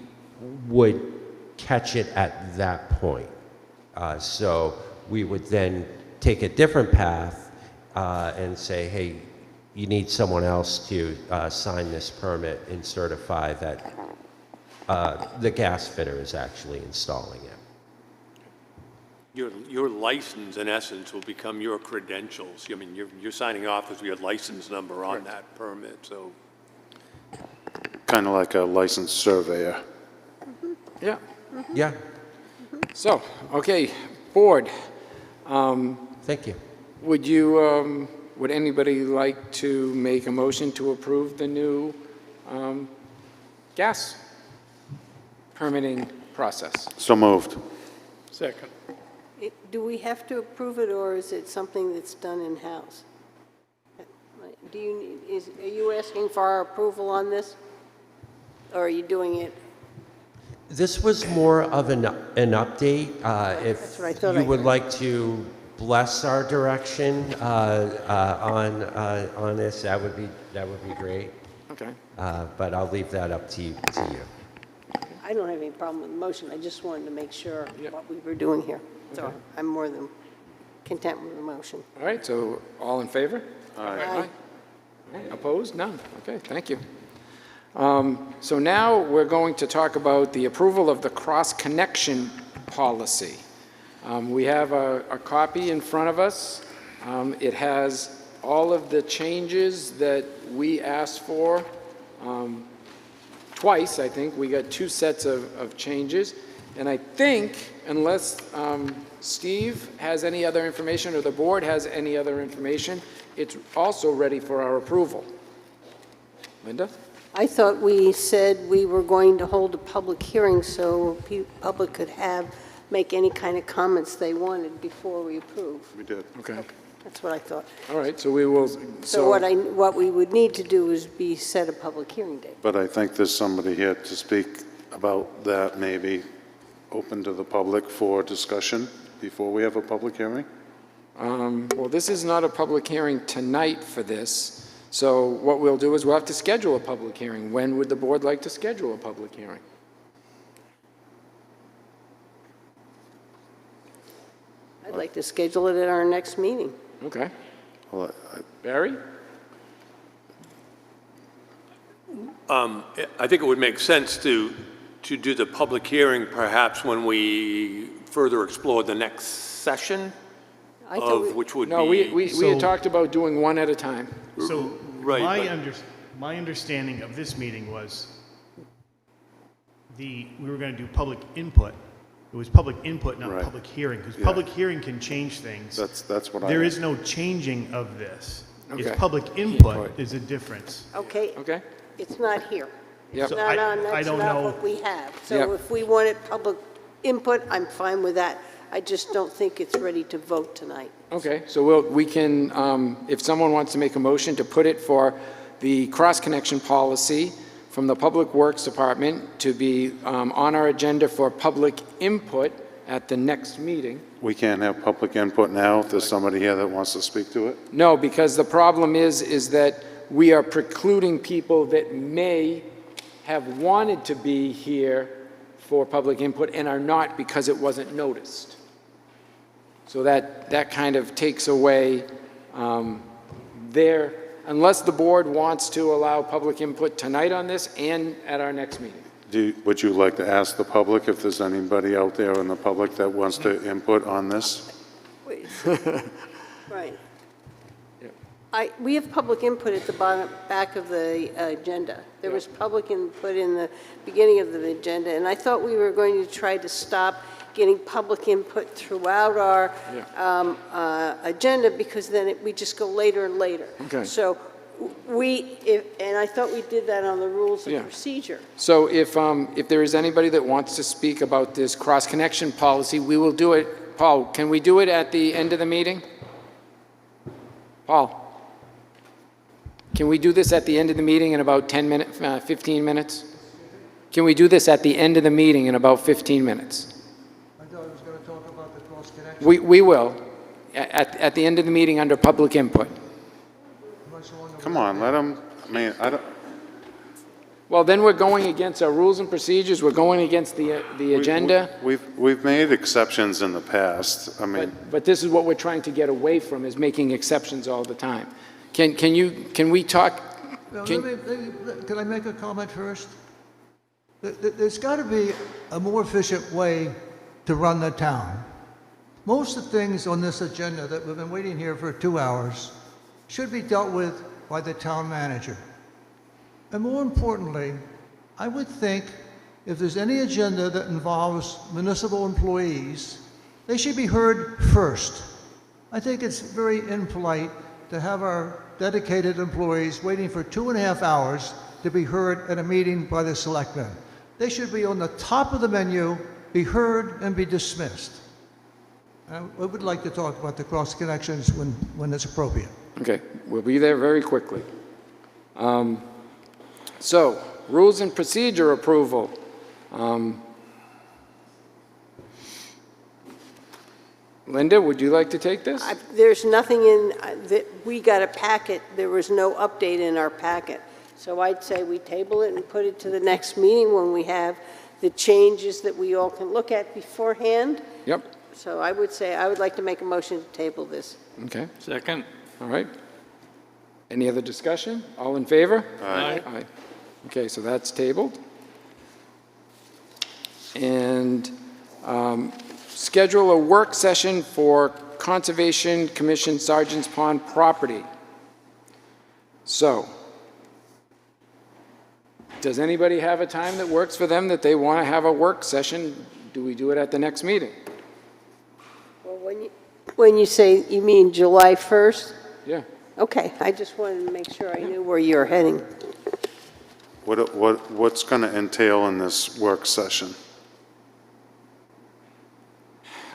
[SPEAKER 20] would catch it at that point. So we would then take a different path and say, hey, you need someone else to sign this permit and certify that the gas fitter is actually installing it.
[SPEAKER 14] Your license, in essence, will become your credentials. I mean, you're signing off with your license number on that permit, so.
[SPEAKER 3] Kind of like a licensed surveyor.
[SPEAKER 1] Yeah.
[SPEAKER 20] Yeah.
[SPEAKER 1] So, okay, board.
[SPEAKER 20] Thank you.
[SPEAKER 1] Would anybody like to make a motion to approve the new gas permitting process?
[SPEAKER 3] So moved.
[SPEAKER 8] Second.
[SPEAKER 2] Do we have to approve it, or is it something that's done in-house? Are you asking for our approval on this? Or are you doing it?
[SPEAKER 20] This was more of an update. If
[SPEAKER 2] what I thought
[SPEAKER 20] you
[SPEAKER 2] I
[SPEAKER 20] would
[SPEAKER 2] heard.
[SPEAKER 20] like to bless our direction on this, that would be great.
[SPEAKER 1] Okay.
[SPEAKER 20] But I'll leave that up to you.
[SPEAKER 2] I don't have any problem with the motion. I just wanted to make sure what we were doing here. So
[SPEAKER 1] Okay.
[SPEAKER 2] I'm more than content with the motion.
[SPEAKER 1] All right, so all in favor?
[SPEAKER 2] Aye.
[SPEAKER 1] Opposed? None. Okay, thank you. So now we're going to talk about the approval of the cross-connection policy. We have a copy in front of us. It has all of the changes that we asked for twice, I think. We got two sets of changes. And I think, unless Steve has any other information or the board has any other information, it's also ready for our approval. Linda?
[SPEAKER 2] I thought we said we were going to hold a public hearing so public could make any kind of comments they wanted before we approve.
[SPEAKER 3] We did.
[SPEAKER 1] Okay.
[SPEAKER 2] That's what I thought.
[SPEAKER 1] All right, so we will.
[SPEAKER 2] So what we would need to do is set a public hearing date.
[SPEAKER 3] But I think there's somebody here to speak about that, maybe open to the public for discussion before we have a public hearing?
[SPEAKER 1] Well, this is not a public hearing tonight for this, so what we'll do is we'll have to schedule a public hearing. When would the board like to schedule a public hearing?
[SPEAKER 2] I'd like to schedule it at our next meeting.
[SPEAKER 1] Okay.
[SPEAKER 3] Well,
[SPEAKER 1] Barry?
[SPEAKER 14] I think it would make sense to do the public hearing perhaps when we further explore the next session, which would be...
[SPEAKER 1] No, we had talked about doing one at a time.
[SPEAKER 21] So
[SPEAKER 14] Right,
[SPEAKER 21] my understanding of this meeting was we were going to do public input. It was public input, not
[SPEAKER 3] Right.
[SPEAKER 21] public hearing, because
[SPEAKER 3] Yeah.
[SPEAKER 21] public hearing can change things.
[SPEAKER 3] That's what I.
[SPEAKER 21] There is no changing of this.
[SPEAKER 1] Okay.
[SPEAKER 21] It's public input is a difference.
[SPEAKER 2] Okay,
[SPEAKER 1] Okay?
[SPEAKER 2] it's not here.
[SPEAKER 1] Yep.
[SPEAKER 2] It's
[SPEAKER 21] So
[SPEAKER 2] not on,
[SPEAKER 21] I
[SPEAKER 2] that's
[SPEAKER 21] don't
[SPEAKER 2] not
[SPEAKER 21] know.
[SPEAKER 2] what we have. So
[SPEAKER 1] Yep.
[SPEAKER 2] if we wanted public input, I'm fine with that. I just don't think it's ready to vote tonight.
[SPEAKER 1] Okay, so we can, if someone wants to make a motion to put it for the cross-connection policy from the Public Works Department to be on our agenda for public input at the next meeting.
[SPEAKER 3] We can't have public input now if there's somebody here that wants to speak to it?
[SPEAKER 1] No, because the problem is that we are precluding people that may have wanted to be here for public input and are not because it wasn't noticed. So that kind of takes away unless the board wants to allow public input tonight on this and at our next meeting.
[SPEAKER 3] Would you like to ask the public if there's anybody out there in the public that wants to input on this?
[SPEAKER 2] Wait. Right. We have public input at the back of the agenda. There was public input in the beginning of the agenda, and I thought we were going to try to stop getting public input throughout our agenda, because then we just go later and later.
[SPEAKER 1] Okay.
[SPEAKER 2] So and I thought we did that on the rules of procedure.
[SPEAKER 1] So if there is anybody that wants to speak about this cross-connection policy, we will do it. Paul, can we do it at the end of the meeting? Paul? Can we do this at the end of the meeting in about 15 minutes? Can we do this at the end of the meeting in about 15 minutes?
[SPEAKER 22] I thought I was going to talk about the cross-connection.
[SPEAKER 1] We will, at the end of the meeting under public input.
[SPEAKER 3] Come on, let them, I mean, I don't.
[SPEAKER 1] Well, then we're going against our rules and procedures, we're going against the agenda.
[SPEAKER 3] We've made exceptions in the past, I mean.
[SPEAKER 1] But this is what we're trying to get away from, is making exceptions all the time. Can we talk?
[SPEAKER 22] Well, can I make a comment first? There's got to be a more efficient way to run the town. Most of the things on this agenda that we've been waiting here for 2 hours should be dealt with by the town manager. And more importantly, I would think if there's any agenda that involves municipal employees, they should be heard first. I think it's very impolite to have our dedicated employees waiting for 2.5 hours to be heard at a meeting by the selectmen. They should be on the top of the menu, be heard, and be dismissed. I would like to talk about the cross connections when it's appropriate.
[SPEAKER 1] Okay, we'll be there very quickly. So, rules and procedure approval. Linda, would you like to take this?
[SPEAKER 2] There's nothing in, we got a packet, there was no update in our packet. So I'd say we table it and put it to the next meeting when we have the changes that we all can look at beforehand.
[SPEAKER 1] Yep.
[SPEAKER 2] So I would say, I would like to make a motion to table this.
[SPEAKER 1] Okay.
[SPEAKER 8] Second.
[SPEAKER 1] All right. Any other discussion? All in favor?
[SPEAKER 8] Aye.
[SPEAKER 1] Aye. Okay, so that's tabled. And schedule a work session for Conservation Commission Sergeant's Pond property. So, does anybody have a time that works for them that they want to have a work session? Do we do it at the next meeting?
[SPEAKER 2] Well, when you say, you mean July 1st?
[SPEAKER 1] Yeah.
[SPEAKER 2] Okay, I just wanted to make sure I knew where you're heading.
[SPEAKER 3] What's going to entail in this work session?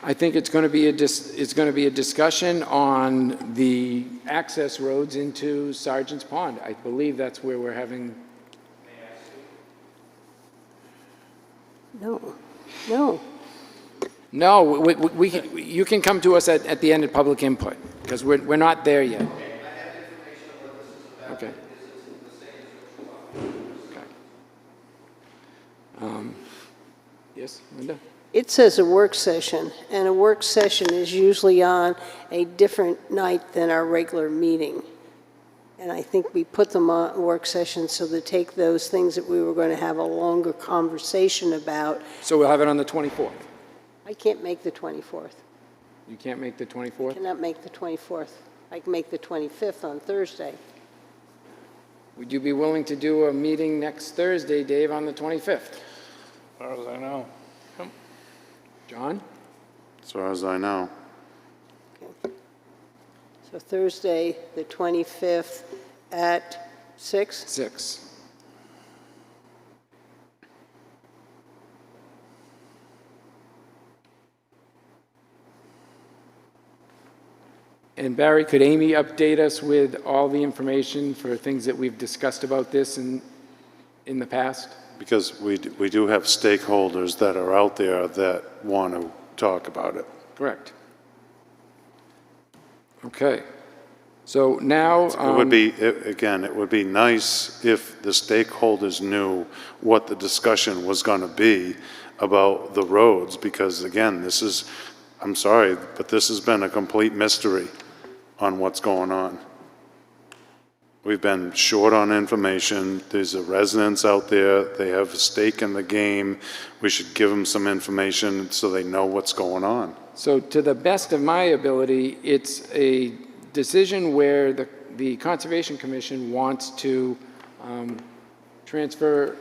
[SPEAKER 1] I think it's going to be a discussion on the access roads into Sergeant's Pond. I believe that's where we're having.
[SPEAKER 2] No, no.
[SPEAKER 1] No, you can come to us at the end of public input, because we're not there yet. Okay. Yes, Linda?
[SPEAKER 2] It says a work session, and a work session is usually on a different night than our regular meeting. And I think we put them on work sessions so to take those things that we were going to have a longer conversation about.
[SPEAKER 1] So we'll have it on the 24th.
[SPEAKER 2] I can't make the 24th.
[SPEAKER 1] You can't make the
[SPEAKER 2] I
[SPEAKER 1] 24th?
[SPEAKER 2] cannot make the 24th. I can make the 25th on Thursday.
[SPEAKER 1] Would you be willing to do a meeting next Thursday, Dave, on the 25th?
[SPEAKER 8] far as I know. Yep.
[SPEAKER 1] John?
[SPEAKER 3] As far as I know.
[SPEAKER 2] So Thursday, the 25th at 6?
[SPEAKER 1] 6. And Barry, could Amy update us with all the information for things that we've discussed about this in the past?
[SPEAKER 3] Because we do have stakeholders that are out there that want to talk about it.
[SPEAKER 1] Correct. Okay. So now...
[SPEAKER 3] It would be, again, it would be nice if the stakeholders knew what the discussion was going to be about the roads, because again, this is, I'm sorry, but this has been a complete mystery on what's going on. We've been short on information. There's a residents out there. They have a stake in the game. We should give them some information so they know what's going on.
[SPEAKER 1] So to the best of my ability, it's a decision where the Conservation Commission wants to transfer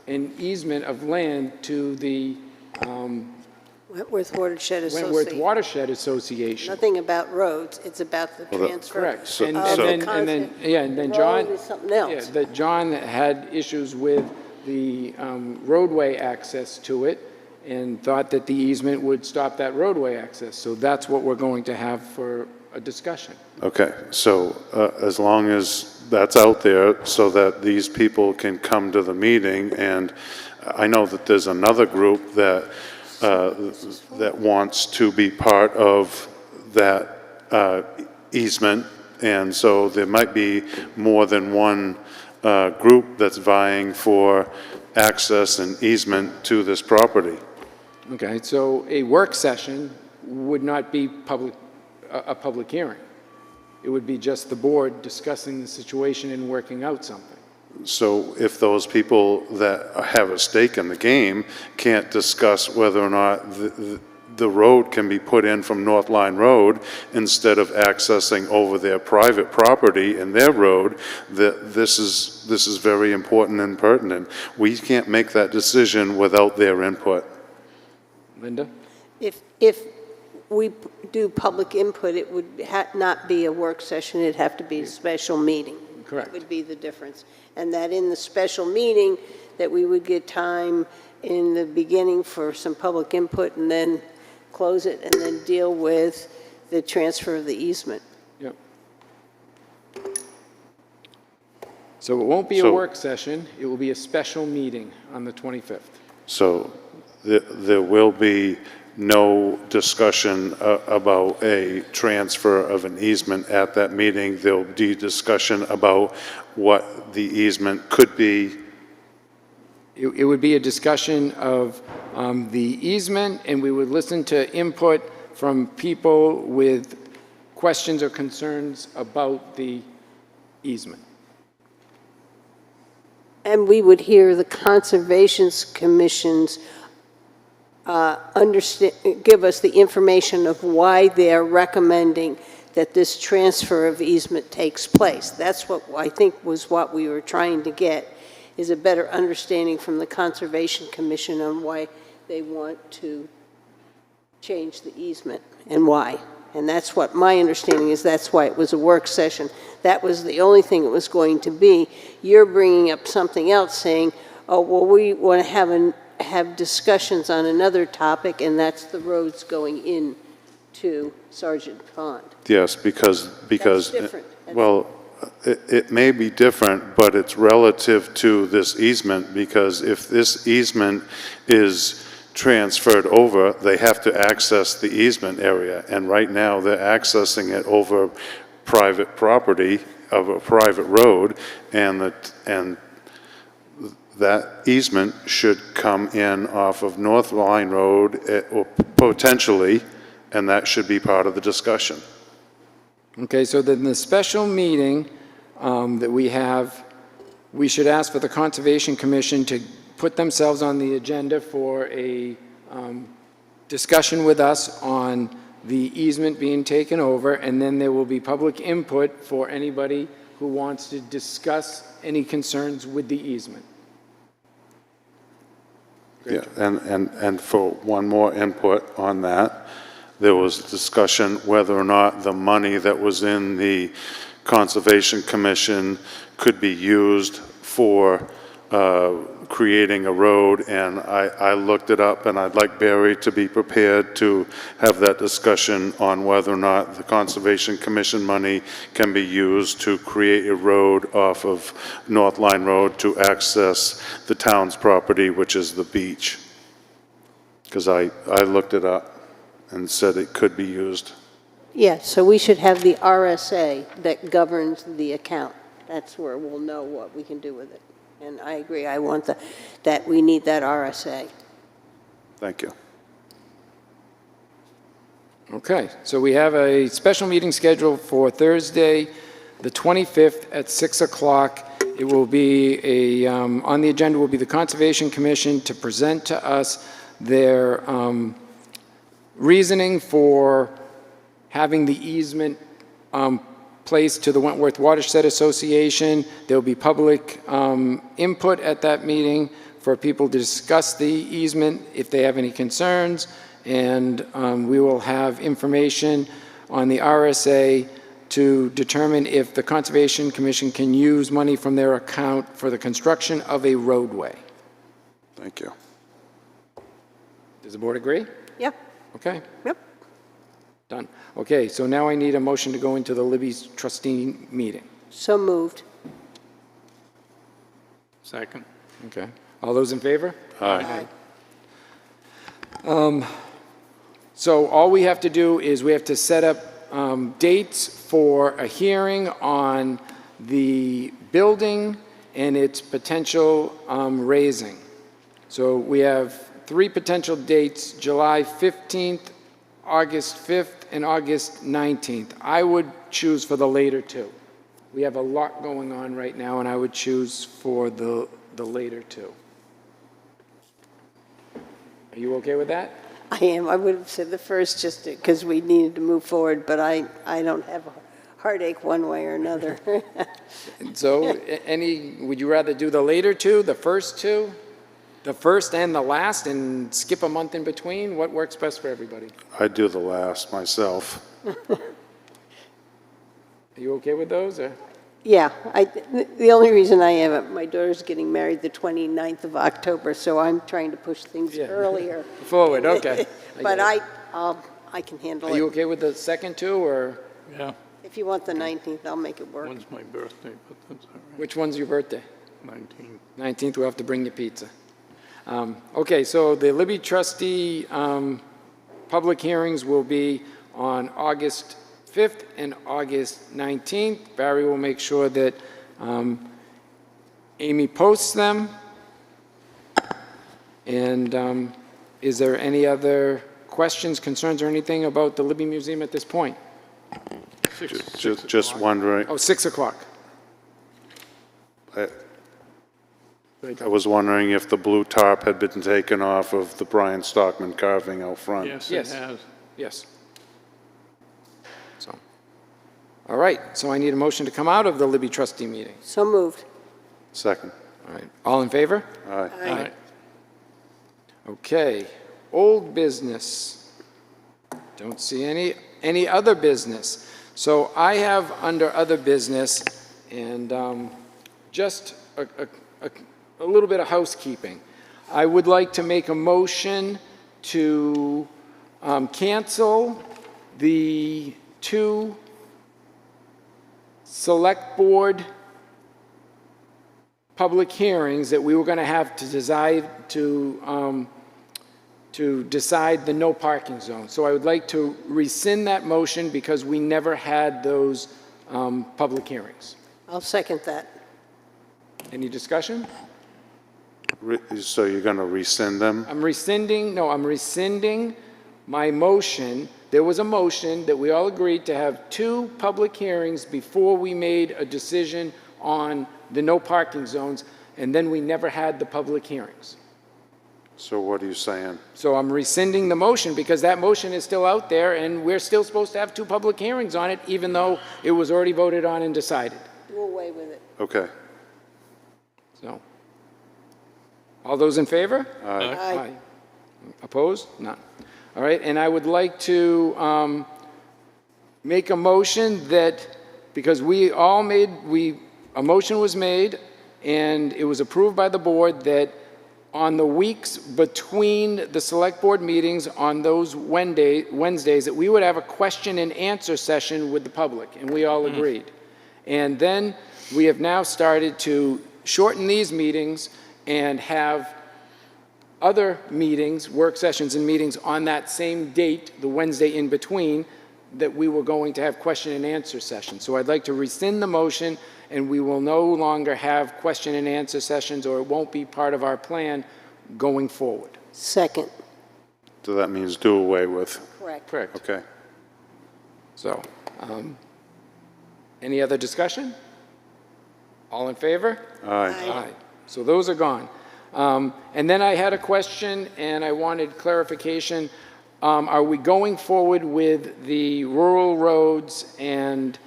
[SPEAKER 1] an easement of land to the
[SPEAKER 2] Wentworth Watershed Association.
[SPEAKER 1] Wentworth Watershed Association.
[SPEAKER 2] Nothing about roads, it's about the transfer.
[SPEAKER 1] Correct.
[SPEAKER 2] of
[SPEAKER 1] And
[SPEAKER 2] the
[SPEAKER 1] then
[SPEAKER 2] concept.
[SPEAKER 1] John...
[SPEAKER 2] Road is something else.
[SPEAKER 1] Yeah, that John had issues with the roadway access to it and thought that the easement would stop that roadway access. So that's what we're going to have for a discussion.
[SPEAKER 3] Okay, so as long as that's out there so that these people can come to the meeting, and I know that there's another group that that wants to be part of that easement, and so there might be more than one group that's vying for access and easement to this property.
[SPEAKER 1] Okay, so a work session would not be a public hearing. It would be just the board discussing the situation and working out something.
[SPEAKER 3] So if those people that have a stake in the game can't discuss whether or not the road can be put in from North Line Road instead of accessing over their private property and their road, this is very important and pertinent. We can't make that decision without their input.
[SPEAKER 1] Linda?
[SPEAKER 2] If we do public input, it would not be a work session, it'd have to be a special meeting.
[SPEAKER 1] Correct.
[SPEAKER 2] That would be the difference. And that in the special meeting, that we would get time in the beginning for some public input and then close it and then deal with the transfer of the easement.
[SPEAKER 1] Yep. So it won't be a work session, it will be a special meeting on the 25th.
[SPEAKER 3] So there will be no discussion about a transfer of an easement at that meeting. There'll be discussion about what the easement could be.
[SPEAKER 1] It would be a discussion of the easement, and we would listen to input from people with questions or concerns about the easement.
[SPEAKER 2] And we would hear the Conservation Commission's give us the information of why they're recommending that this transfer of easement takes place. That's what I think was what we were trying to get, is a better understanding from the Conservation Commission on why they want to change the easement and why. And that's what my understanding is, that's why it was a work session. That was the only thing it was going to be. You're bringing up something else saying, oh, well, we want to have discussions on another topic, and that's the roads going in to Sargent Pond.
[SPEAKER 3] Yes, because
[SPEAKER 2] That's different.
[SPEAKER 3] well, it may be different, but it's relative to this easement, because if this easement is transferred over, they have to access the easement area, and right now they're accessing it over private property of a private road, and that easement should come in off of North Line Road, or potentially, and that should be part of the discussion.
[SPEAKER 1] Okay, so then the special meeting that we have, we should ask for the Conservation Commission to put themselves on the agenda for a discussion with us on the easement being taken over, and then there will be public input for anybody who wants to discuss any concerns with the easement.
[SPEAKER 3] Yeah, and for one more input on that, there was discussion whether or not the money that was in the Conservation Commission could be used for creating a road, and I looked it up, and I'd like Barry to be prepared to have that discussion on whether or not the Conservation Commission money can be used to create a road off of North Line Road to access the town's property, which is the beach. Because I looked it up and said it could be used.
[SPEAKER 2] Yeah, so we should have the RSA that governs the account. That's where we'll know what we can do with it. And I agree, I want that we need that RSA.
[SPEAKER 3] Thank you.
[SPEAKER 1] Okay, so we have a special meeting scheduled for Thursday, the 25th at 6 o'clock. It will be on the agenda will be the Conservation Commission to present to us their reasoning for having the easement placed to the Wentworth Watershed Association. There will be public input at that meeting for people to discuss the easement if they have any concerns, and we will have information on the RSA to determine if the Conservation Commission can use money from their account for the construction of a roadway.
[SPEAKER 3] Thank you.
[SPEAKER 1] Does the board agree?
[SPEAKER 2] Yep.
[SPEAKER 1] Okay.
[SPEAKER 2] Yep.
[SPEAKER 1] Done. Okay, so now I need a motion to go into the Libby's trustee meeting.
[SPEAKER 2] So moved.
[SPEAKER 8] Second.
[SPEAKER 1] Okay. All those in favor?
[SPEAKER 3] Aye.
[SPEAKER 1] So all we have to do is we have to set up dates for a hearing on the building and its potential raising. So we have 3 potential dates, July 15th, August 5th, and August 19th. I would choose for the later 2. We have a lot going on right now, and I would choose for the later 2. Are you okay with that?
[SPEAKER 2] I am. I would have said the first just because we needed to move forward, but I don't have a heartache one way or another.
[SPEAKER 1] So would you rather do the later 2, the first 2? The first and the last, and skip a month in between? What works best for everybody?
[SPEAKER 3] I do the last myself.
[SPEAKER 1] Are you okay with those? Or?
[SPEAKER 2] Yeah, the only reason I am, my daughter's getting married the 29th of October, so I'm trying to push things earlier.
[SPEAKER 1] Forward, okay.
[SPEAKER 2] But I can handle
[SPEAKER 1] Are
[SPEAKER 2] it.
[SPEAKER 1] you okay with the second 2, or?
[SPEAKER 8] Yeah.
[SPEAKER 2] If you want the 19th, I'll make it work.
[SPEAKER 8] When's my birthday, but that's all right.
[SPEAKER 1] Which one's your birthday?
[SPEAKER 8] 19.
[SPEAKER 1] 19th, we'll have to bring you pizza. Okay, so the Libby trustee public hearings will be on August 5th and August 19th. Barry will make sure that Amy posts them. And is there any other questions, concerns, or anything about the Libby Museum at this point?
[SPEAKER 3] Just wondering.
[SPEAKER 1] Oh, 6 o'clock.
[SPEAKER 3] I was wondering if the blue tarp had been taken off of the Brian Stockman carving out front.
[SPEAKER 8] Yes, it has.
[SPEAKER 1] Yes. So, all right, so I need a motion to come out of the Libby trustee meeting.
[SPEAKER 2] So moved.
[SPEAKER 3] Second.
[SPEAKER 1] All right, all in favor?
[SPEAKER 3] Aye.
[SPEAKER 8] Aye.
[SPEAKER 1] Okay, old business. Don't see any other business. So I have under other business, and just a little bit of housekeeping. I would like to make a motion to cancel the 2 select board public hearings that we were going to have to decide the no parking zone. So I would like to rescind that motion because we never had those public hearings.
[SPEAKER 2] I'll second that.
[SPEAKER 1] Any discussion?
[SPEAKER 3] So you're going to rescind them?
[SPEAKER 1] I'm rescinding my motion. There was a motion that we all agreed to have 2 public hearings before we made a decision on the no parking zones, and then we never had the public hearings.
[SPEAKER 3] So what are you saying?
[SPEAKER 1] So I'm rescinding the motion because that motion is still out there, and we're still supposed to have 2 public hearings on it, even though it was already voted on and decided.
[SPEAKER 2] Do away with it.
[SPEAKER 3] Okay.
[SPEAKER 1] So, All those in favor?
[SPEAKER 3] Aye.
[SPEAKER 1] Opposed? None. All right, and I would like to make a motion that, because a motion was made, and it was approved by the board, that on the weeks between the select board meetings on those Wednesdays, that we would have a question and answer session with the public, and we all agreed. And then we have now started to shorten these meetings and have other meetings, work sessions and meetings on that same date, the Wednesday in between, that we were going to have question and answer sessions. So I'd like to rescind the motion, and we will no longer have question and answer sessions, or it won't be part of our plan going forward.
[SPEAKER 2] Second.
[SPEAKER 3] So that means do away with.
[SPEAKER 2] Correct.
[SPEAKER 1] Correct.
[SPEAKER 3] Okay.
[SPEAKER 1] So, any other discussion? All in favor?
[SPEAKER 3] Aye.
[SPEAKER 1] So those are gone. And then I had a question, and I wanted clarification. Are we going forward with the rural roads and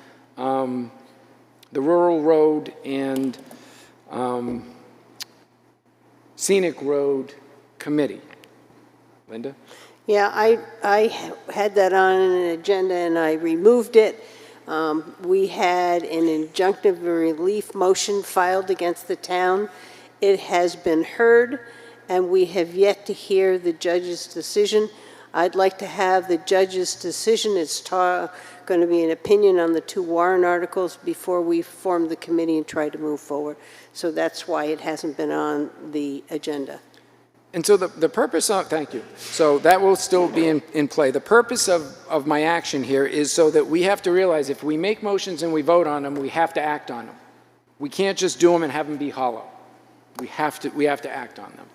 [SPEAKER 1] scenic road committee? Linda?
[SPEAKER 2] Yeah, I had that on an agenda and I removed it. We had an injunctive relief motion filed against the town. It has been heard, and we have yet to hear the judge's decision. I'd like to have the judge's decision. It's going to be an opinion on the 2 warrant articles before we form the committee and try to move forward. So that's why it hasn't been on the agenda.
[SPEAKER 1] And so the purpose of, thank you. So that will still be in play. The purpose of my action here is so that we have to realize if we make motions and we vote on them, we have to act on them. We can't just do them and have them be hollow. We have to act on them.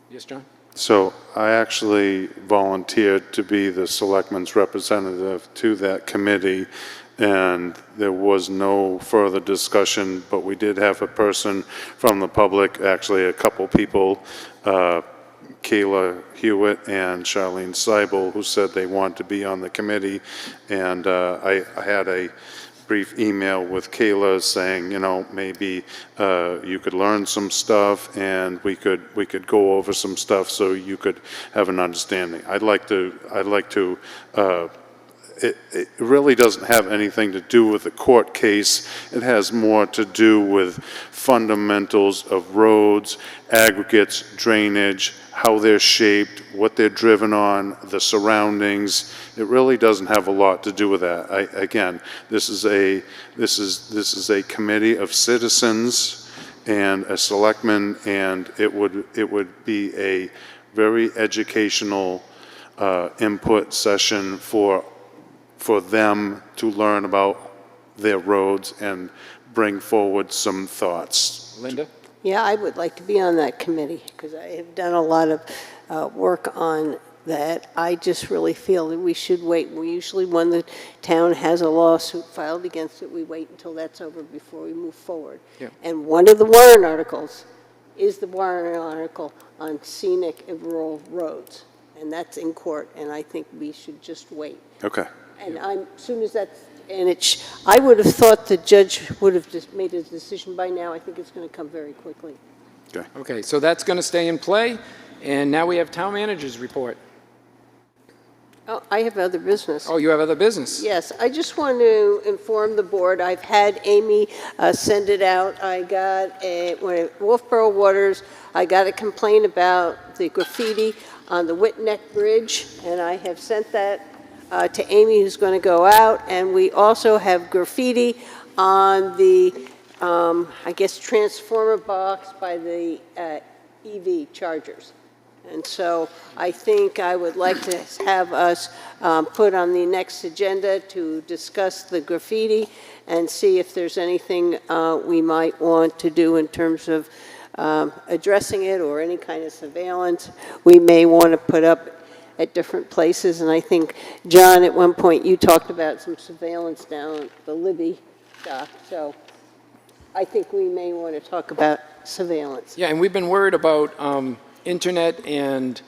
[SPEAKER 1] Yes, John?
[SPEAKER 3] So I actually volunteered to be the selectman's representative to that committee, and there was no further discussion, but we did have a person from the public, actually a couple people, Kayla Hewitt and Charlene Seibel, who said they wanted to be on the committee, and I had a brief email with Kayla saying, you know, maybe you could learn some stuff and we could go over some stuff so you could have an understanding. I'd like to it really doesn't have anything to do with the court case. It has more to do with fundamentals of roads, aggregates, drainage, how they're shaped, what they're driven on, the surroundings. It really doesn't have a lot to do with that. Again, this is a committee of citizens and a selectman, and it would be a very educational input session for them to learn about their roads and bring forward some thoughts.
[SPEAKER 1] Linda?
[SPEAKER 2] Yeah, I would like to be on that committee because I have done a lot of work on that. I just really feel that we should wait. We usually, when the town has a lawsuit filed against it, we wait until that's over before we move forward.
[SPEAKER 1] Yeah.
[SPEAKER 2] And one of the warrant articles is the warrant article on scenic and rural roads. And that's in court, and I think we should just wait.
[SPEAKER 3] Okay.
[SPEAKER 2] And as soon as that's, I would have thought the judge would have just made his decision by now. I think it's going to come very quickly.
[SPEAKER 3] Okay.
[SPEAKER 1] Okay, so that's going to stay in play, and now we have town manager's report.
[SPEAKER 2] Oh, I have other business.
[SPEAKER 1] Oh, you have other business?
[SPEAKER 2] Yes, I just want to inform the board, I've had Amy send it out. I got when at Wolfeboro Waters, I got a complaint about the graffiti on the Whitneck Bridge, and I have sent that to Amy, who's going to go out. And we also have graffiti on the, I guess, transformer box by the EV chargers. And so I think I would like to have us put on the next agenda to discuss the graffiti and see if there's anything we might want to do in terms of addressing it or any kind of surveillance we may want to put up at different places. And I think, John, at one point you talked about some surveillance down at the Libby dock. So I think we may want to talk about surveillance.
[SPEAKER 1] Yeah, and we've been worried about internet and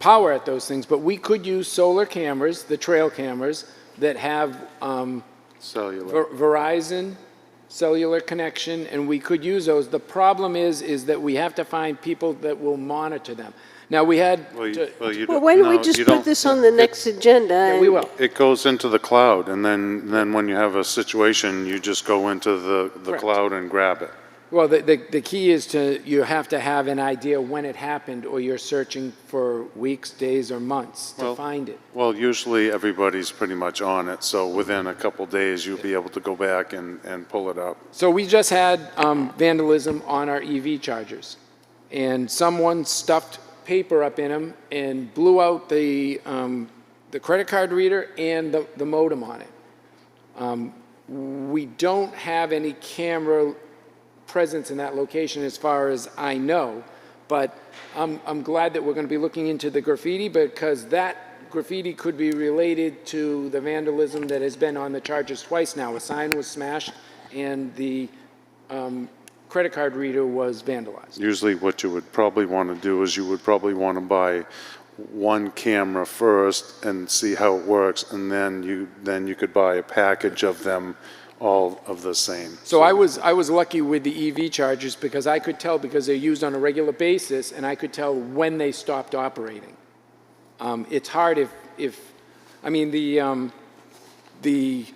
[SPEAKER 1] power at those things, but we could use solar cameras, the trail cameras, that have
[SPEAKER 3] cellular.
[SPEAKER 1] Verizon cellular connection, and we could use those. The problem is that we have to find people that will monitor them. Now, we had,
[SPEAKER 2] Well, why don't we just put this on the next agenda?
[SPEAKER 1] yeah, we will.
[SPEAKER 3] It goes into the cloud, and then when you have a situation, you just go into the
[SPEAKER 1] Correct.
[SPEAKER 3] cloud and grab it.
[SPEAKER 1] Well, the key is you have to have an idea when it happened, or you're searching for weeks, days, or months to find it.
[SPEAKER 3] Well, usually everybody's pretty much on it, so within a couple days, you'll be able to go back and pull it up.
[SPEAKER 1] So we just had vandalism on our EV chargers, and someone stuffed paper up in them and blew out the credit card reader and the modem on it. We don't have any camera presence in that location as far as I know, but I'm glad that we're going to be looking into the graffiti, because that graffiti could be related to the vandalism that has been on the chargers twice now. A sign was smashed and the credit card reader was vandalized.
[SPEAKER 3] Usually what you would probably want to do is you would probably want to buy one camera first and see how it works, and then you could buy a package of them all of the same.
[SPEAKER 1] So I was lucky with the EV chargers, because I could tell, because they're used on a regular basis, and I could tell when they stopped operating. It's hard if I mean, the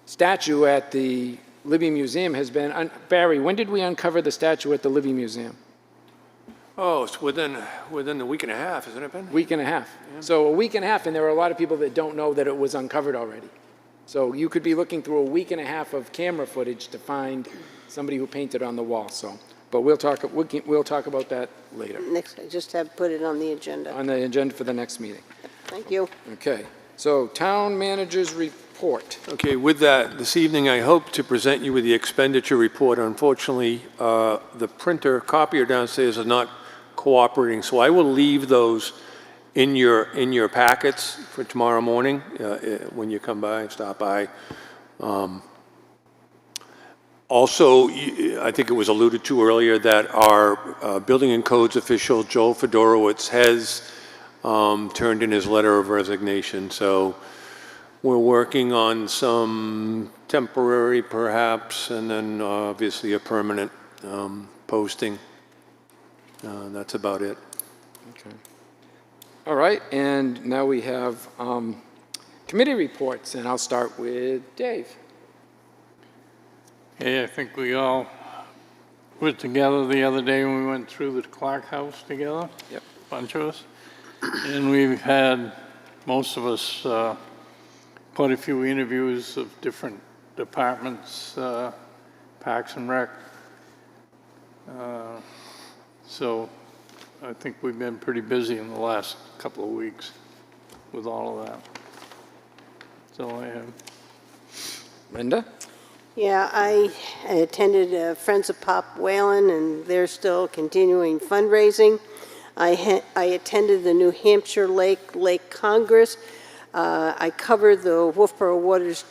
[SPEAKER 1] statue at the Libby Museum has been, Barry, when did we uncover the statue at the Libby Museum?
[SPEAKER 14] Oh, it's within a week and a half, hasn't it been?
[SPEAKER 1] Week and a half. So a week and a half, and there are a lot of people that don't know that it was uncovered already. So you could be looking through a week and a half of camera footage to find somebody who painted on the wall. So, but we'll talk about that later.
[SPEAKER 2] Next, I just have put it on the agenda.
[SPEAKER 1] On the agenda for the next meeting.
[SPEAKER 2] Thank you.
[SPEAKER 1] Okay. So town manager's report.
[SPEAKER 14] Okay, with that, this evening I hope to present you with the expenditure report. Unfortunately, the copier downstairs is not cooperating, so I will leave those in your packets for tomorrow morning when you come by, stop by. Also, I think it was alluded to earlier that our Building and Codes official, Joel Fedorowicz, has turned in his letter of resignation. So we're working on some temporary, perhaps, and then obviously a permanent posting. That's about it.
[SPEAKER 1] Okay. All right, and now we have committee reports, and I'll start with Dave.
[SPEAKER 8] Hey, I think we all were together the other day when we went through the Clark House together.
[SPEAKER 1] Yep.
[SPEAKER 8] A bunch of us. And we've had, most of us, quite a few interviews of different departments, Parks and Rec. So I think we've been pretty busy in the last couple of weeks with all of that. That's all I have.
[SPEAKER 1] Linda?
[SPEAKER 2] Yeah, I attended Friends of Pop Whalen, and they're still continuing fundraising. I attended the New Hampshire Lake Congress. I covered the Wolfeboro Waters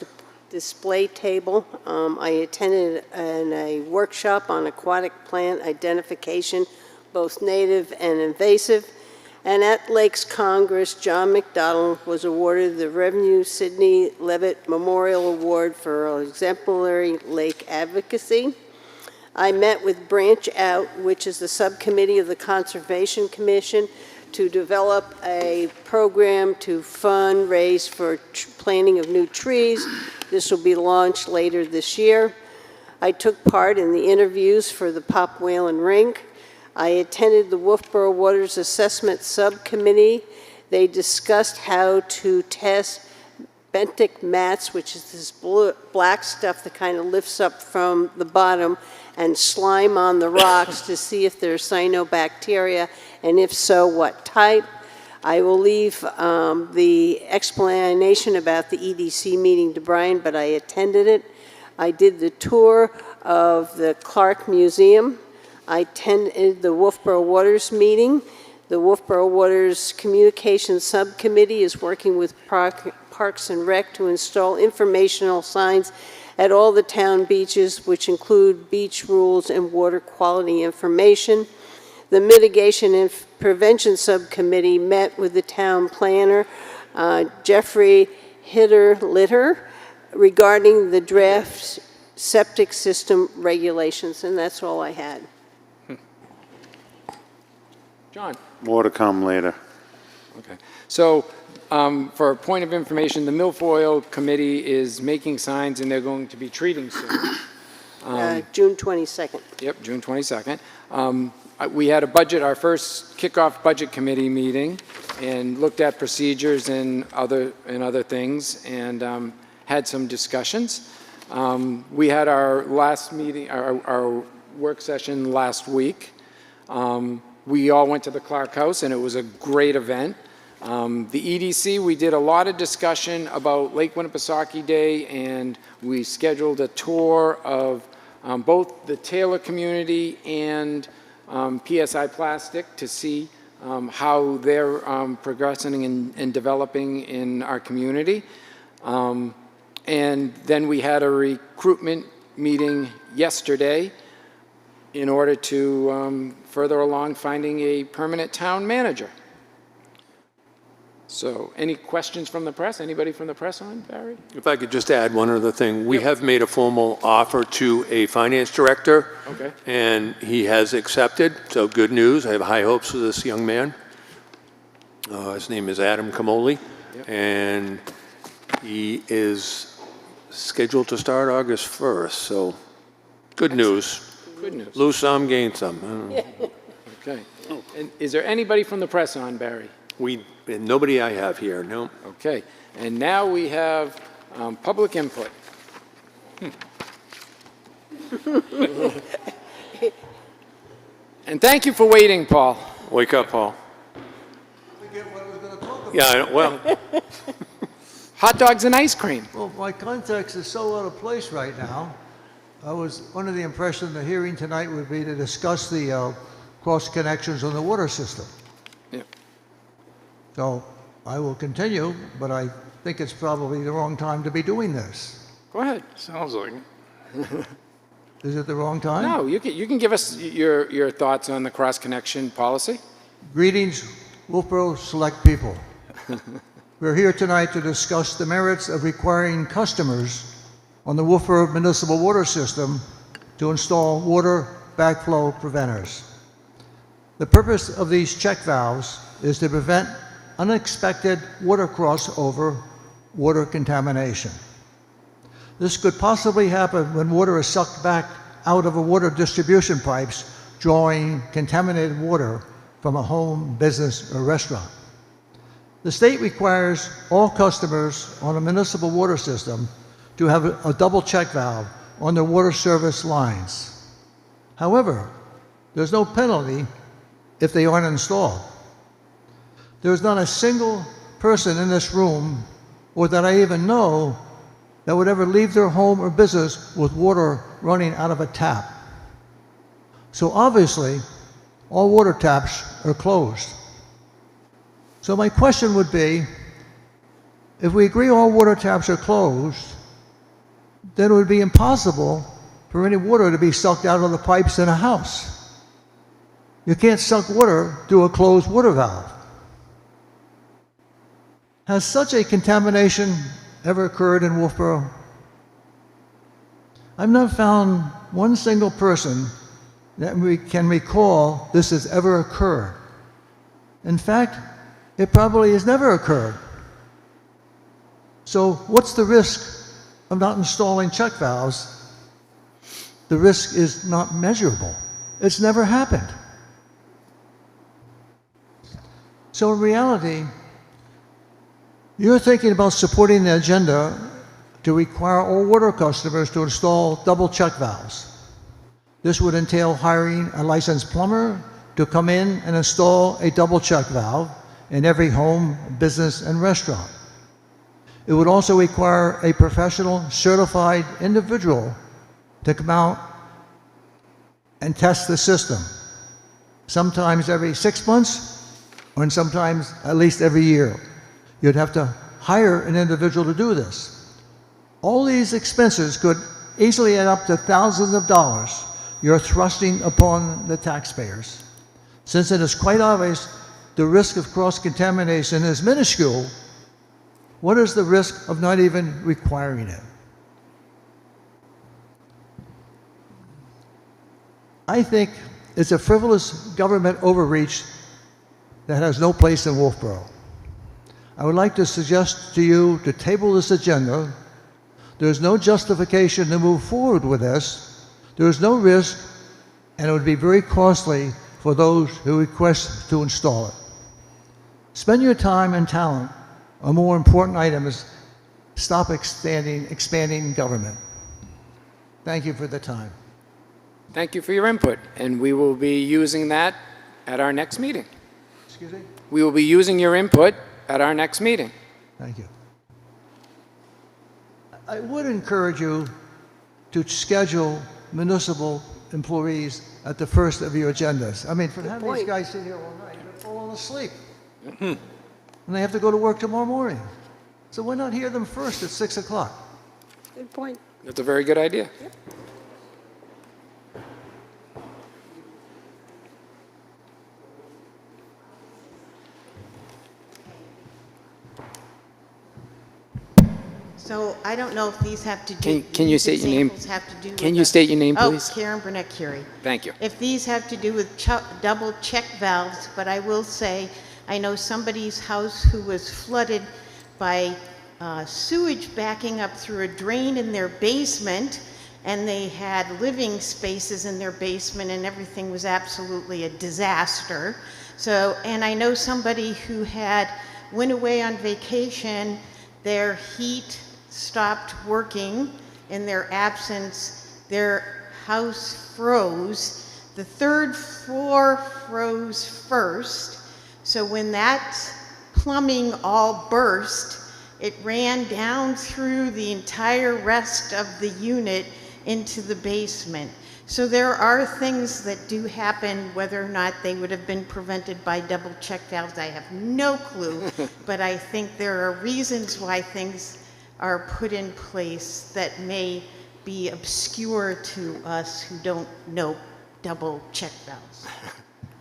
[SPEAKER 2] display table. I attended a workshop on aquatic plant identification, both native and invasive. And at Lakes Congress, John McDonald was awarded the Revenue Sidney Levitt Memorial Award for exemplary lake advocacy. I met with Branch Out, which is the subcommittee of the Conservation Commission, to develop a program to fundraise for planting of new trees. This will be launched later this year. I took part in the interviews for the Pop Whalen Rink. I attended the Wolfeboro Waters Assessment Subcommittee. They discussed how to test benthic mats, which is this black stuff that kind of lifts up from the bottom, and slime on the rocks to see if there's cyanobacteria, and if so, what type. I will leave the explanation about the EDC meeting to Brian, but I attended it. I did the tour of the Clark Museum. I attended the Wolfeboro Waters meeting. The Wolfeboro Waters Communications Subcommittee is working with Parks and Rec to install informational signs at all the town beaches, which include beach rules and water quality information. The Mitigation and Prevention Subcommittee met with the town planner, Jeffrey Litter, regarding the draft septic system regulations, and that's all I had.
[SPEAKER 1] John?
[SPEAKER 3] More to come later.
[SPEAKER 1] Okay. So, for a point of information, the Milfoil Committee is making signs, and they're going to be treating soon.
[SPEAKER 2] June 22nd.
[SPEAKER 1] Yep, June 22nd. We had our first kickoff budget committee meeting, and looked at procedures and other things, and had some discussions. We had our last meeting, our work session last week. We all went to the Clark House, and it was a great event. The EDC, we did a lot of discussion about Lake Winnipesaukee Day, and we scheduled a tour of both the Taylor community and PSI Plastic to see how they're progressing and developing in our community. And then we had a recruitment meeting yesterday in order to further along finding a permanent town manager. So, any questions from the press? Anybody from the press on, Barry?
[SPEAKER 14] If I could just add one other thing. We have made a formal offer to a finance director.
[SPEAKER 1] Okay.
[SPEAKER 14] And he has accepted, so good news. I have high hopes for this young man. His name is Adam Kamoli.
[SPEAKER 1] Yep.
[SPEAKER 14] And he is scheduled to start August 1st, so good news.
[SPEAKER 1] Good news.
[SPEAKER 14] Lose some, gain some.
[SPEAKER 1] Okay. And is there anybody from the press on, Barry?
[SPEAKER 14] Nobody I have here, no.
[SPEAKER 1] Okay. And now we have public input. And thank you for waiting, Paul.
[SPEAKER 14] Wake up, Paul. Yeah, well.
[SPEAKER 1] Hot dogs and ice cream.
[SPEAKER 22] Well, my context is so out of place right now. I was under the impression the hearing tonight would be to discuss the cross connections on the water system.
[SPEAKER 1] Yeah.
[SPEAKER 22] So I will continue, but I think it's probably the wrong time to be doing this.
[SPEAKER 1] Go ahead.
[SPEAKER 8] Sounds like it.
[SPEAKER 22] Is it the wrong time?
[SPEAKER 1] No, you can give us your thoughts on the cross-connection policy.
[SPEAKER 22] Greetings, Wolfeboro select people. We're here tonight to discuss the merits of requiring customers on the Wolfeboro municipal water system to install water backflow preventers. The purpose of these check valves is to prevent unexpected water crossover, water contamination. This could possibly happen when water is sucked back out of a water distribution pipes, drawing contaminated water from a home, business, or restaurant. The state requires all customers on a municipal water system to have a double check valve on their water service lines. However, there's no penalty if they aren't installed. There's not a single person in this room, or that I even know, that would ever leave their home or business with water running out of a tap. So obviously, all water taps are closed. So my question would be, if we agree all water taps are closed, then it would be impossible for any water to be sucked out of the pipes in a house. You can't suck water through a closed water valve. Has such a contamination ever occurred in Wolfeboro? I've not found one single person that we can recall this has ever occurred. In fact, it probably has never occurred. So what's the risk of not installing check valves? The risk is not measurable. It's never happened. So in reality, you're thinking about supporting the agenda to require all water customers to install double check valves. This would entail hiring a licensed plumber to come in and install a double check valve in every home, business, and restaurant. It would also require a professional, certified individual to come out and test the system, sometimes every 6 months, or sometimes at least every year. You'd have to hire an individual to do this. All these expenses could easily add up to thousands of dollars you're thrusting upon the taxpayers. Since it is quite obvious the risk of cross-contamination is minuscule, what is the risk of not even requiring it? I think it's a frivolous government overreach that has no place in Wolfeboro. I would like to suggest to you to table this agenda. There's no justification to move forward with this. There is no risk, and it would be very costly for those who request to install it. Spend your time and talent on more important items. Stop expanding government. Thank you for the time.
[SPEAKER 1] Thank you for your input, and we will be using that at our next meeting.
[SPEAKER 22] Excuse me?
[SPEAKER 1] We will be using your input at our next meeting.
[SPEAKER 22] Thank you. I would encourage you to schedule municipal employees at the first of your agendas. I mean, for having these guys sit here all night, they're falling asleep. And they have to go to work tomorrow morning. So why not hear them first at 6 o'clock?
[SPEAKER 2] Good point.
[SPEAKER 1] That's a very good idea.
[SPEAKER 2] Yep.
[SPEAKER 15] So I don't know if these have to do.
[SPEAKER 1] Can you
[SPEAKER 15] these
[SPEAKER 1] state your name?
[SPEAKER 15] examples have to do
[SPEAKER 1] Can
[SPEAKER 15] with
[SPEAKER 1] you state your name, please?
[SPEAKER 15] Oh, Karen Burnett-Curie.
[SPEAKER 1] Thank you.
[SPEAKER 15] If these have to do with double check valves, but I will say, I know somebody's house who was flooded by sewage backing up through a drain in their basement, and they had living spaces in their basement, and everything was absolutely a disaster. So, and I know somebody who went away on vacation, their heat stopped working in their absence, their house froze. The third floor froze first, so when that plumbing all burst, it ran down through the entire rest of the unit into the basement. So there are things that do happen. Whether or not they would have been prevented by double check valves, I have no clue. But I think there are reasons why things are put in place that may be obscure to us who don't know double check valves.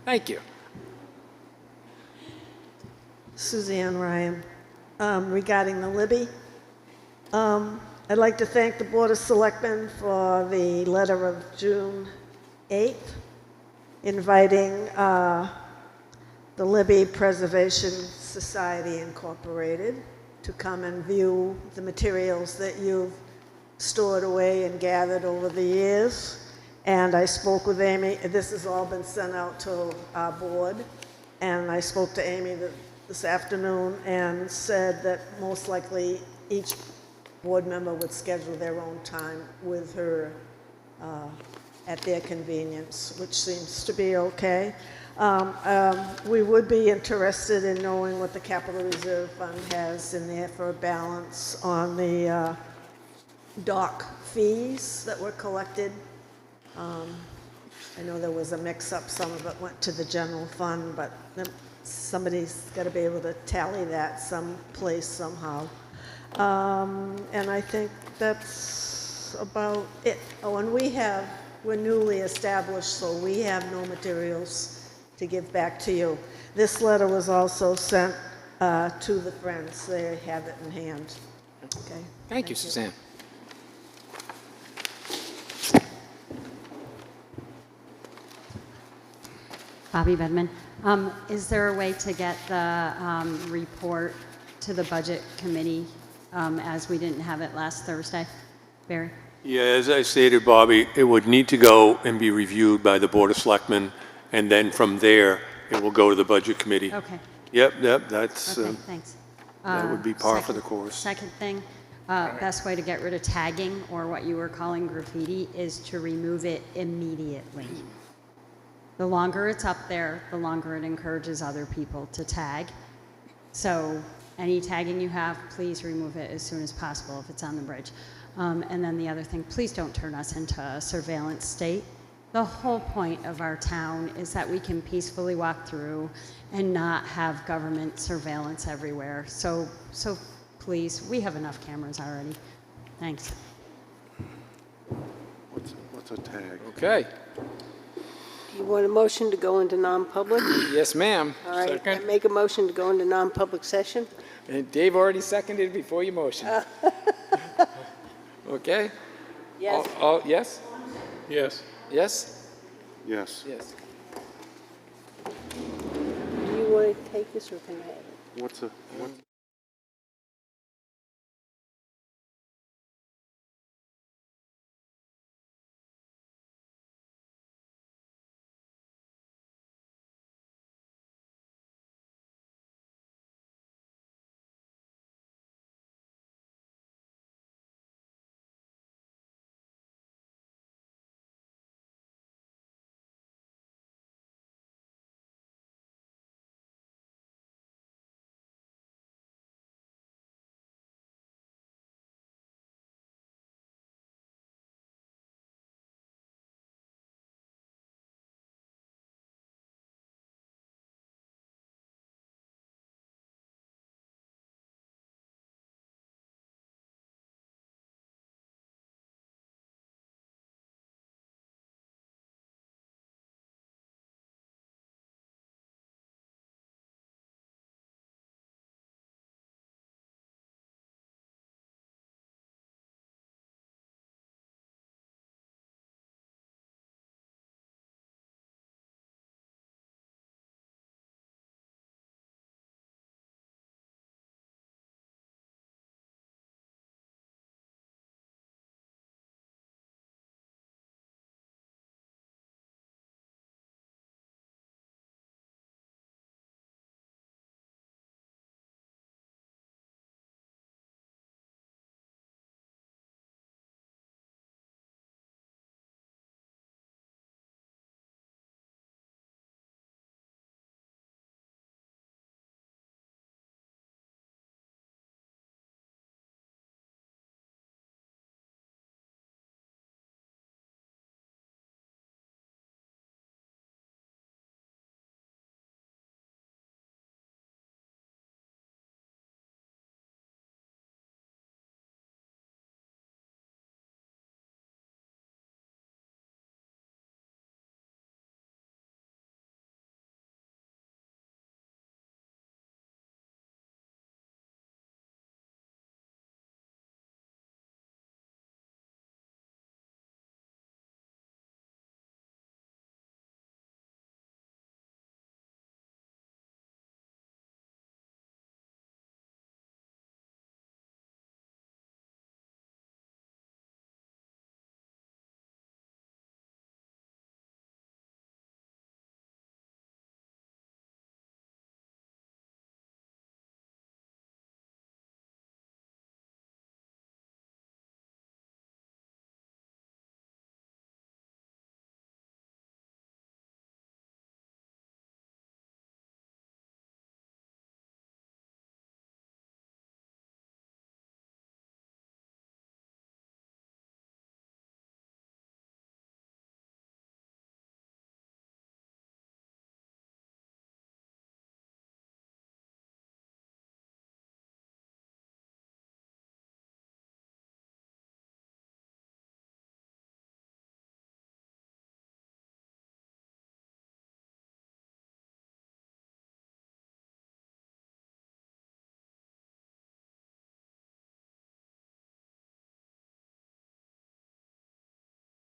[SPEAKER 1] Thank you.
[SPEAKER 18] Suzanne Ryan, regarding the Libby. I'd like to thank the Board of Selectmen for the letter of June 8th, inviting the Libby Preservation Society Incorporated to come and view the materials that you've stored away and gathered over the years. And I spoke with Amy. This has all been sent out to our board. And I spoke to Amy this afternoon and said that most likely each board member would schedule their own time with her at their convenience, which seems to be okay. We would be interested in knowing what the Capital Reserve Fund has in there for a balance on the dock fees that were collected. I know there was a mix-up. Some of it went to the general fund, but somebody's got to be able to tally that someplace somehow. And I think that's about it. Oh, and we're newly established, so we have no materials to give back to you. This letter was also sent to the Friends. They have it in hand. Okay.
[SPEAKER 1] Thank you, Suzanne.
[SPEAKER 4] Bobby Bedman. Is there a way to get the report to the Budget Committee as we didn't have it last Thursday? Barry?
[SPEAKER 14] Yeah, as I stated, Bobby, it would need to go and be reviewed by the Board of Selectmen, and then from there, it will go to the Budget Committee.
[SPEAKER 4] Okay.
[SPEAKER 14] Yep, that's,
[SPEAKER 4] Okay, thanks.
[SPEAKER 14] that would be par for the course.
[SPEAKER 4] Second thing, best way to get rid of tagging, or what you were calling graffiti, is to remove it immediately. The longer it's up there, the longer it encourages other people to tag. So any tagging you have, please remove it as soon as possible if it's on the bridge. And then the other thing, please don't turn us into a surveillance state. The whole point of our town is that we can peacefully walk through and not have government surveillance everywhere. So please, we have enough cameras already. Thanks.
[SPEAKER 14] What's a tag?
[SPEAKER 1] Okay.
[SPEAKER 2] Do you want a motion to go into non-public?
[SPEAKER 1] Yes, ma'am.
[SPEAKER 2] All right,
[SPEAKER 1] Second.
[SPEAKER 2] I make a motion to go into non-public session.
[SPEAKER 1] And Dave already seconded before you motioned. Okay?
[SPEAKER 2] Yes.
[SPEAKER 1] All, yes?
[SPEAKER 8] Yes.
[SPEAKER 1] Yes?
[SPEAKER 3] Yes.
[SPEAKER 1] Yes.
[SPEAKER 2] Do you want to take this or can I have it?
[SPEAKER 3] What's